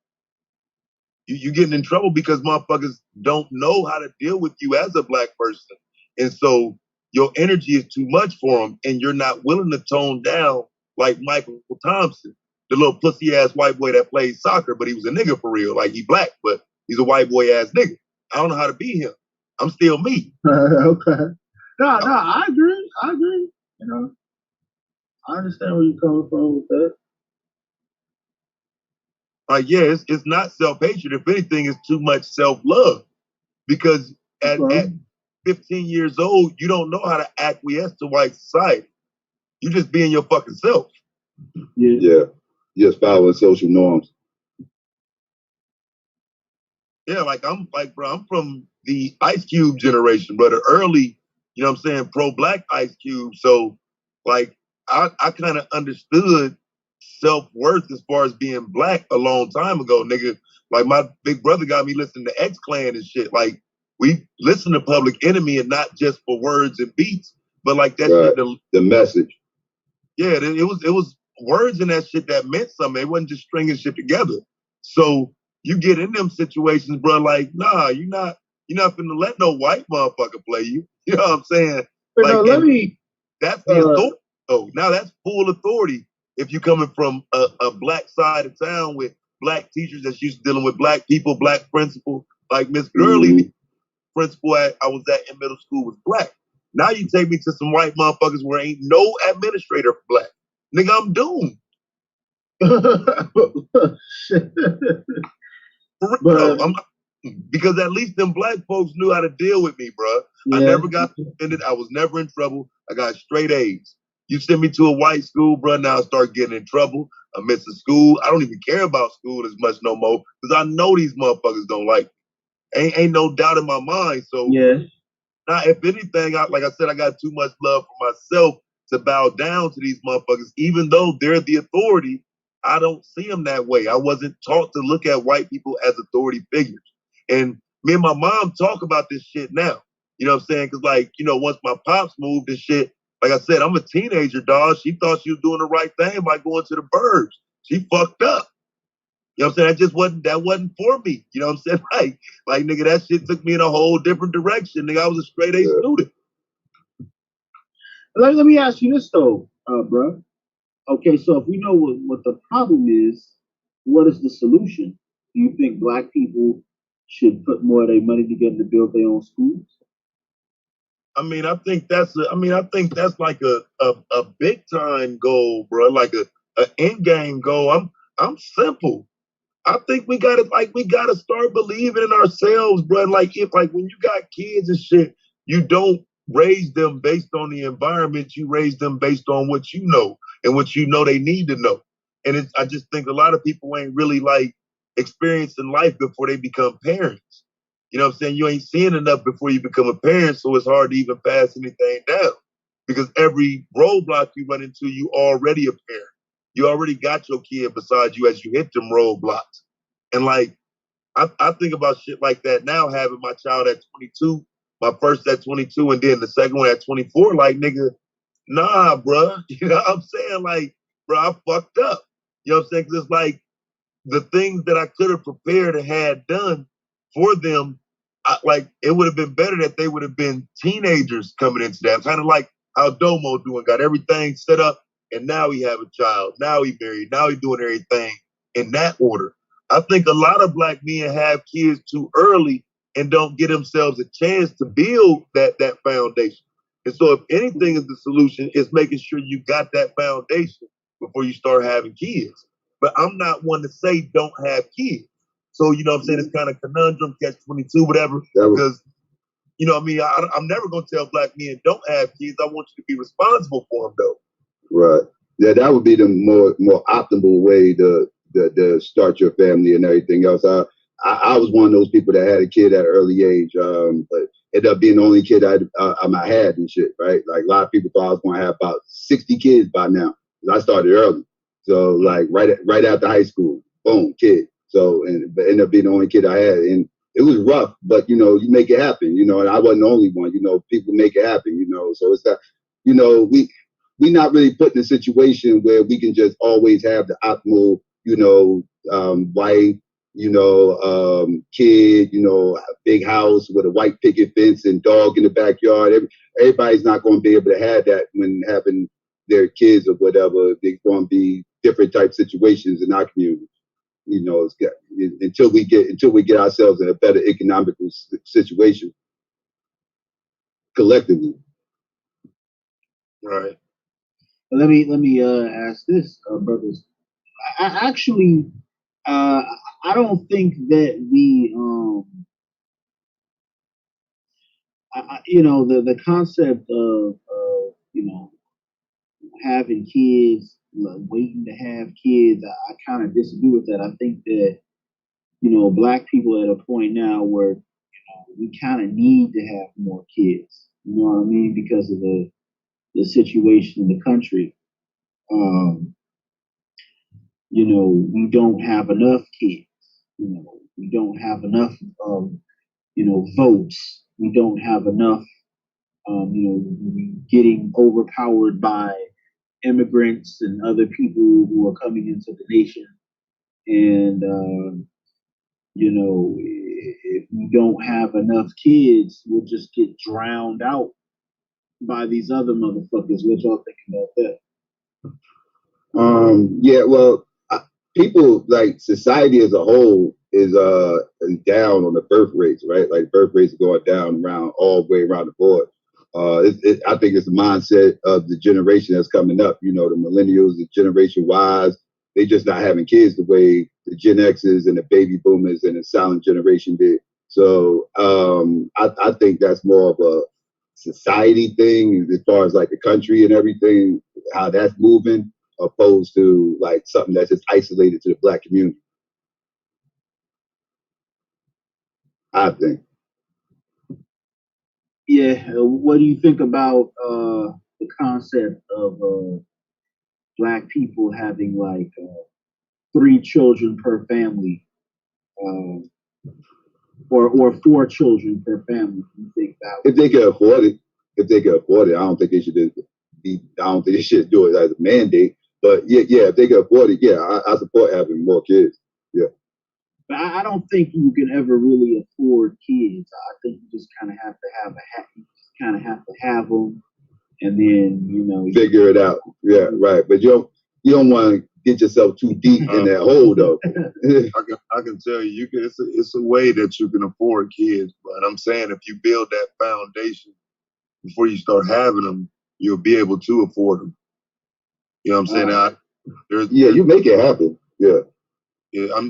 You getting in trouble because motherfuckers don't know how to deal with you as a black person. And so your energy is too much for them and you're not willing to tone down like Michael Thompson, the little pussy ass white boy that plays soccer, but he was a nigga for real. Like he black, but he's a white boy ass nigga. I don't know how to be him. I'm still me. Okay. No, I agree. I understand where you're coming from with that. Yeah, it's not self-hatred. If anything, it's too much self-love. Because at 15 years old, you don't know how to acquiesce to white society. You just being your fucking self. Yeah. Just following social norms. Yeah, I'm from the Ice Cube generation, brother. Early, you know what I'm saying, pro-black Ice Cube. So like I kind of understood self-worth as far as being black a long time ago, nigga. Like my big brother got me listening to X-Clan and shit. Like we listen to Public Enemy, and not just for words and beats, but like that Right. shit. The message. Yeah, it was words in that shit that meant something. It wasn't just stringing shit together. So you get in them situations, bro. Like, nah, you're not finna let no white motherfucker play you. You know what I'm saying? But like, no, let me. That's the authority. Oh, now that's full authority. If you're coming from a black side of town with black teachers that's used to dealing with black people, black principal, like Miss Gurley, the principal I was at in middle school was black. Now you take me to some white motherfuckers where ain't no administrator for black. Nigga, I'm doomed. For real, I'm not, because at least them black folks knew how to deal with me, bro. Yeah. I never got offended. I was never in trouble. I got straight A's. You send me to a white school, bro, now I start getting in trouble. I'm missing school. I don't even care about school as much no more because I know these motherfuckers don't like me. Ain't no doubt in my mind. So yeah. Now, if anything, like I said, I got too much love for myself to bow down to these motherfuckers, even though they're the authority. I don't see them that way. I wasn't taught to look at white people as authority figures. And me and my mom talk about this shit now. You know what I'm saying? Because, like, you know, once my pops moved and shit, like I said, I'm a teenager, dog. She thought she was doing the right thing by going to the burbs. She fucked up. You know what I'm saying? That wasn't for me. You know what I'm saying? Like nigga, that shit took me in a whole different direction. Nigga, I was a straight A student. Let me ask you this though, bro. Okay, so if we know what the problem is, what is the solution? Do you think black people should put more of their money together to build their own schools? I mean, I think that's like a big time goal, bro. Like a end game goal. I'm simple. I think we gotta start believing in ourselves, bro. Like when you got kids and shit, you don't raise them based on the environment. You raise them based on what you know and what you know they need to know. And I just think a lot of people ain't really like experiencing life before they become parents. You know what I'm saying? You ain't seeing enough before you become a parent, so it's hard to even pass anything down. Because every roadblock you run into, you already a parent. You already got your kid beside you as you hit them roadblocks. And like, I think about shit like that now, having my child at 22, my first at 22, and then the second one at 24. Like, nigga, nah, bruh. You know what I'm saying? Like, bro, I fucked up. You know what I'm saying? Because it's like the things that I could have prepared and had done for them, it would have been better that they would have been teenagers coming into that. Kind of like how Domo doing, got everything set up, and now he have a child. Now he married. Now he doing everything in that order. I think a lot of black men have kids too early and don't get themselves a chance to build that foundation. And so if anything is the solution, it's making sure you got that foundation before you start having kids. But I'm not one to say don't have kids. So, you know what I'm saying? It's kind of conundrum, catch 22, whatever. Because, you know what I mean? I'm never going to tell black men don't have kids. I want you to be responsible for them, though. Right. Yeah, that would be the more optimal way to start your family and everything else. I was one of those people that had a kid at an early age, but ended up being the only kid I had and shit, right? Like a lot of people thought I was going to have about 60 kids by now. I started early. So like right after high school, boom, kid. So, but ended up being the only kid I had. And it was rough, but you know, you make it happen, you know, and I wasn't the only one, you know, people make it happen, you know. So it's that, you know, we not really put in a situation where we can just always have the optimal, you know, wife, you know, kid, you know, big house with a white picket fence and dog in the backyard. Everybody's not going to be able to have that when having their kids or whatever. There's going to be different type situations in our community. You know, until we get ourselves in a better economical situation collectively. Right. Let me ask this, brothers. I actually, I don't think that you know, the concept of you know, having kids, waiting to have kids. I kind of disagree with that. I think that, you know, black people at a point now where, you know, we kind of need to have more kids. You know what I mean? Because of the situation in the country. You know, we don't have enough kids. You know, we don't have enough votes. We don't have enough. Getting overpowered by immigrants and other people who are coming into the nation, and if we don't have enough kids, we'll just get drowned out by these other motherfuckers. What y'all think about that? Yeah, well, people like society as a whole is down on the birth rates, right? Like birth rates are going down around all the way around the board. I think it's the mindset of the generation that's coming up. The millennials, the generation Ys, they just not having kids the way the Gen X's and the baby boomers and the silent generation did. So I think that's more of a society thing as far as like the country and everything, how that's moving, opposed to like something that's just isolated to the Black community. I think. Yeah. What do you think about the concept of Black people having like 3 children per family, or 4 children per family? You think that if they can afford it, I don't think they should do it as a mandate. But yeah, if they can afford it, yeah, I support having more kids. Yeah. But I don't think you can ever really afford kids. I think you just kind of have to have them, and then figure it out. Yeah, right. But you don't want to get yourself too deep in that hole, though. I can tell you, it's a way that you can afford kids. But I'm saying if you build that foundation before you start having them, you'll be able to afford them. You know what I'm saying? You make it happen. Yeah. Yeah,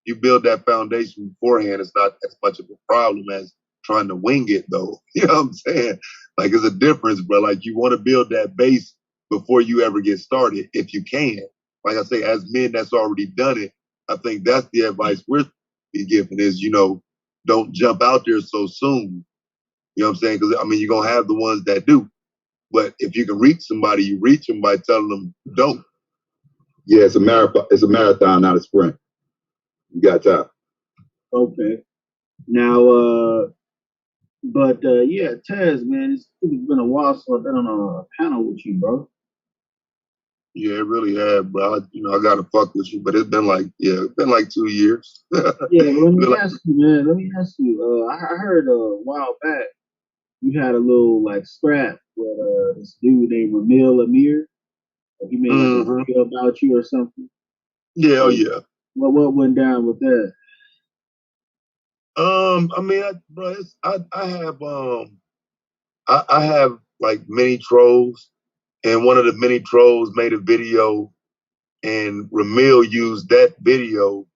you build that foundation beforehand, it's not as much of a problem as trying to wing it, though. You know what I'm saying? Like, it's a difference, bro. Like, you want to build that base before you ever get started, if you can. Like I say, as men that's already done it, I think that's the advice we're be giving is, don't jump out there so soon. You know what I'm saying? Because, you're going to have the ones that do. But if you can reach somebody, you reach them by telling them, don't. Yeah, it's a marathon. It's a marathon, not a sprint. You got time. Okay. Now, yeah, Taz, man, it's been a while since I've been on a panel with you, bro. Yeah, it really have, bro. I gotta fuck with you, but it's been like 2 years. Yeah, but let me ask you, man. Let me ask you. I heard a while back you had a little like scrap with this dude named Ramil Amir. He made like a video about you or something. Yeah, oh yeah. What went down with that? I have like many trolls, and one of the many trolls made a video, and Ramil used that video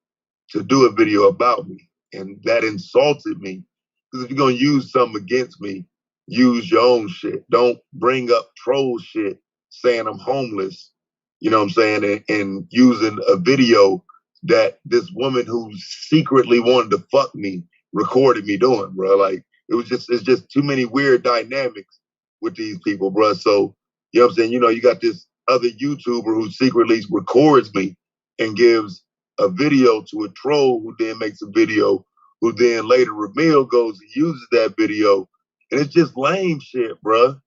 to do a video about me, and that insulted me. Because if you're gonna use something against me, use your own shit. Don't bring up troll shit saying I'm homeless. You know what I'm saying? And using a video that this woman who secretly wanted to fuck me recorded me doing, bro. Like it's just too many weird dynamics with these people, bro. So you know what I'm saying? You got this other YouTuber who secretly records me and gives a video to a troll who then makes a video, who then later Ramil goes and uses that video. And it's just lame shit, bruh.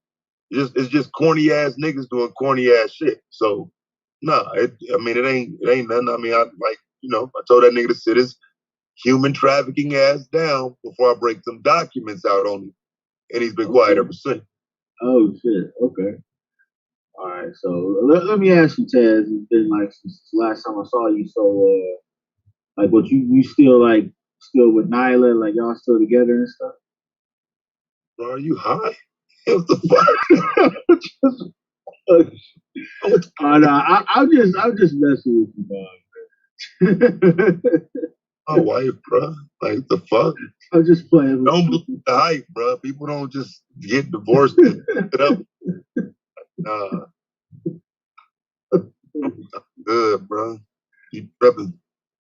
It's just corny ass niggas doing corny ass shit. So it ain't nothing. I told that nigga to sit his human trafficking ass down before I break some documents out on him. And he's been quiet ever since. Oh shit. Okay. All right. So let me ask you, Taz. It's been like since the last time I saw you. So like, what you still with Nyla? Like y'all still together and stuff? Bro, are you high? What the fuck? No, I'm just messing with you, dog. My wife, bro. Like the fuck? I'm just playing. Don't believe the hype, bro. People don't just get divorced and it up. Nah. Good, bro. You prepping.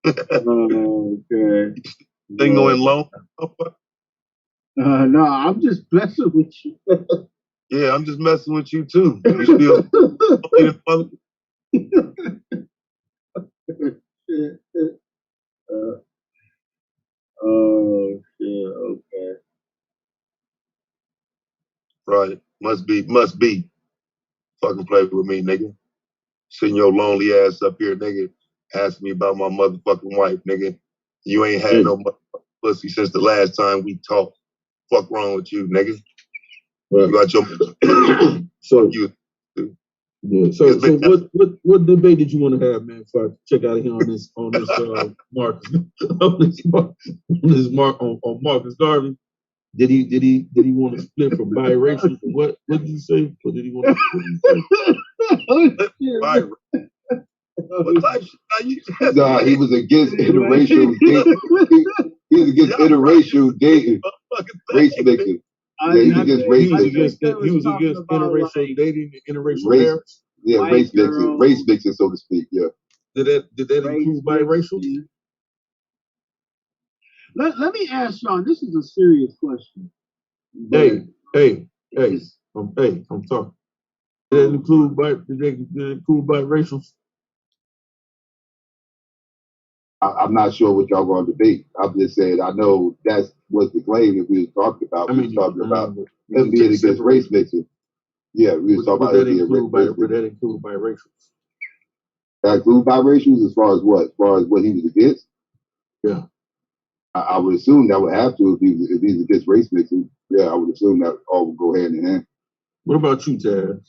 Okay. Thing going low? No, I'm just messing with you. Yeah, I'm just messing with you too. You still oh Yeah, okay. Right. Must be. Fucking play with me, nigga. Sitting your lonely ass up here, nigga, asking me about my motherfucking wife, nigga. You ain't had no motherfucking pussy since the last time we talked. Fuck wrong with you, nigga? Right. You got your so you. Yeah. So what debate did you want to have, man? Before I check out of here on this Marcus on Marcus Garvey. Did he want to split from biracial? What did you say? What did he want to Nah, he was against interracial dating. He was against interracial dating. Race mixing. Yeah, he's against race mixing. He was against interracial dating and interracial marriage. Yeah, race mixing, so to speak. Yeah. Did that include biracial? Let me ask y'all. This is a serious question. Hey, I'm talking. Did that include biracial? I'm not sure what y'all going to debate. I'm just saying, I know that's what the claim that we was talking about. We was talking about him being against race mixing. Yeah, we was talking about him being race mixing. Would that include biracials? That include biracials as far as what? As far as what he was against? Yeah. I would assume that would have to if he's against race mixing. Yeah, I would assume that all would go hand in hand. What about you, Taz?